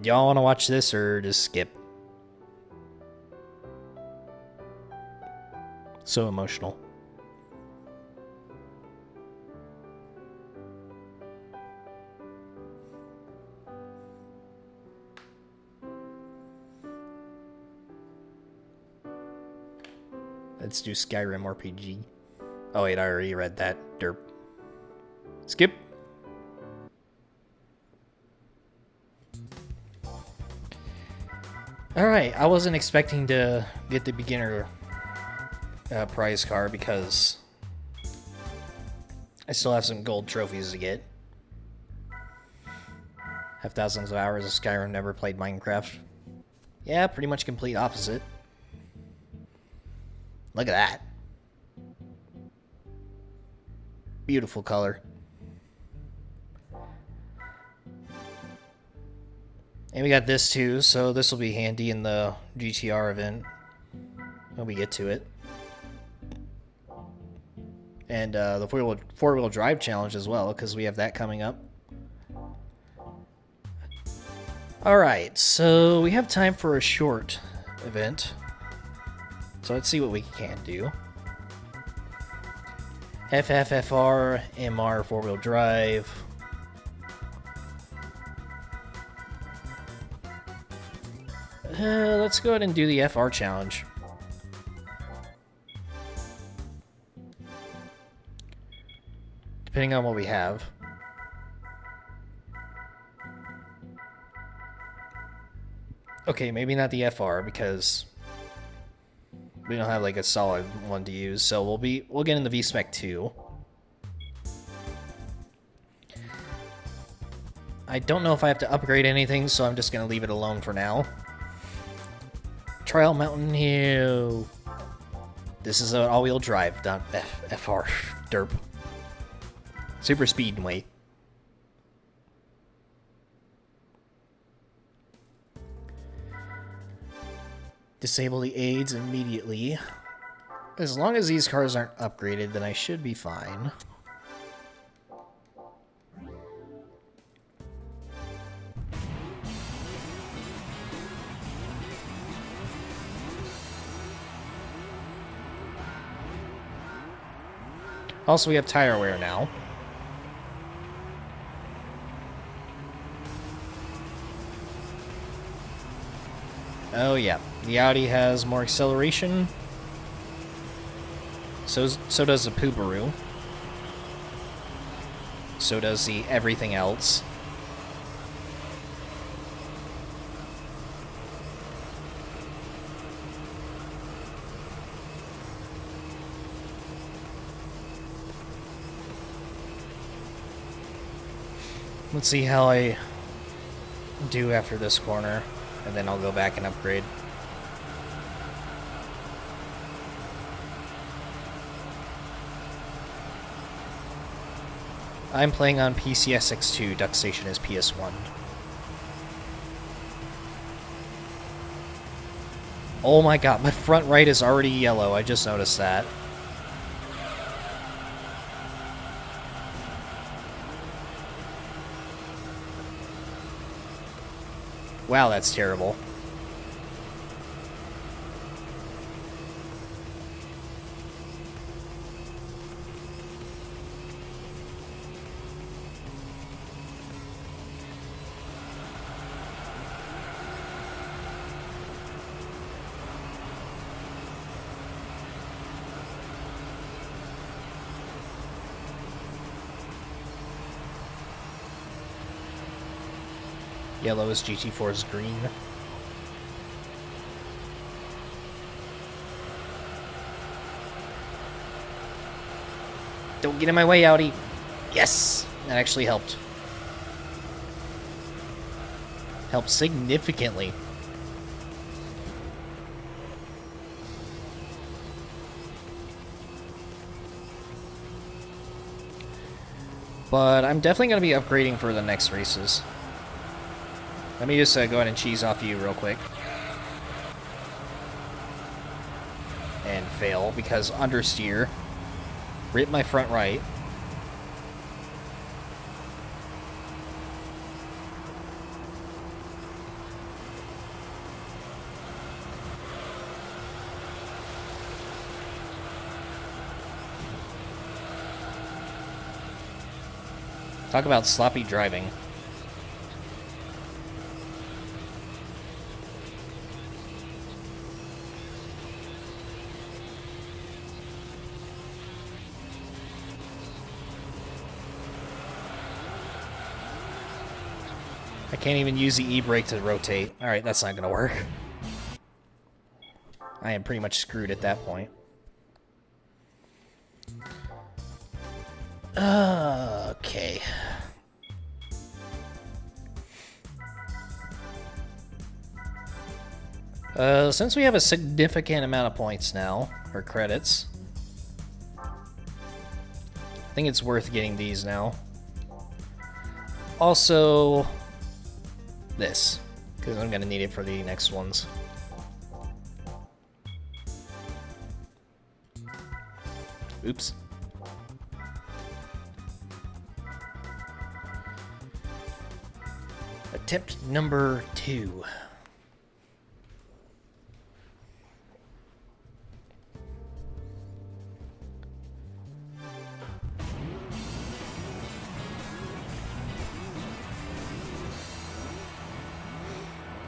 Y'all want to watch this or just skip? So emotional. Let's do Skyrim RPG. Oh wait, I already read that. Derp. Skip. Alright, I wasn't expecting to get the beginner prize car because I still have some gold trophies to get. Have thousands of hours of Skyrim, never played Minecraft. Yeah, pretty much complete opposite. Look at that. Beautiful color. And we got this too, so this will be handy in the GTR event when we get to it. And the four-wheel drive challenge as well, because we have that coming up. Alright, so we have time for a short event. So let's see what we can do. FFFR, MR, four-wheel drive. Let's go ahead and do the FR challenge. Depending on what we have. Okay, maybe not the FR because we don't have like a solid one to use, so we'll get in the V-Spec 2. I don't know if I have to upgrade anything, so I'm just gonna leave it alone for now. Trial Mountain Hill. This is an all-wheel drive, not FR. Derp. Super speed and weight. Disable the aids immediately. As long as these cars aren't upgraded, then I should be fine. Also, we have tire wear now. Oh yeah, the Audi has more acceleration. So does the Poobaroo. So does the everything else. Let's see how I do after this corner, and then I'll go back and upgrade. I'm playing on PCSX2, Duck Station is PS1. Oh my god, my front right is already yellow. I just noticed that. Wow, that's terrible. Yellow is GT4's green. Don't get in my way, Audi. Yes! That actually helped. Helped significantly. But I'm definitely going to be upgrading for the next races. Let me just go ahead and cheese off you real quick. And fail, because understeer. Rip my front right. Talk about sloppy driving. I can't even use the e-brake to rotate. Alright, that's not gonna work. I am pretty much screwed at that point. Okay. Since we have a significant amount of points now, or credits, I think it's worth getting these now. Also, this, because I'm gonna need it for the next ones. Oops. Attempt number 2.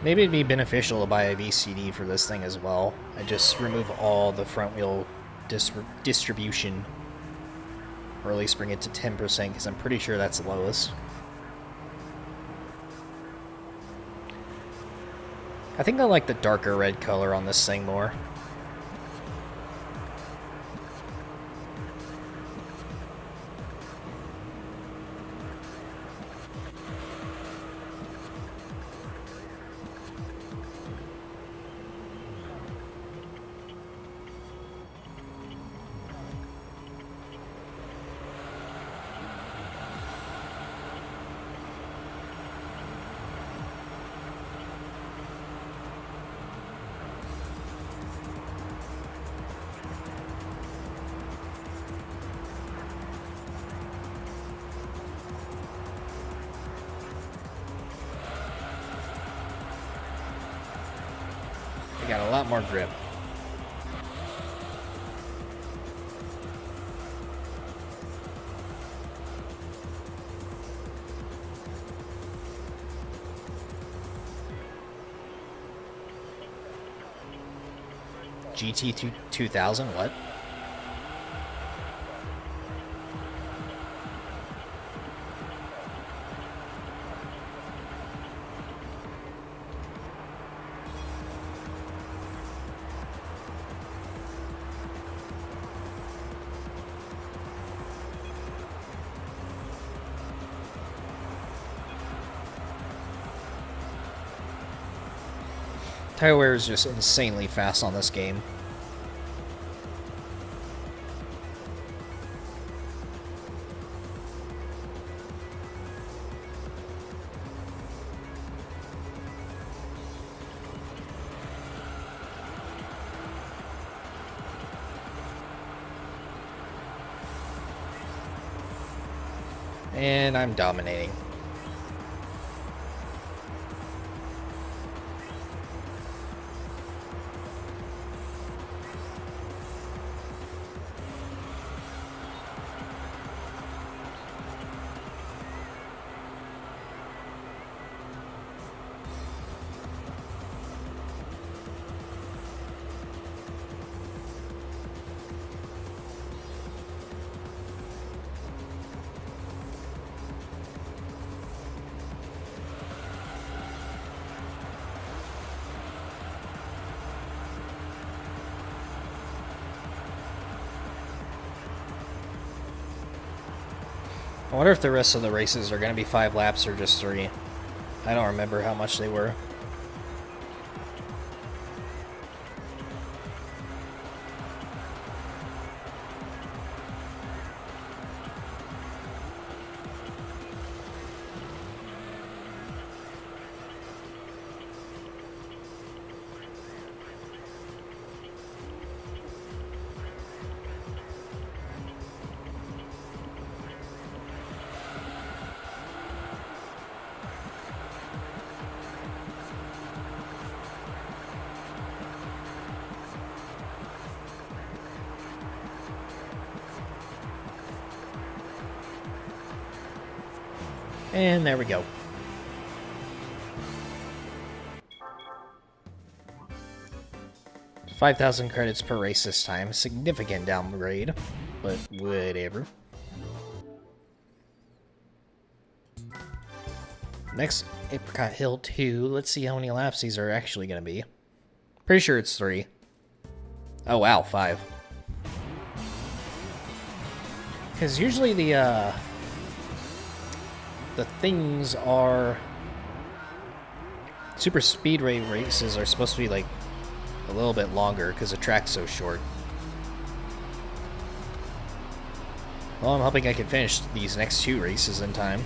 Maybe it'd be beneficial to buy a VCD for this thing as well. I just remove all the front wheel distribution. Or at least bring it to 10%, because I'm pretty sure that's the lowest. I think I like the darker red color on this thing more. I got a lot more grip. GT 2000, what? Tire wear is just insanely fast on this game. And I'm dominating. I wonder if the rest of the races are going to be 5 laps or just 3. I don't remember how much they were. And there we go. $5,000 credits per race this time. Significant downgrade, but whatever. Next, Apricot Hill 2. Let's see how many laps these are actually going to be. Pretty sure it's 3. Oh wow, 5. Because usually the things are... Super speedway races are supposed to be like a little bit longer because the track's so short. Well, I'm hoping I can finish these next 2 races in time.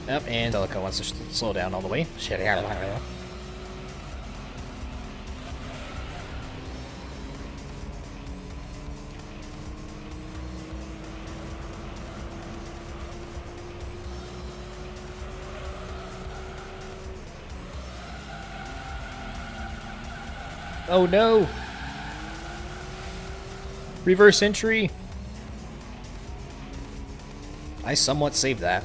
Yep, and Delica wants to slow down all the way. Shit. Oh no! Reverse entry! I somewhat saved that.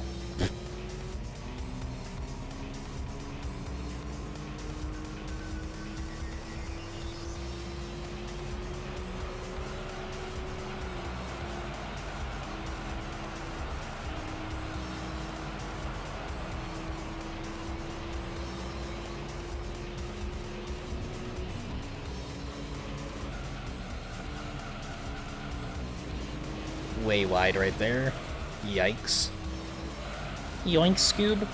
Way wide right there. Yikes. Yoink, Scoob.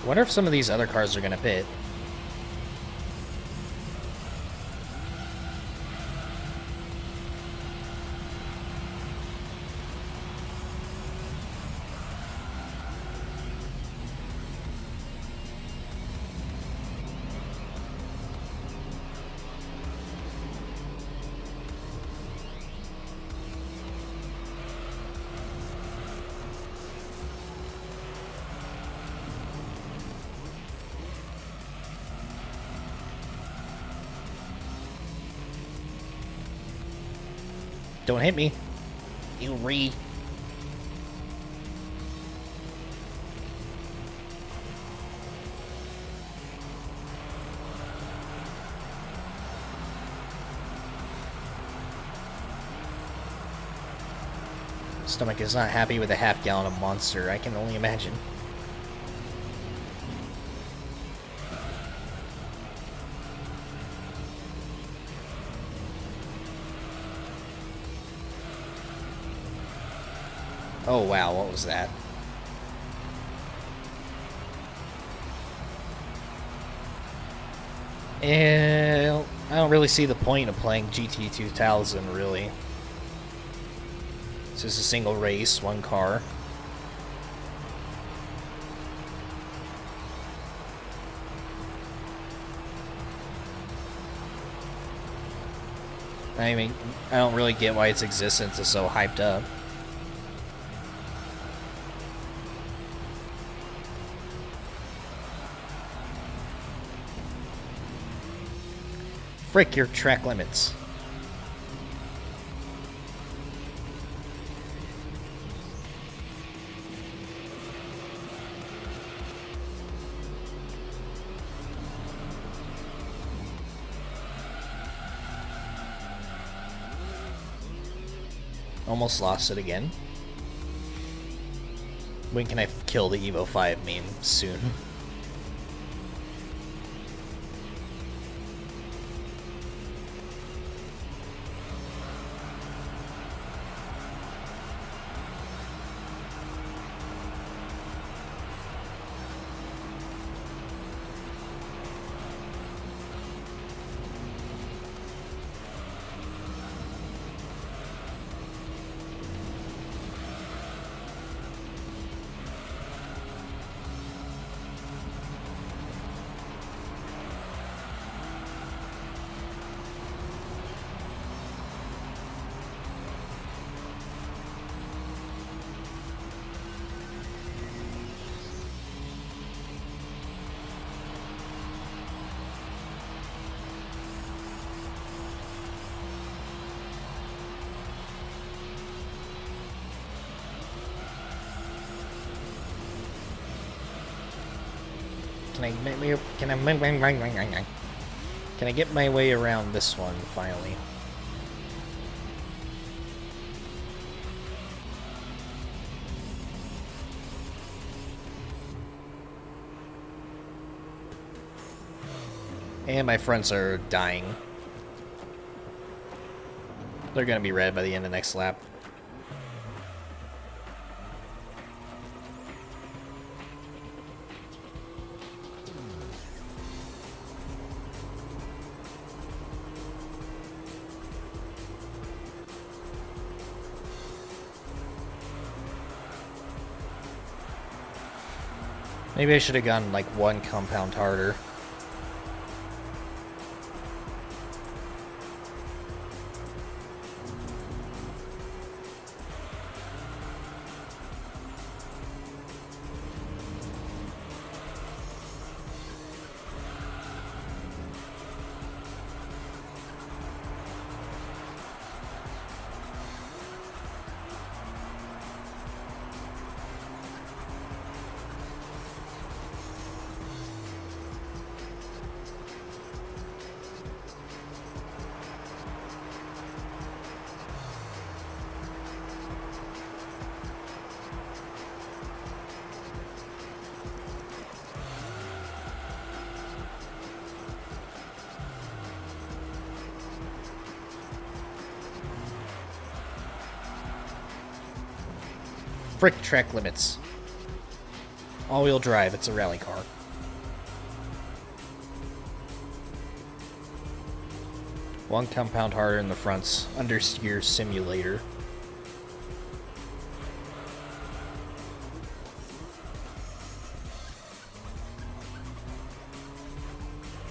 I wonder if some of these other cars are gonna pit. Don't hit me. You re. Stomach is not happy with a half gallon of Monster, I can only imagine. Oh wow, what was that? I don't really see the point of playing GT2000, really. It's just a single race, one car. I mean, I don't really get why its existence is so hyped up. Frick your track limits. Almost lost it again. When can I kill the Evo 5 meme? Soon. Can I get my way around this one finally? And my fronts are dying. They're gonna be red by the end of next lap. Maybe I should have gone like one compound harder. Frick track limits. All-wheel drive, it's a rally car. One compound harder in the fronts. Understeer simulator.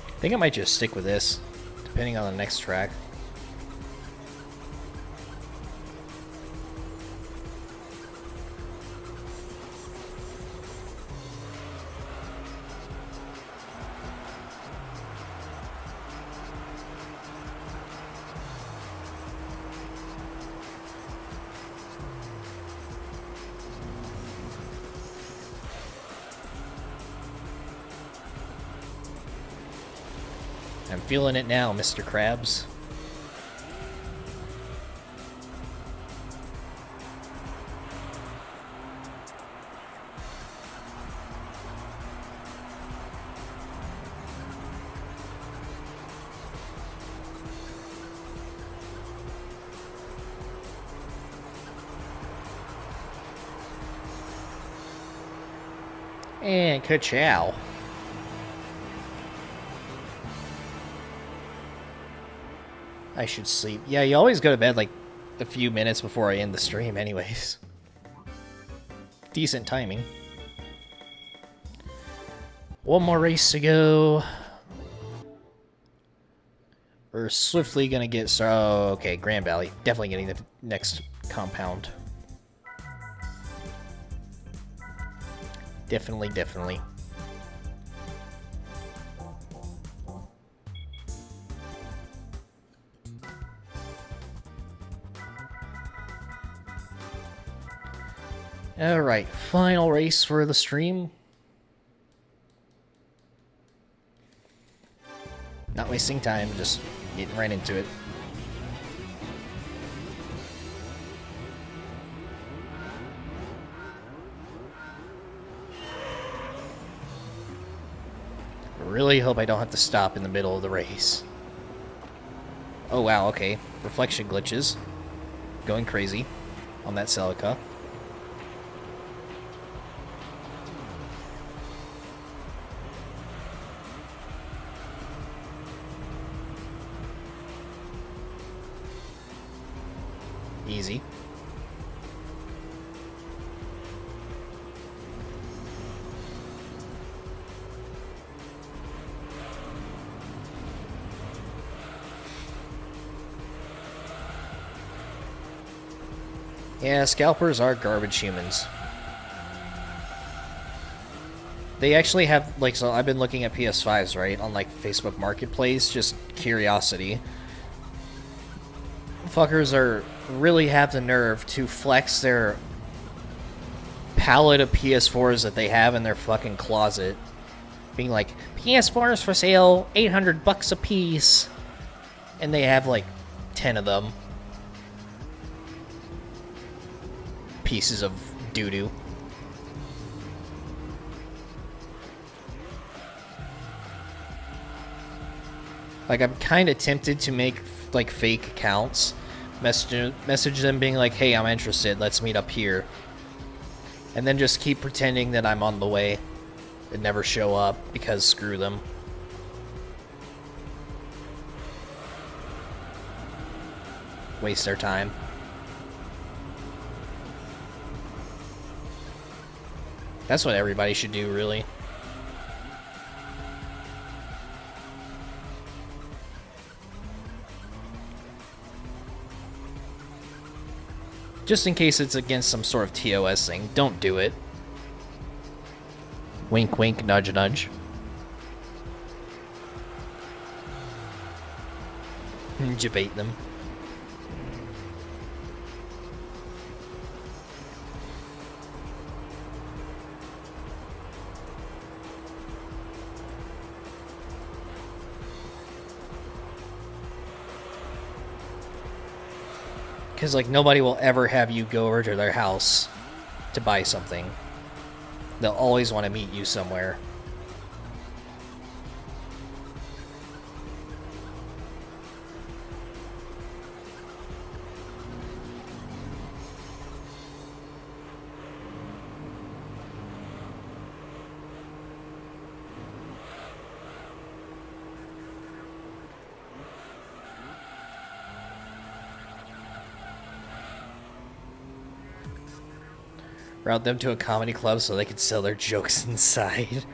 I think I might just stick with this, depending on the next track. I'm feeling it now, Mr. Krabs. And ka-chow. I should sleep. Yeah, you always go to bed like a few minutes before I end the stream anyways. Decent timing. One more race to go. We're swiftly gonna get started. Oh, okay, Grand Valley. Definitely getting the next compound. Definitely, definitely. Alright, final race for the stream. Not wasting time, just getting right into it. Really hope I don't have to stop in the middle of the race. Oh wow, okay. Reflection glitches. Going crazy on that Celica. Easy. Yeah, scalpers are garbage humans. They actually have, like, so I've been looking at PS5s, right, on, like, Facebook Marketplace, just curiosity. Fuckers are really have the nerve to flex their palette of PS4s that they have in their fucking closet. Being like, PS4s for sale, $800 a piece. And they have, like, 10 of them. Pieces of doo-doo. Like, I'm kind of tempted to make, like, fake accounts. Message them being like, hey, I'm interested, let's meet up here. And then just keep pretending that I'm on the way. And never show up, because screw them. Waste their time. That's what everybody should do, really. Just in case it's against some sort of TOS thing, don't do it. Wink, wink, nudge, nudge. Debate them. Because, like, nobody will ever have you go over to their house to buy something. They'll always want to meet you somewhere. Route them to a comedy club so they can sell their jokes inside.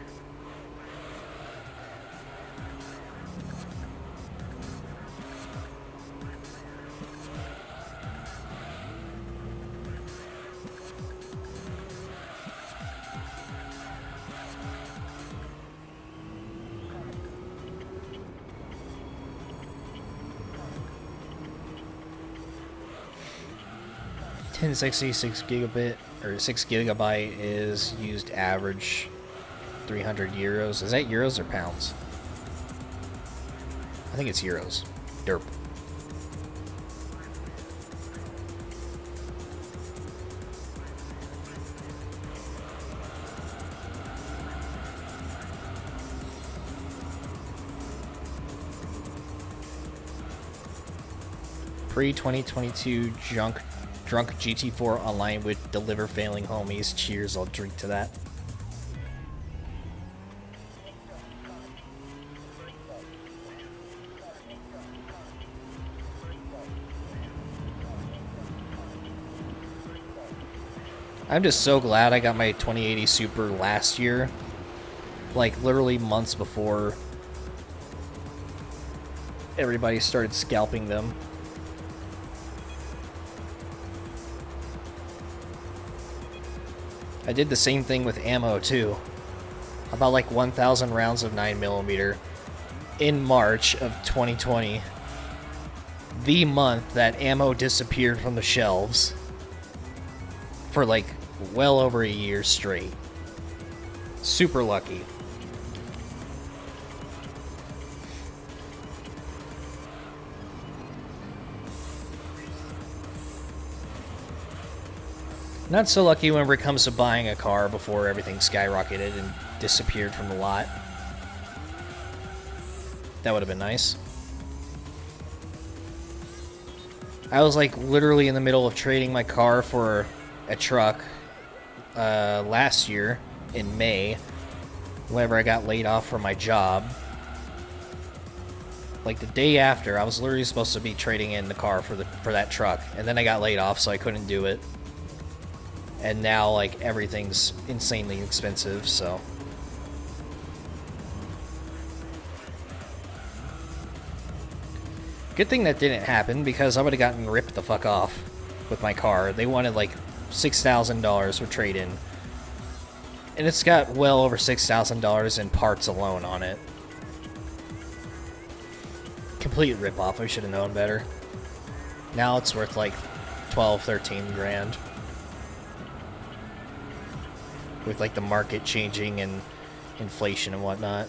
$1066 gigabit or 6 gigabyte is used average 300 euros. Is that euros or pounds? I think it's euros. Derp. Pre-2022 drunk GT4 online would deliver failing homies. Cheers, I'll drink to that. I'm just so glad I got my 2080 Super last year. Like, literally months before everybody started scalping them. I did the same thing with ammo, too. About like 1,000 rounds of 9mm in March of 2020. The month that ammo disappeared from the shelves for like well over a year straight. Super lucky. Not so lucky whenever it comes to buying a car before everything skyrocketed and disappeared from the lot. That would have been nice. I was like literally in the middle of trading my car for a truck last year in May, whenever I got laid off from my job. Like the day after, I was literally supposed to be trading in the car for that truck, and then I got laid off, so I couldn't do it. And now like everything's insanely expensive, so good thing that didn't happen, because I would have gotten ripped the fuck off with my car. They wanted like $6,000 for trade-in, and it's got well over $6,000 in parts alone on it. Complete rip-off. I should have known better. Now it's worth like 12, 13 grand. With like the market changing and inflation and whatnot.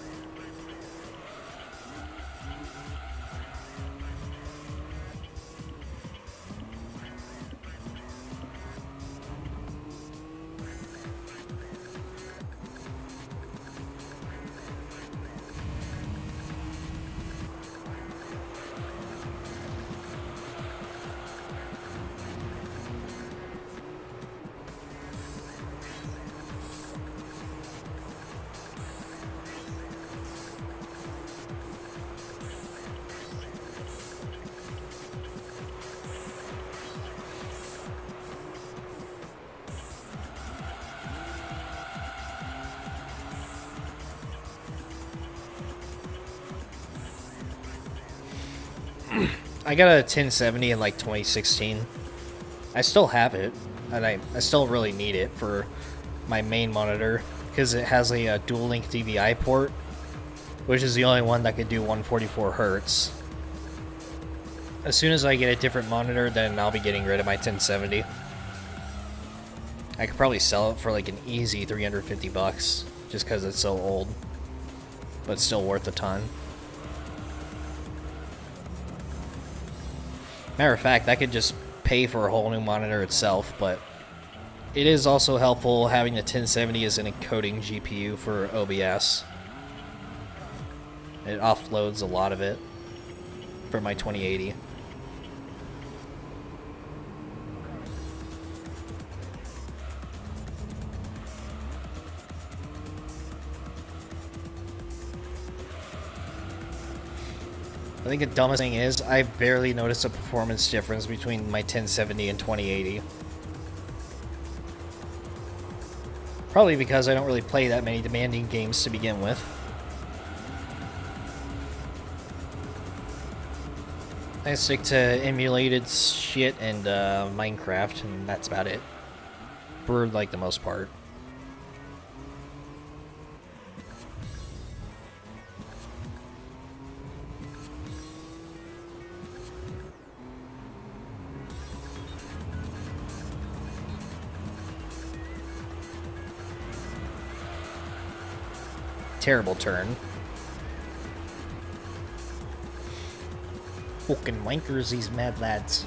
I got a 1070 in like 2016. I still have it, and I still really need it for my main monitor, because it has a dual link DVI port, which is the only one that could do 144 Hertz. As soon as I get a different monitor, then I'll be getting rid of my 1070. I could probably sell it for like an easy 350 bucks, just because it's so old, but still worth a ton. Matter of fact, that could just pay for a whole new monitor itself, but it is also helpful having the 1070 as an encoding GPU for OBS. It offloads a lot of it for my 2080. I think the dumbest thing is, I barely noticed a performance difference between my 1070 and 2080. Probably because I don't really play that many demanding games to begin with. I stick to emulated shit and Minecraft, and that's about it. For like the most part. Terrible turn. Fucking wankers, these mad lads.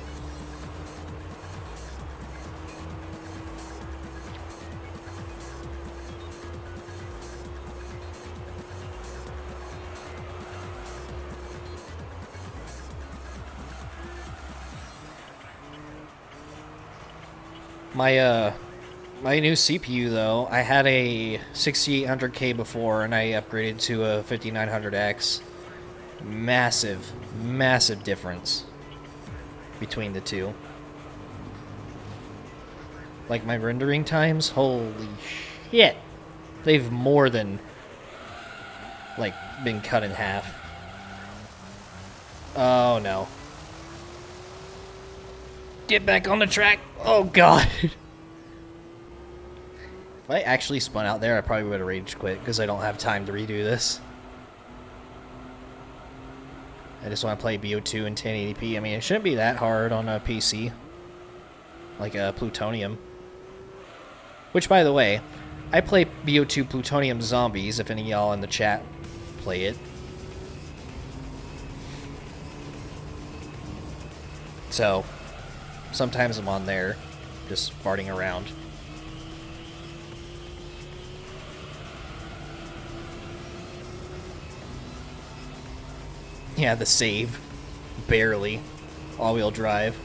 My new CPU, though, I had a 6800K before, and I upgraded to a 5900X. Massive, massive difference between the two. like my rendering times, holy shit. They've more than, like, been cut in half. Oh, no. Get back on the track. Oh, God. If I actually spun out there, I probably would have rage quit because I don't have time to redo this. I just want to play BO2 in 1080p. I mean, it shouldn't be that hard on a PC. Like a Plutonium. Which, by the way, I play BO2 Plutonium Zombies, if any of y'all in the chat play it. So, sometimes I'm on there, just farting around. Yeah, the save. Barely. All-wheel drive.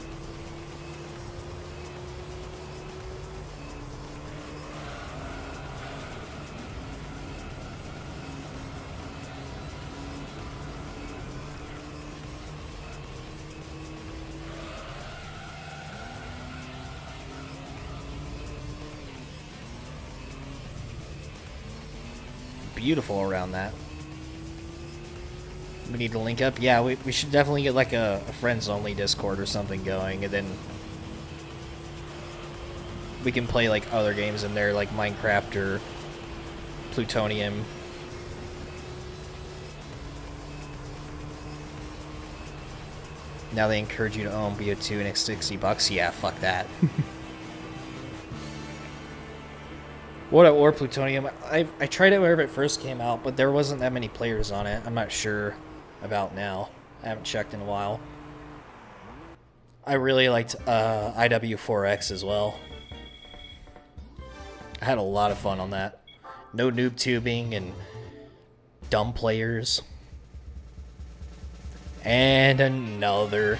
Beautiful around that. We need to link up. Yeah, we should definitely get like a friends-only Discord or something going, and then we can play like other games in there, like Minecraft or Plutonium. Now they encourage you to own BO2 and it's $60. Yeah, fuck that. What at War Plutonium? I tried it whenever it first came out, but there wasn't that many players on it. I'm not sure about now. I haven't checked in a while. I really liked IW4X as well. I had a lot of fun on that. No noob tubing and dumb players. And another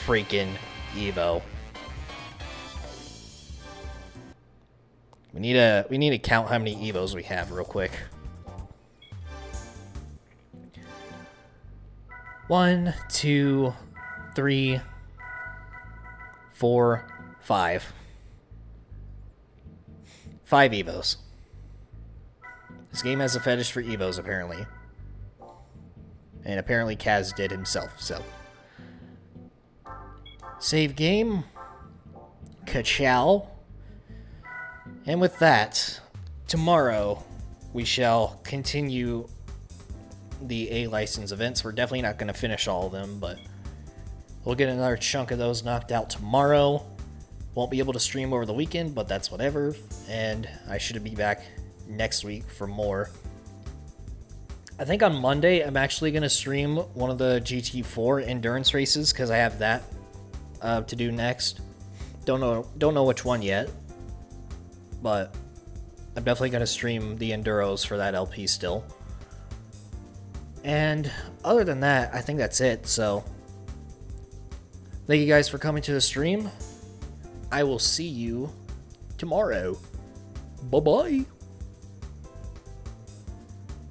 freaking Evo. We need to count how many Evos we have real quick. 1, 2, 3, 4, 5. 5 Evos. This game has a fetish for Evos, apparently. And apparently Kaz did himself, so. Save game. Ka-chow. And with that, tomorrow we shall continue the A-license events. We're definitely not going to finish all of them, but we'll get another chunk of those knocked out tomorrow. Won't be able to stream over the weekend, but that's whatever. And I should be back next week for more. I think on Monday I'm actually going to stream one of the GT4 endurance races because I have that to do next. Don't know which one yet. But I'm definitely going to stream the Enduros for that LP still. And other than that, I think that's it. So, thank you guys for coming to the stream. I will see you tomorrow. Bye-bye.